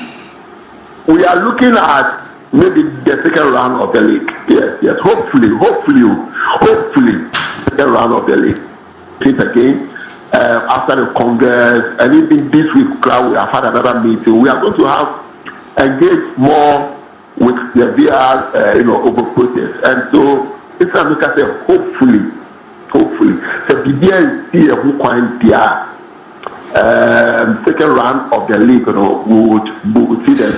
we are looking at maybe the second round of the league. Yes. Hopefully, second round of the league. Please again, after the Congress, and even this week, we have had another meeting. We are going to have engaged more with the VR, over process. And so, it's a look at it. Hopefully, so the BBA is here who can be second round of the league. We would see them.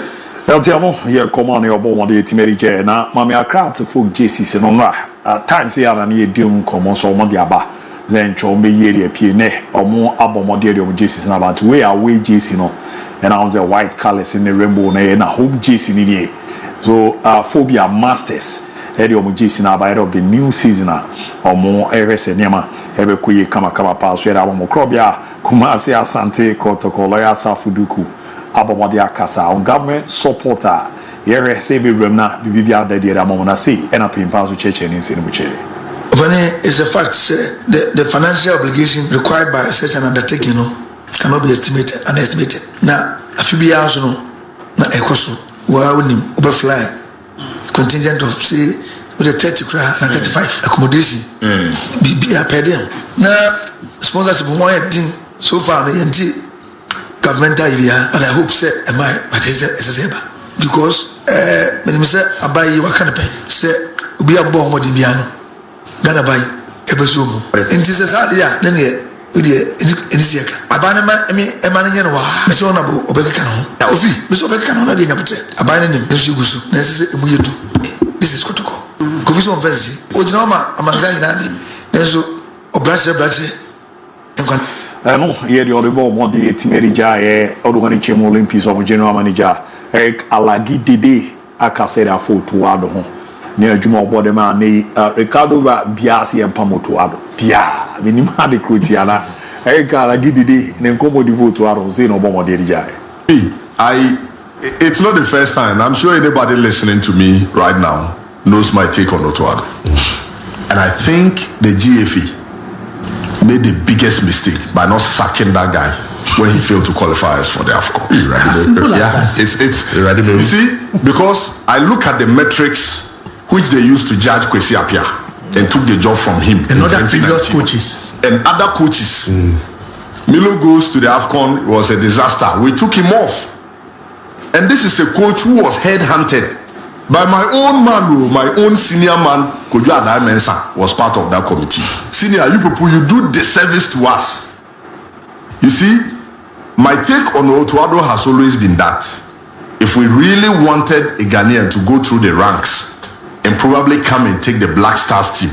Eltiamo, here command your bomb on the Timerije, na Mammy Account for JC Senona. At times here and ye doom common so Mondiaba. Then Chombe Yeri Piene, or more abomodere of JC about where away JC no, and I was a white colors in the rainbow and a home JC in the so phobia masters. Eddie Omujisi na by of the new season or more RS and Yama, Ebe Kuye Kama Pass, where I'm Mokrabia, Kumasi Asante, Kotokoloya Safuduku. Abomode akasa on government supporter yere say be remna bibia da dia amona say and a pimpa so cheche ni se ni buche. It's a fact the financial obligation required by such an undertaking cannot be underestimated. Now afibia so no na ekoso wa wonim overfly contingent of say with the 30 and 35 accommodation bibia per them. Now sponsorship mo thing so far no yenti governmental area, but I hope say am I because when me say abai wa kana pay say obi abo mo di biano Ghana bai ebeso mu enti say sad ya na ne we dey enisiaka abana ma me emane no wa me say ona bo obeka no ofi me say obeka no na dey nyabote abana nim nsu gusu na say emu yedu this is kotoko covid on fancy ojina ma amanza ina di nso obrache enkan no, here the other bomb the Timerija, Odogani Chemo Olympics of General Manager, Eric Alagi Dede, Akasera Fotuado, near Juma Bodema, Ricardo Biasi and Pamotuado, Pia, Minima de Crutiana, Eric Alagi Dede, and Combo di Votuado, Zeno Bombo Derija. It's not the first time. I'm sure anybody listening to me right now knows my take on Otuado. And I think the GFE made the biggest mistake by not sacking that guy when he failed to qualify us for the AFCON. It's you see, because I look at the metrics which they used to judge Kwesi Appiah and took the job from him and other previous coaches and other coaches Milo goes to the AFCON, it was a disaster. We took him off. And this is a coach who was headhunted by my own man, my own senior man, Kojo Adai Mensah, was part of that committee. Senior, you people, you do disservice to us. You see, my take on Otuado has always been that if we really wanted a Ghanaian to go through the ranks and probably come and take the Black Stars team,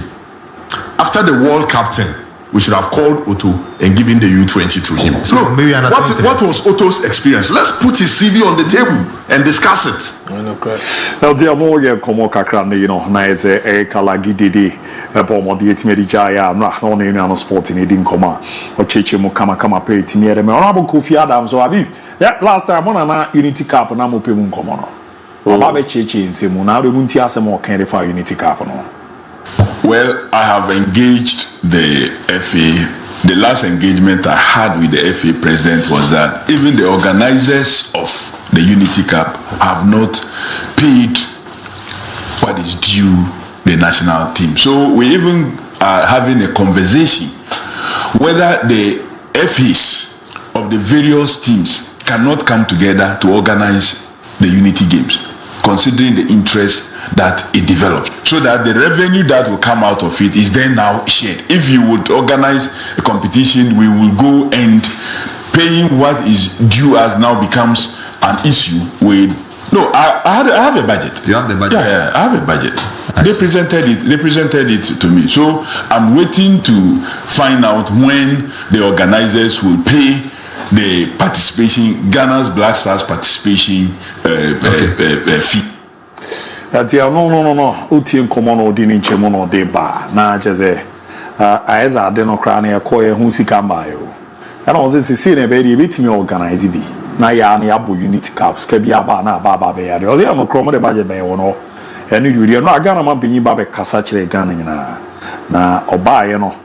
after the world captain, we should have called Otto and given the U20 to him. So maybe what was Otto's experience? Let's put his CV on the table and discuss it. Now, the more you come on, you know, na is a Kalagi Didi, a bomb the Etimedi Jaya, no name on sport in Edin Coma, or Cheche Mukama pay Timia, and Honorable Kofi Adams or Abi. Yeah, last time on Unity Cup and Amupimun Comono. Babe Cheche in Simona, the Muntiasa more candy for Unity Cup. Well, I have engaged the FA. The last engagement I had with the FA president was that even the organizers of the Unity Cup have not paid what is due the national team. So we even are having a conversation whether the FAs of the various teams cannot come together to organize the Unity Games, considering the interest that it developed, so that the revenue that will come out of it is then now shared. If you would organize a competition, we will go and paying what is due as now becomes an issue with. No, I have a budget. You have the budget? Yeah, I have a budget. They presented it to me. So I'm waiting to find out when the organizers will pay the participation, Ghana's Black Stars participation fee. No. Uti nkomo odi ni nchemo no de ba na jeze aiza de no kra na yakoye hu sika mbayo. And also see na be bitimi organize bi. Na ya na abo unity caps ka bi aba na aba be ya. Ozi am kromo de budget be wono. Enu yuri no agana ma binyi ba be kasa kire Ghana nyina. Na oba ye no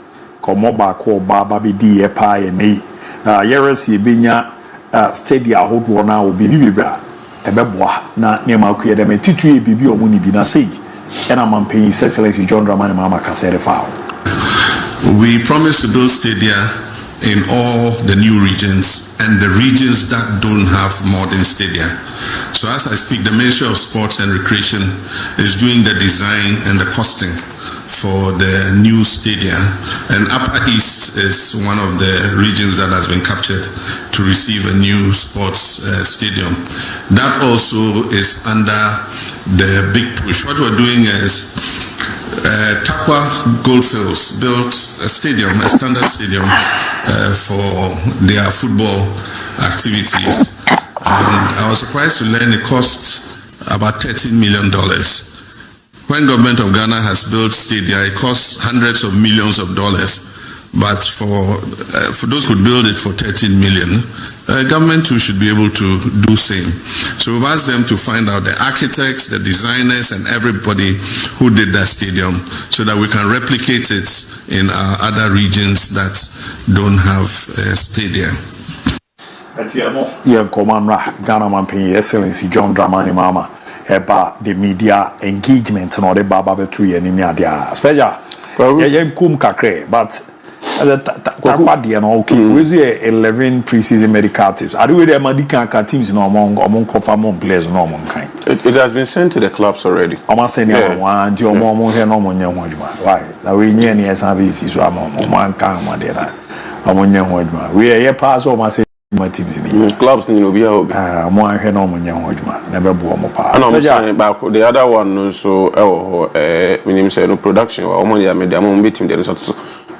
komo ba ko oba ba be di e pa ye nei. Yeresi binya stadia hodo na obi bibibra. Ebeboa na nema akuye dem titu e bibi omuni bi na sei ena mampen Excellency John Dramani Mahama kasere fao. We promise to build stadia in all the new regions and the regions that don't have modern stadia. So as I speak, the Ministry of Sports and Recreation is doing the design and the costing for the new stadia, and Upper East is one of the regions that has been captured to receive a new sports stadium. That also is under the big push. What we're doing is Takwa Goldfields built a stadium, a standard stadium for their football activities, and I was surprised to learn it costs about $13 million. When government of Ghana has built stadia, it costs hundreds of millions of dollars. But for those who could build it for 13 million, government too should be able to do same. So we've asked them to find out the architects, the designers, and everybody who did that stadium, so that we can replicate it in our other regions that don't have stadia. Yeah, Commander Ghana Mampen Excellency John Dramani Mahama. About the media engagement and all the baba to you in India. Special. Yeah, kum kakre, but okay. We see 11 preseason medical teams. Are we the medical teams no among confirmed players no among kind? It has been sent to the clubs already. I'm saying one, do more here no money why? Now we near near services so I'm one can there. We are here pass over my teams in the clubs in Nubia. More here no money never bought more pass. I'm saying about the other one so minimum say no production or money I made them meeting there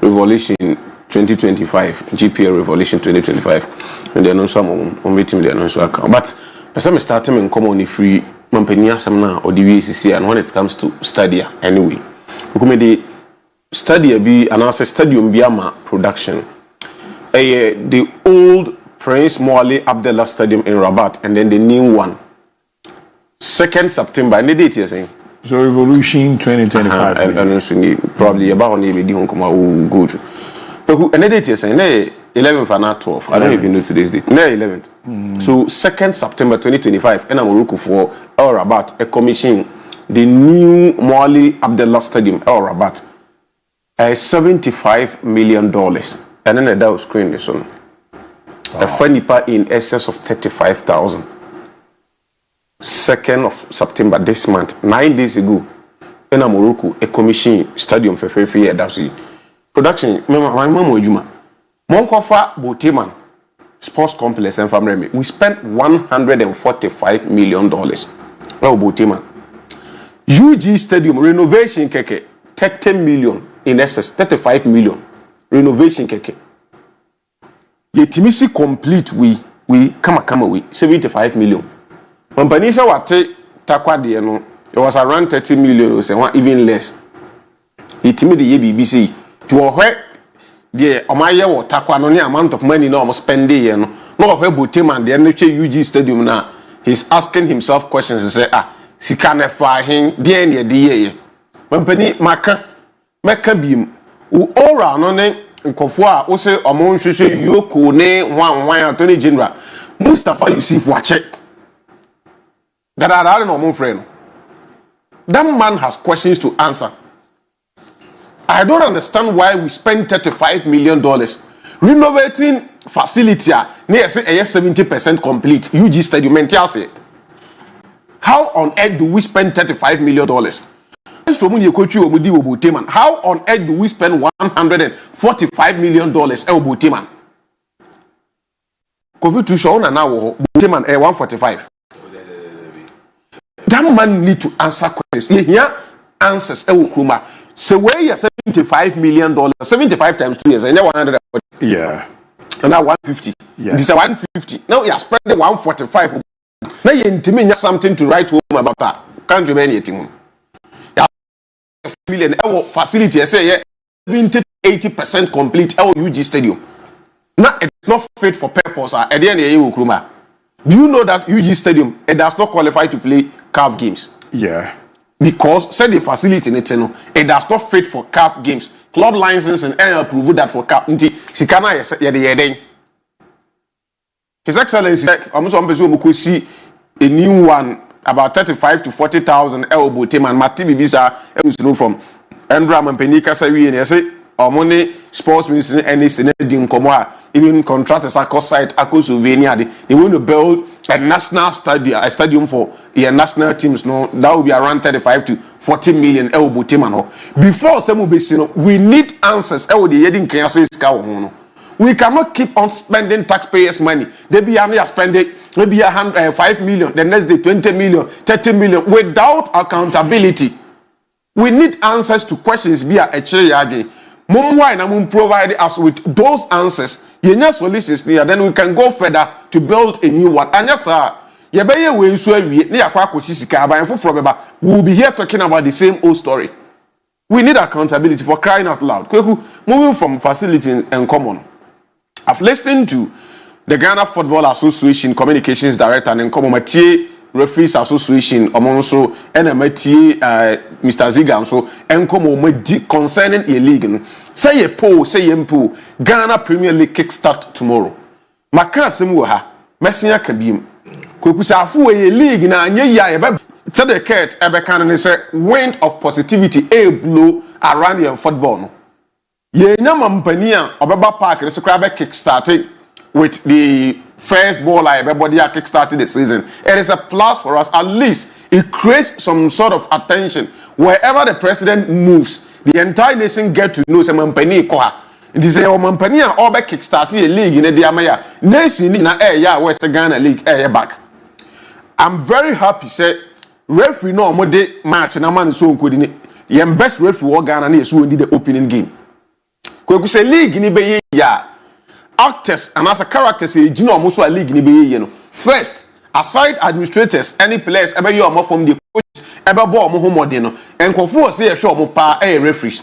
Revolution 2025 GPL Revolution 2025 and then also some meeting there also but person starting in common free mampenia some now or the VCC, and when it comes to stadia anyway we come the stadia be and also stadium biama production the old Prince Moale Abdullah Stadium in Rabat and then the new one 2nd September and the date you're saying so Revolution 2025 and probably about on the will go to and the date you're saying 11th and not 12th I don't even know today's date 11th so 2nd September 2025 and I'm looking for El Rabat a commission the new Moale Abdullah Stadium El Rabat $75 million and then that was screen this one A funny part in excess of 35,000. 2nd of September this month, 9 days ago, in Morocco, a commission stadium for free that's it. Production, my mom Juma. Monkofa Boteman Sports Complex and family. We spent $145 million. Oh, Boteman. UG Stadium renovation keke 30 million in excess, 35 million renovation keke. Yetimisi complete we kama we 75 million. When Panisa wate takwa de no, it was around 30 million or say even less. Yetimi the BBC to where the omaye wo takwa no the amount of money no almost spend there no. No where Boteman the UG Stadium now. He's asking himself questions and say sika na fa hin de ne de ye mampani maka bim wo ora no ne nkofo a wo se omon hwehwe yoko ne wan Attorney General Mustafa Yusuf wache gadara no MON-FRI no. That man has questions to answer. I don't understand why we spend $35 million renovating facility near say 70% complete UG Stadium in Chelsea. How on earth do we spend $35 million? How on earth do we spend $145 million? Boteman. COVID to show now Boteman 145. That man need to answer questions. Here answers Kuma. So where you $75 million, 75 times 2 years, and 100. Yeah. And now 150. Yeah. This is 150. Now you are spending 145. Now you intimiate something to write home about that. Can't do anything. Million facility, I say 70-80% complete UG Stadium. Now it's not fit for purpose. At the end of the day, do you know that UG Stadium it does not qualify to play CAF games? Yeah. Because said the facility in it does not fit for CAF games. Club license and approve that for CAF. His Excellency, I'm going see a new one about 35 to 40,000 Boteman and Mati Bibisa from Andra Mampenika Sawi and say money sports ministry and it's in even contractors across site across Slovenia. They want to build a national stadium, a stadium for your national teams. No, that will be around 35 to 40 million Boteman. Before some we need answers. We cannot keep on spending taxpayers' money. They be spending maybe 5 million, the next day 20 million, 30 million without accountability. We need answers to questions via a chair. Mum provide us with those answers. Solutions there, then we can go further to build a new one. And yes, sir, we'll be here talking about the same old story. We need accountability for crying out loud. Moving from facility and common. I've listened to the Ghana Football Association Communications Director and Nkomo Referees Association also and Mr. Zigan so Nkomo concerning a league. Say a poll, Ghana Premier League kickstart tomorrow. Maka semuha, Messiah Kabim. Kukusafu a league na ya tell the cat ebekan say wind of positivity a blow around your football. Ye nyamampania Obaba Park the kickstarting with the first ball everybody are kickstarting the season. It is a plus for us. At least it creates some sort of attention. Wherever the president moves, the entire nation get to know some company koha. It is a company and all back kickstarting a league in the Diamaya. Nation in a West Ghana League back. I'm very happy say referee no more day match and a man so good. The best referee Ghana is who did the opening game. Kweku say league ni be ya actors and as a characters say you know almost a league ni be you know. First, aside administrators, any players ever you are from the coaches ever ball mo homo de no. Enkofo say e sure mo pa referees.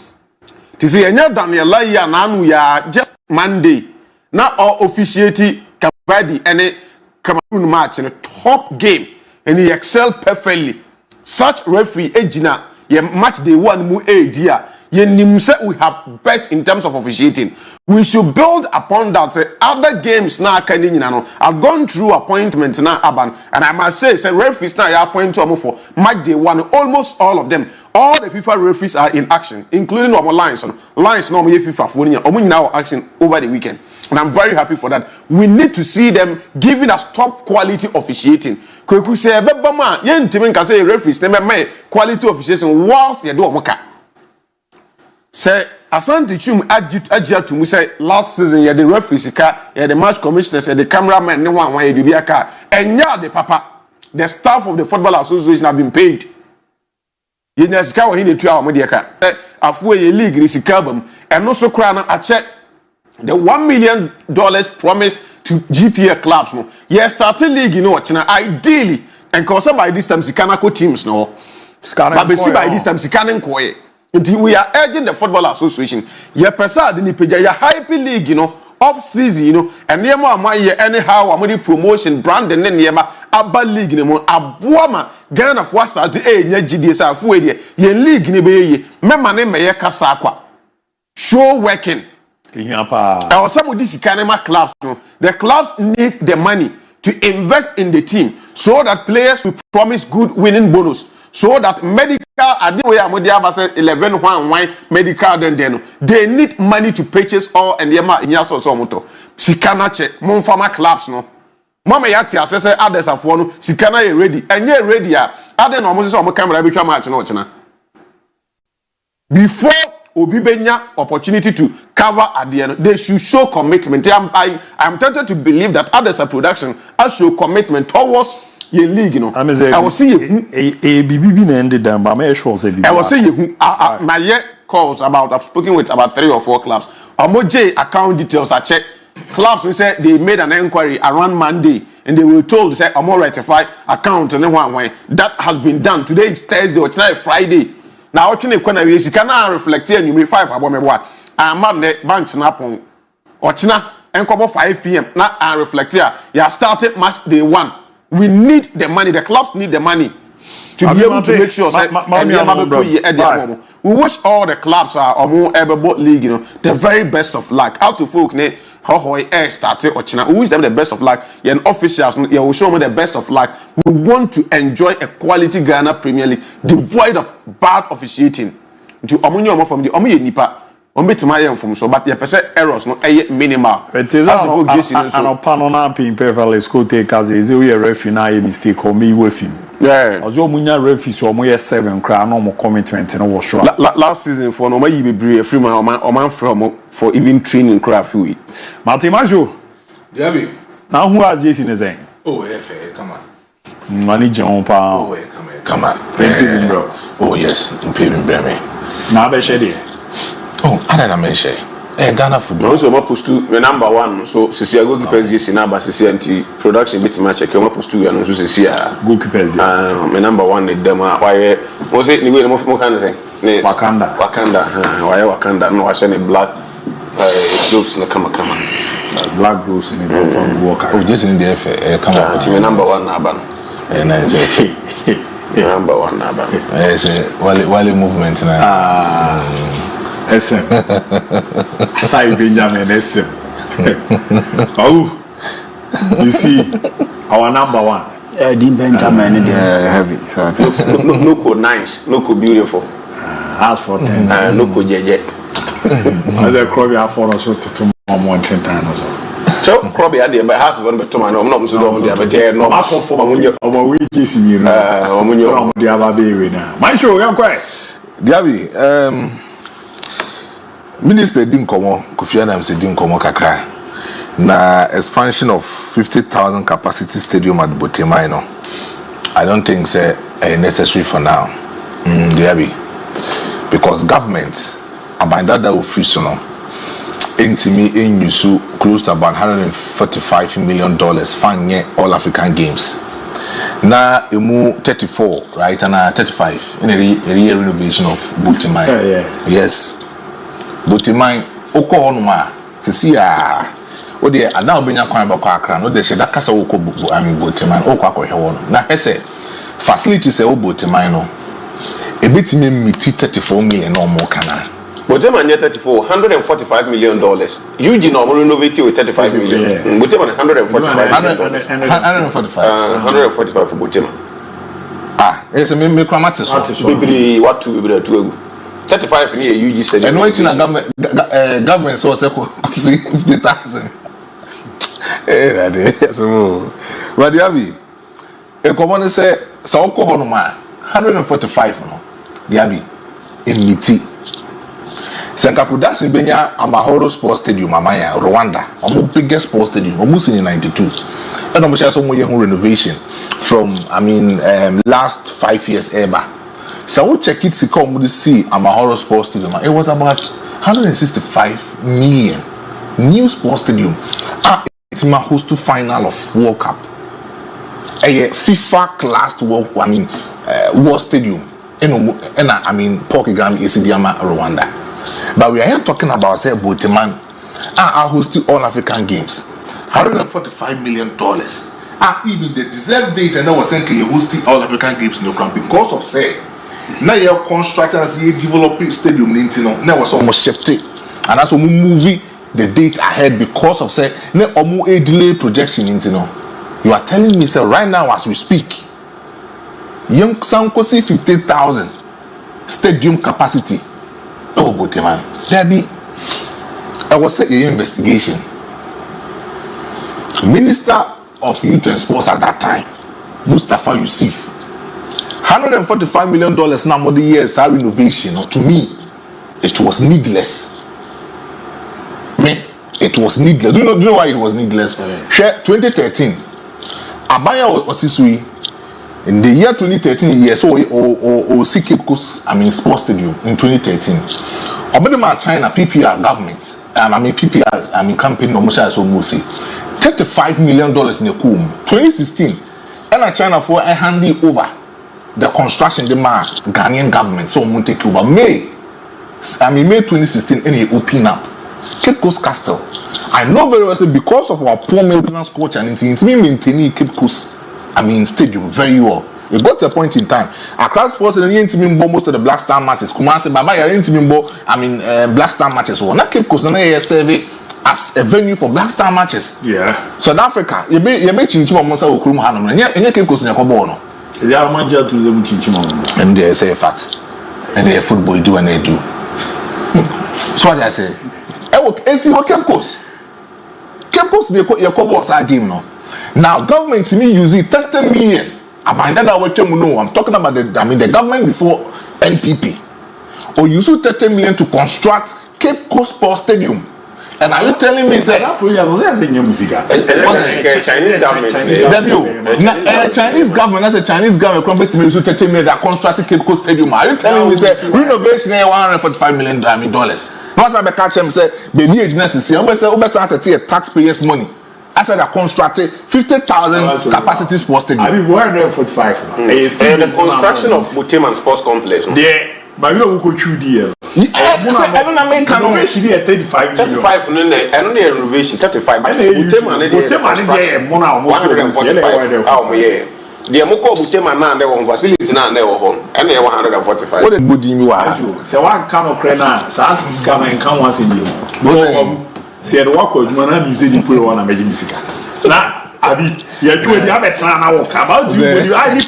Ti say enya Daniel ya na anu ya just Monday. Na all officiate Kabadi any Cameroon match in a top game and he excelled perfectly. Such referee ejina ye match day one mu dear. We have best in terms of officiating. We should build upon that. Other games now I've gone through appointments now, Aban, and I must say, referees now appoint to for match day one. Almost all of them, all the FIFA referees are in action, including our Lions. Lions normally FIFA for now action over the weekend. And I'm very happy for that. We need to see them giving us top quality officiating. Kweku say bebama ye ntimi nka say referees na me quality officiating whilst ye do omoka. Say Asante Chum agita to me say last season ye the referees ka ye the match commissioners ye the cameraman ne wan ye do bia ka enya the papa. The staff of the Football Association have been paid. Ye nya sika wo hin etua omo de ka. Afu ye league ni sika bam eno so kra na a check the $1 million promised to GPA clubs. No, yes, starting league, you know, ideally, and cause by this time, Sikanako teams, no, but by this time, Sikanen Koye. Until we are urging the Football Association, ye persad in the ya hype league, you know, off season, you know, and near my year anyhow, I'm only promotion, brand and then yema, Abba League, you know, Abuama, Ghana of West Star, GDS, Fuede, ye league, ye, Memane, Maya Kasakwa, show working. Or some of these Kanema clubs, the clubs need the money to invest in the team so that players will promise good winning bonus. So that medical, I think we are 11 1 medical then they need money to purchase all and yema in yaso so moto. Sikana che mon farmer clubs no. Mama yati asese others afo no sikana ye ready. Enye ready a ade no mo se o camera be twa match no chena. Before Obi Benya opportunity to cover at the end, they should show commitment. I'm tempted to believe that others are production I show commitment towards your league, you know. I will see you. ABB ended them, but I'm sure I will see you. My year calls about I've spoken with about 3 or 4 clubs. J account details I check. Clubs we say they made an inquiry around Monday and they were told to say I'm all rectify account and then one that has been done. Today is Thursday or tonight Friday. Now, what you can we can reflect here. You may 5 about me what I'm at the bank snap on or China and come 5 p.m. Now I reflect here. You started match day 1. We need the money. The clubs need the money to be able to make sure that we wish all the clubs are more ABOU league. You know, the very best of luck. Out to folk ne how air started or China. We wish them the best of luck. Yeah, officials. Yeah, we show them the best of luck. We want to enjoy a quality Ghana Premier League devoid of bad officiating. To omunyo from the omuye nipa. Ombetimaya from so, but the percent errors no minimal. It is an opano pin perfectly school take as is a referee na mistake or me with him. Yeah. As your munya referee so mo 7 crown no more commitment no was sure. Last season for no may be free man from for even training craft we. Martin Majo. DIABY. Now who has this in the saying? Oh, yeah, come on. Money jump on. Oh, yeah, come on. Bro. Oh, yes, in paving Breme. Now be shady. Oh, I don't mention. Ghana football. Also, I'm supposed to the number 1. So, since I go keepers yes in Abba, production bit match. I'm supposed to and also see good keepers. My number 1 is them. Why was it? Anyway, more kind of thing. Wakanda. Why Wakanda? No, I send a black gloves. No, come. Black gloves in the from Walker. Oh, just in the FA. Come on. Team number 1 Aban. And I say number 1 Aban. I say Wally movement now. SM. Asai Benjamin SM. Oh, you see, our number 1. Dean Benjamin heavy. No code nice, no code beautiful. As for 10, no code jet. As a crowd have for us to more 10 times. So, probably at the house of one, but to my not so long. But no, for week is in you. The other day now. My show, I'm quiet. DIABY, Minister didn't come on, Kofi Annan said didn't come on kakra. Na expansion of 50,000 capacity stadium at Botemino. I don't think it's necessary for now. DIABY, because government about that will free so now. Intimi in Yusu close to about $145 million fund all African games. Now emu 34, right? And 35 in a year renovation of Botemino. Yeah. Yes. Botemino oko honuma sisi a o de ada obenya kwan ba kwa akra no de she da kasa oko Botemino oko akɔhwɛ wɔ na hese facilities e o Botemino no ebetime miti 34 million no mo kana Botemino 34 $145 million. Eugene no renovate with 35 million. Botemino 145 for Botemino. Ah, it's a me kramatis. Bibiri what to bibiri to egu. 35 near UG stadium. And when government so say 50,000. So but DIABY e common say so ko hono ma 145 no DIABY emiti Senka production benya Amahoro Sports Stadium Amaya Rwanda biggest sports stadium almost in 92 and I'm sure some renovation from last 5 years ever. So we check it to see Amahoro Sports Stadium. It was about 165 million new sports stadium. It's my host to final of World Cup. A FIFA classed world stadium. Portugal is Rwanda. But we are here talking about say Boteman are hosting all African games. $145 million. Even the deserved date and I was saying you're hosting all African games in your country because of say now you're constructing as you develop stadium now was almost shifted and that's a movie the date ahead because of say now almost a delay projection you are telling me sir right now as we speak young Sankosi 50,000 stadium capacity. Oh Boteman DIABY I was saying an investigation. Minister of Youth and Sports at that time, Mustafa Yusuf, $145 million now more the years our renovation. To me, it was needless. It was needless. Do you know why it was needless? 2013, Abaya was in the year 2013. Yes, or Cape Coast, sports stadium in 2013. Obedema China PPR government, PPR, campaign no much as almost $35 million in the Kum 2016 and China for a handing over the construction the Ghanaian government so won't take over May 2016 and open up Cape Coast Castle. I know very well because of our poor maintenance culture and it's maintaining Cape Coast stadium very well. We got to a point in time. Accra Sports and the most of the Black Star matches. Kumasi Baba Black Star matches. Not Cape Coast and survey as a venue for Black Star matches. Yeah. South Africa, you be chinchima monsa okrum hanum. Enye Cape Coast nyako bono. Ya manja tu ze chinchima monsa. And they say fact. And they football do and they do. So what I say. See what Cape Coast. Cape Coast they call boss game no. Now government to me using 30 million. I'm talking about the government before NPP. Or use 30 million to construct Cape Coast Sports Stadium. And are you telling me say Chinese government as a Chinese government company use 30 million that constructed Cape Coast Stadium? Are you telling me say renovation $145 million? Once I catch him say baby agency say taxpayers money. I said I constructed 50,000 capacity sports stadium. 145. The construction of Boteman Sports Complex. Yeah, but you go through the I don't make renovation 35 and only renovation 35. Boteman 145. The Amoko Boteman now they want facilities now they want and they 145. What good do you are? So one can of crena, South come and come once in you. See the work of man and say you put on a magic music. Now, Abi, you do the other time I walk about you when you are I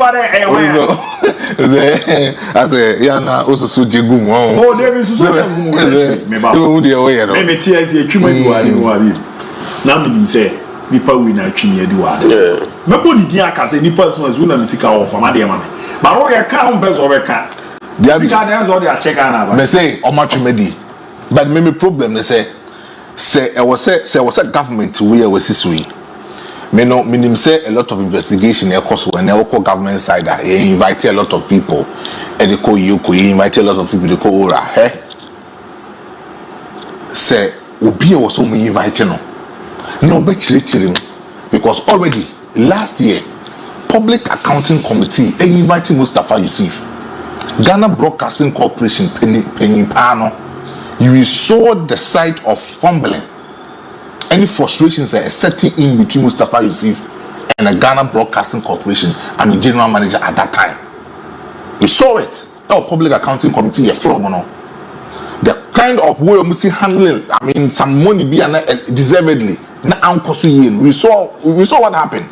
say, Yana also so jigum. Oh, there is so maybe tears a human you are. Now, me say, Nipa win a chimney do. Nobody dear can say Nipa was Zuna Misica or from Adiaman. But all your count best over cat. The other guys all their check on. They say, or much remedy. But maybe problem, they say. Say I was a government to where was this way. Meaning say a lot of investigation course when they call government side they invite a lot of people and they call you invite a lot of people to call Ora. Say Obi was only invited no be chilling because already last year Public Accounting Committee invited Mustafa Yusuf, Ghana Broadcasting Corporation penny pano. You saw the site of fumbling. Any frustrations are setting in between Mustafa Yusuf and the Ghana Broadcasting Corporation and the general manager at that time. You saw it. That Public Accounting Committee, the kind of way we see handling, some money being deservedly. We saw what happened.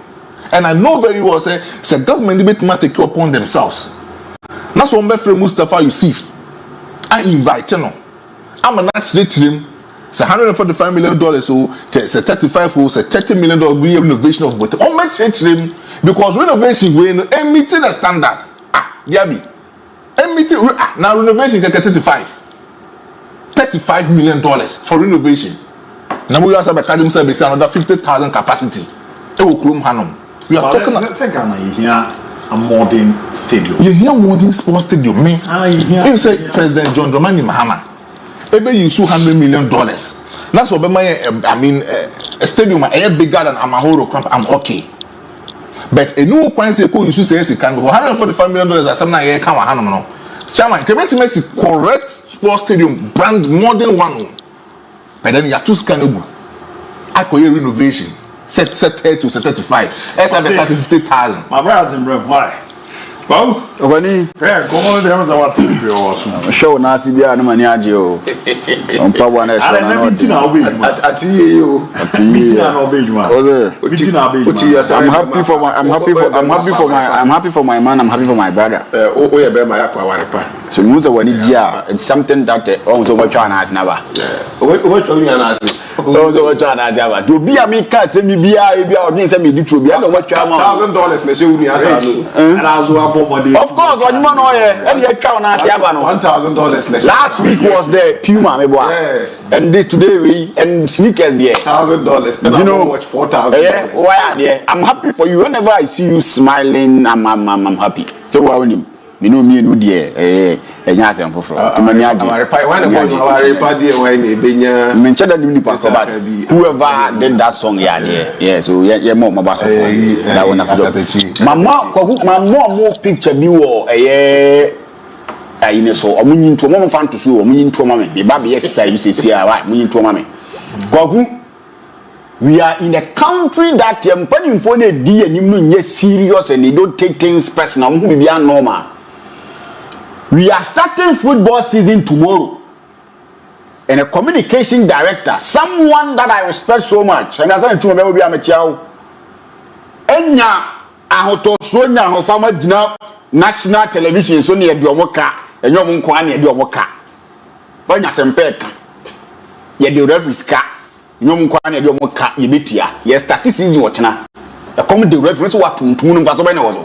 And I know very well, say government debate might take upon themselves. That's what Mustafa Yusuf. I invite no I'm an actually trim it's $145 million so it's a 35 or $30 million renovation of but on match trim because renovation when meeting a standard DIABY meeting now renovation can get $35 million for renovation now we also have academy service another 50,000 capacity it will clone Hanum we are talking about a modern stadium. You hear modern sports stadium, me? You say President John Dramani Mahama. Maybe you sue $100 million. That's what I mean. A stadium bigger than Amahoro Camp. I'm okay. But a new point say you should say it can be $145 million. As something I can't handle no. Chairman, can you make a correct sports stadium brand modern one? But then you are too scandal. I call you renovation. Set 30 to 35. Let's have a 50,000. My brother's in Brem. Why? Well, when he come on, there was a what to show Nasi Bia no money adio. On Pawan, I'm happy for my man, I'm happy for my brother. So Musa Wanija, it's something that also what China has never. To be a make us send me be a being sent me to be I don't watch $1,000 of course, when you know and you count $1,000 last week was the Puma and today we and sneakers there $1,000 you know watch $4,000 why yeah I'm happy for you whenever I see you smiling I'm happy so why you know me no dear enya asem foforo timani age whoever did that song yeah so yeah more maba so that one mama more picture bi wo ayine so omunyinto mo fan to so omunyinto mama me ba be sister you say right omunyinto mama kwaku we are in a country that mpanimfo na di anim no nye serious and they don't take things personal who be normal. We are starting football season tomorrow. And a communication director, someone that I respect so much, and as I told me, I'm a child. Enya ahoto sonya ho fama jina national television so ne eduomoka enyo mo nkwa ne eduomoka. Banya sempeka. Ye de referee ska. Enyo mo nkwa ne eduomoka ye betua. Ye start season watchna. E come the referee so watuntum no mfa so be na wozo.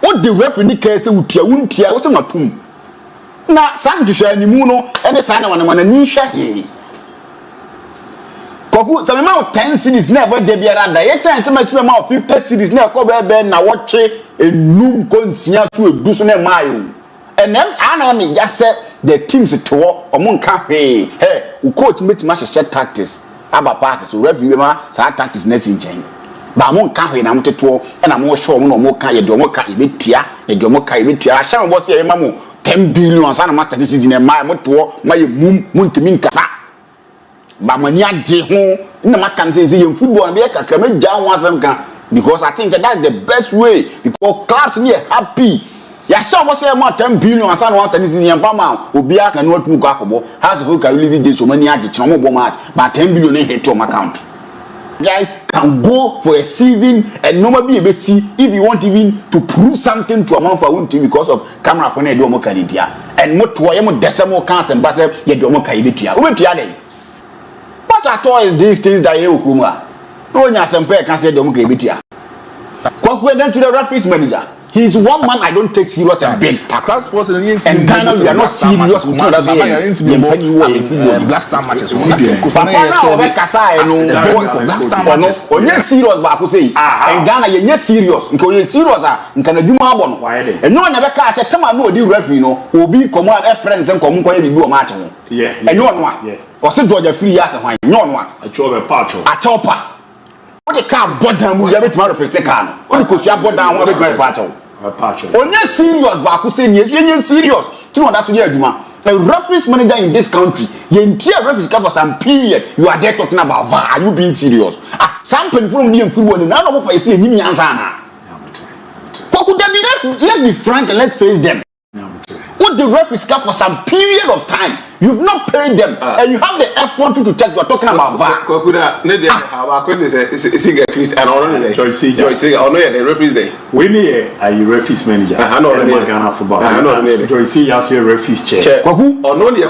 What the referee case utia wuntia wo se matum na sanjisha animu no ene sa na wana ni hwa he koku se me ma 10 cities na ebo de biara da ye chance ma chi ma 50 cities na ko be na woche enum konsia so edu so na mayo enem ana me just say the teams to omo nka he u coach metima hye tactics aba park so referee ma sa tactics na sinchen ba mo nka hwe na moteto e na mo hwe mo no mo ka ye do mo ka ibetia ye do mo ka ibetia ahya mo se ye ma mo 10 billion sana master decision na ma mo to ma ye mum ntimi nkasa ba mani age ho na maka nse ye football na be kakra ma ja ho asem kan because I think that's the best way because clubs be happy ya sha mo se mo 10 billion sana master decision fama obi aka na otu ko akobo how to go release dey so many age mo bo match ba 10 billion in hit to my account. Guys can go for a season and nobody be see if you want even to prove something to a man for one team because of camera phone e do mo kanidia and mo to ye mo desemo can and ba say ye do mo kai betua we betua dey what at all is these things that you okruma no nya sempe can say do mo kai betua kwa then to the referees manager he's one man I don't take serious and big across sports and Ghana we are not serious with that blast time matches onye serious ba ko say and Ghana ye serious nko ye serious nka na dwuma abo no and no na be ka say tema no odi referee no obi komo a friends nko mo nko ye bibi o match no and no no o se Georgia free as hwan no no a chobe patcho a chopa what the car bodan mu ya betima referee se car no what the kosia bodan wa betima patcho onye serious ba ko say nye serious you know that's so adwuma a referees manager in this country you entire referees for some period you are there talking about VAR are you being serious some people from the football na no for say him answer na let's be frank and let's face them What the referees got for some period of time. You've not paid them, and you have the effort to check. You're talking about VAR. I couldn't say Chris and I Joy Seja. I know the referees there. We need a referees manager. I know the Ghana football. I know the Joy Seja, so a referees chair. Kwaku or no the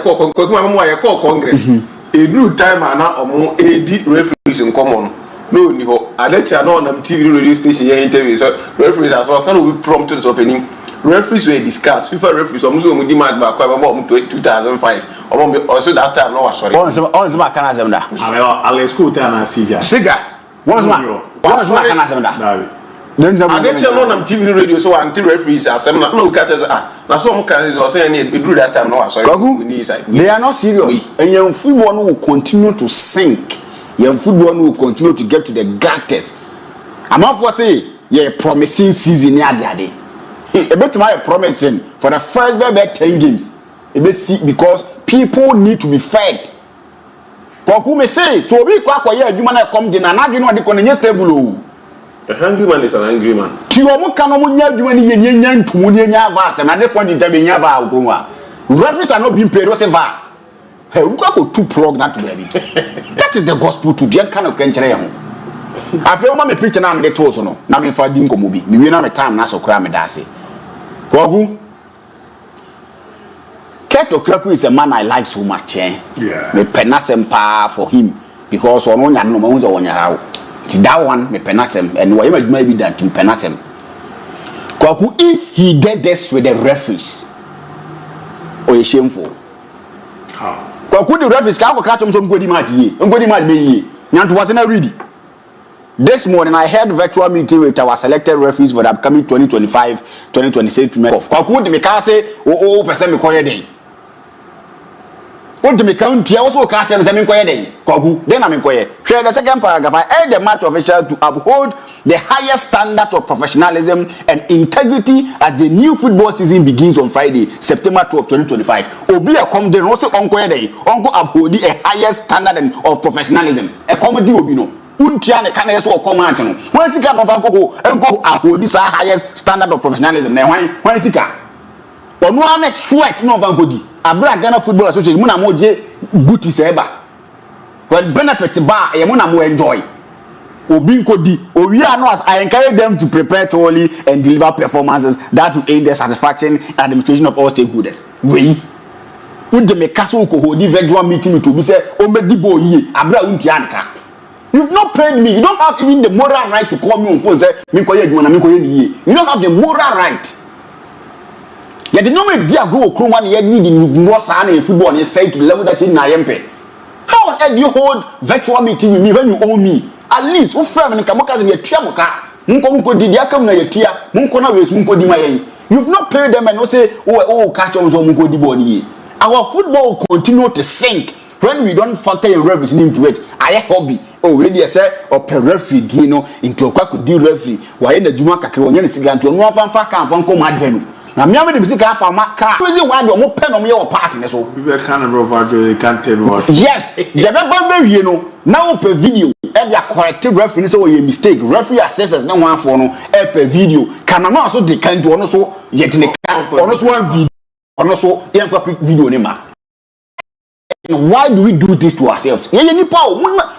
call Congress. A new time and now among AD referees in common. No, Niho. I let you know on TV radio station interview. So referees as well can we prompt to the opening. Referees were discussed. FIFA referees almost on the match back about 2005. Also that time no sorry. On my can azem da. Ale school time Seja. Siga. One my can azem da. Then I get you on TV radio so anti referees are some no catches na some can say any do that time no sorry. They are not serious. And young football will continue to sink. Young football will continue to get to the gutters. I'm not for say yeah promising season near there. A bit my promising for the first 10 games. Because people need to be fed. Kwaku me say so we kwa ye adwuma na come din na adwuma de konye table. A hungry man is an angry man. Ti omo kan omo nya adwuma ni nya ntumu ni nya avance na de point in time nya va okroma. Referees are not being paid o say va. Hey, we go to plug that baby. That is the gospel to the kind of krenchire ho. Afei ma me preach na me de to so no na me fa di nkomo bi. Me wi na me time na so kra me da ase. Kwaku Keto Kraku is a man I like so much, eh? Yeah. Me penasem pa for him because on one no man's on your that one me penasem and why maybe that in penasem. Kwaku, if he did this with the referees, or is shameful. How? Kwaku the referees can't catch him some good match ye. Good match be ye. Nyantu wasn't a ready. This morning I had virtual meeting with our selected referees for the upcoming 2025-2026 playoff. Kwaku me can say oh person me call day. What to me count here also catch them say me call day. Kwaku then I'm call. Share the second paragraph. I urge the match official to uphold the highest standard of professionalism and integrity as the new football season begins on Friday, September 12, 2025. Obi a come there also on call day. Onko uphold the highest standard of professionalism. A comedy obi no. Untia ne kana yeso command no wan sika no fa go ahodi sa highest standard of professionalism na wan sika onu ane sweat no van godi abra Ghana Football Association mu na mo je booty se eba when benefit ba e mu na mo enjoy obi nkodi owia no as I encourage them to prepare thoroughly and deliver performances that will aid their satisfaction and administration of all stakeholders we would the make castle ko hodi virtual meeting to be say o medi bo yi abra untia nka. You've not paid me. You don't have even the moral right to call me on phone and say, you don't have the moral right. You did not make dear go chrome one yet need more sign in football and say to the level that in Nayempe. How on earth do you hold virtual meeting with me when you owe me? At least, who friend and Kamokas in your Tiamoka, Munko did ya come na your tia, Munkona with Munko di Mayen. You've not paid them and no say, oh, catch on Munko di Boni. Our football will continue to sink when we don't factor in referees into it. I hobby. Oh, really, I say, or per referee, Dino, into a quack deal referee, while in the Juma Kakron, Sigan to no fan Faka from Comadvenu. Now, me have the music for my car. Why do you pen on your party? So, we were kind of over, you can't tell what. Yes, you know, now per video, every corrective referee, so a mistake. Referee assesses no one for no per video. Can I also decline to also yet in a car for also one video, or also young video name. Why do we do this to ourselves? Yeah, you power.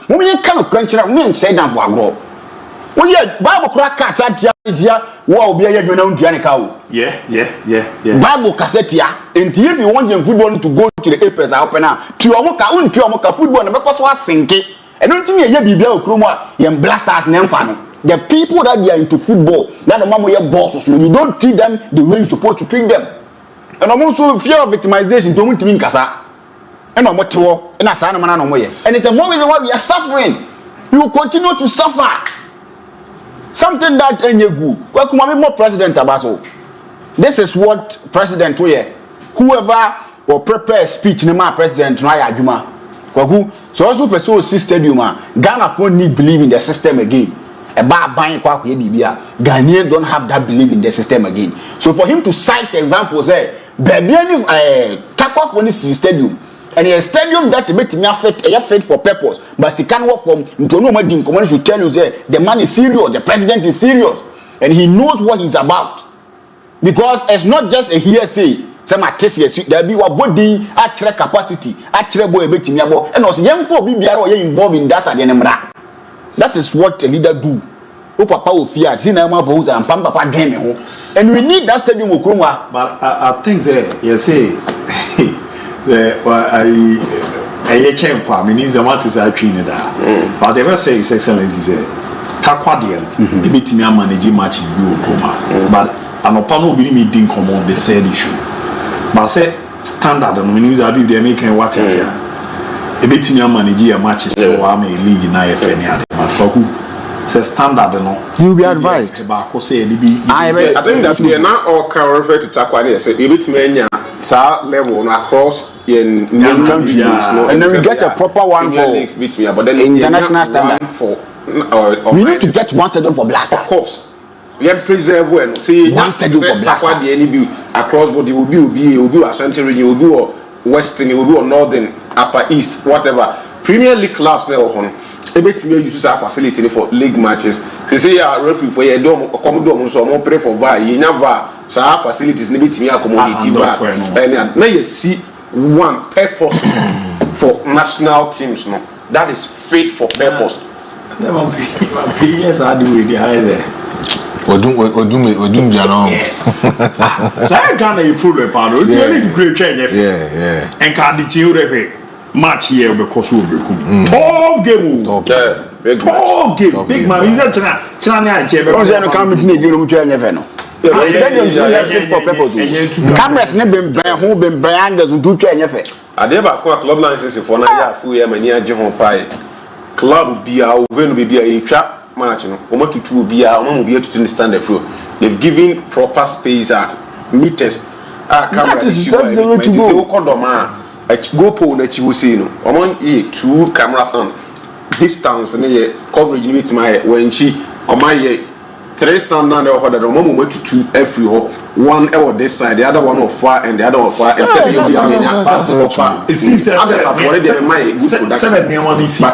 We kind of crunch it. We say that for a grow. Oh yeah, Bible crack catch at wow, be a young Janica. Yeah. Bible cassette ya. And if you want your football to go to the Apes, I open up to Yomoka football because was sinking. And don't think you be able to young blasters name fan. The people that are into football, that the mama your bosses, you don't treat them the way you're supposed to treat them. And I'm also fear of victimization. Don't mean Kasa. And I'm what and I sign a man on way. And it's the moment we are suffering. You will continue to suffer. Something that ain't good. Welcome more President Abaso. This is what President Oye, whoever will prepare a speech in my President Raya Juma. So also pursue a stadium. Ghana phone need believe in the system again. A bad buying Ghanaians don't have that belief in the system again. So for him to cite examples, baby, take off when this stadium. And a stadium that make me fit for purpose, but he can't work from into no more community to tell you that the man is serious, the president is serious, and he knows what he's about. Because it's not just a hearsay. Say my test yes there be what body actual capacity actual boy betimi abo and also yem for bibia or you involved in that at the emra. That is what a leader do. O papa o fear na ma bo and papa game ho. And we need that stadium okroma. But I think you say I change kwa me means I want to say that. But they will say his excellency say takwadiel e betimi manage matches bi okroma. But anopa no be me din common the said issue. But say standard and when you are doing the American what is here. E betimi manage matches so wa me league na FA ni ade. But kwaku say standard no you be advised about ko say e be I think that we are now all can refer to takwadiel say e betimi anya sa level across in main countries no, and then we get a proper one for leagues between but then international standard for we need to get one stadium for blasters. Of course we have preserve when see one stadium for blasters the across body will be a central region will be or western will be or northern upper east whatever Premier League clubs there on ebetime use our facility for league matches say ya referee for your dom come so mo pray for VAR you never so our facilities ne betime accommodate VAR and now you see one purpose for national teams no that is fit for purpose yes I do with the high there odum jano that Ghana you problem pardon you really great change yeah and can the chill match here because we come 12 game big 12 game big man is that chana na che because you come meeting again no twa nya fe no stadium is not fit for purpose cameras ne bem angles do twa nya fe ade ba ko club license for na ya fu ya mani age ho pai club bia o venu bia e twa match no o matutu bia o mo bia tutu stand the floor they've given proper space at meters camera is so kodoma go pole na chiwo say no omon e two cameras on distance ne coverage with my when she on my 3 stand down there that omo mo tutu every one this side the other one of far and the other of far except you be anya it seems as others have already my good production 7 near one is the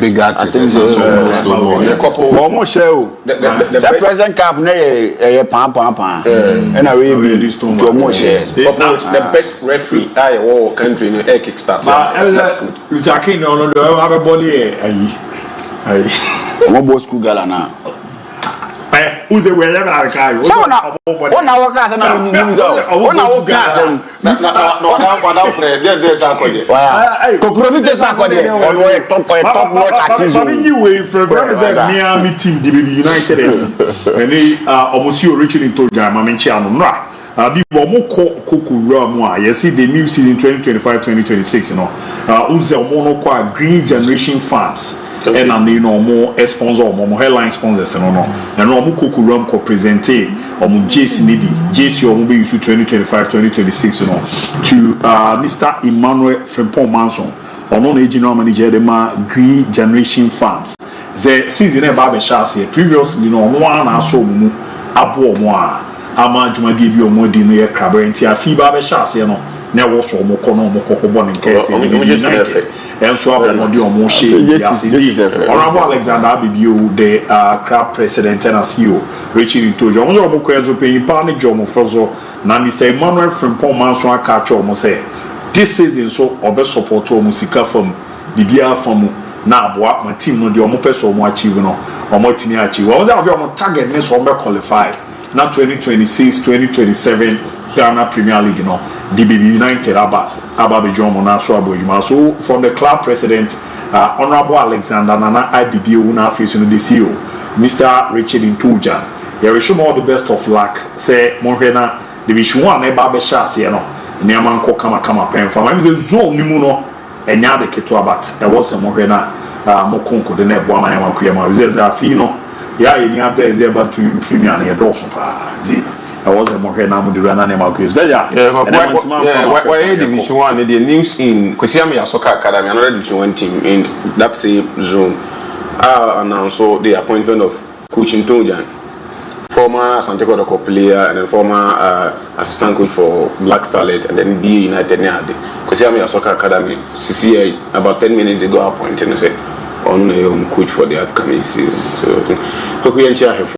big artists the couple almost show the present cap na pam and I really to almost share the best referee I all country in a kickstart you talking no have a body one boy school gala now who's the way that guy so now one hour class na you go one hour class no friend there's a code kokoro bi te sa code on way top notch artist but anyway from Miami team the United FC and almost you reaching into Jama menchi anu nra bi mo kokura mu a you see the new season 2025-2026 you know unze mo no kwa green generation fans and I know more sponsor more headline sponsors and no more kukuram ko presenter JC maybe JC or be issue 2025-2026 you know to Mr. Emmanuel Frimpong Manson on regional manager the green generation farms the season e ba be shase previously you know one aso mu abo mo ama jumadi bi omo di no ye krabrenti afi ba be shase no na wo so mo ko no mo ko bo ne nkese and so on the Honorable Alexander ABOU, the club president and CEO, Richard into John Mokwenzo paying partner John Mofozo, now Mr. Emmanuel Frimpong Manson catch almost say this season so obe support to musica from Bibia from na boa my team no the omo person mo achieve no omo tini achieve we have your target next one be qualify now 2026-2027 Ghana Premier League no DBB United Aba John Monaso Abojuma. So from the club president, Honorable Alexander Nana IBBO na facing the CEO, Mr. Richard Ntujan. You wish him all the best of luck. Say Monhena Division 1 eba be shase no. Niaman ko kama pen fa. I mean zone ni mu no enya de keto but e was Monhena mokonko de na ebo ama yama kuyama. Ze afi no. Ya yeni abeze eba premier na ye doso pa. I was a more now with the run animal case. Why Division 1? The news in Kwesiame Soccer Academy, another Division 1 team in that same zone, announced the appointment of Coach Ntojan, former Asante Kotoko player and then former assistant coach for Black Starlet and then BA United. Kwesiame Soccer Academy, CCA, about 10 minutes ago appointed and said, on coach for the upcoming season. So,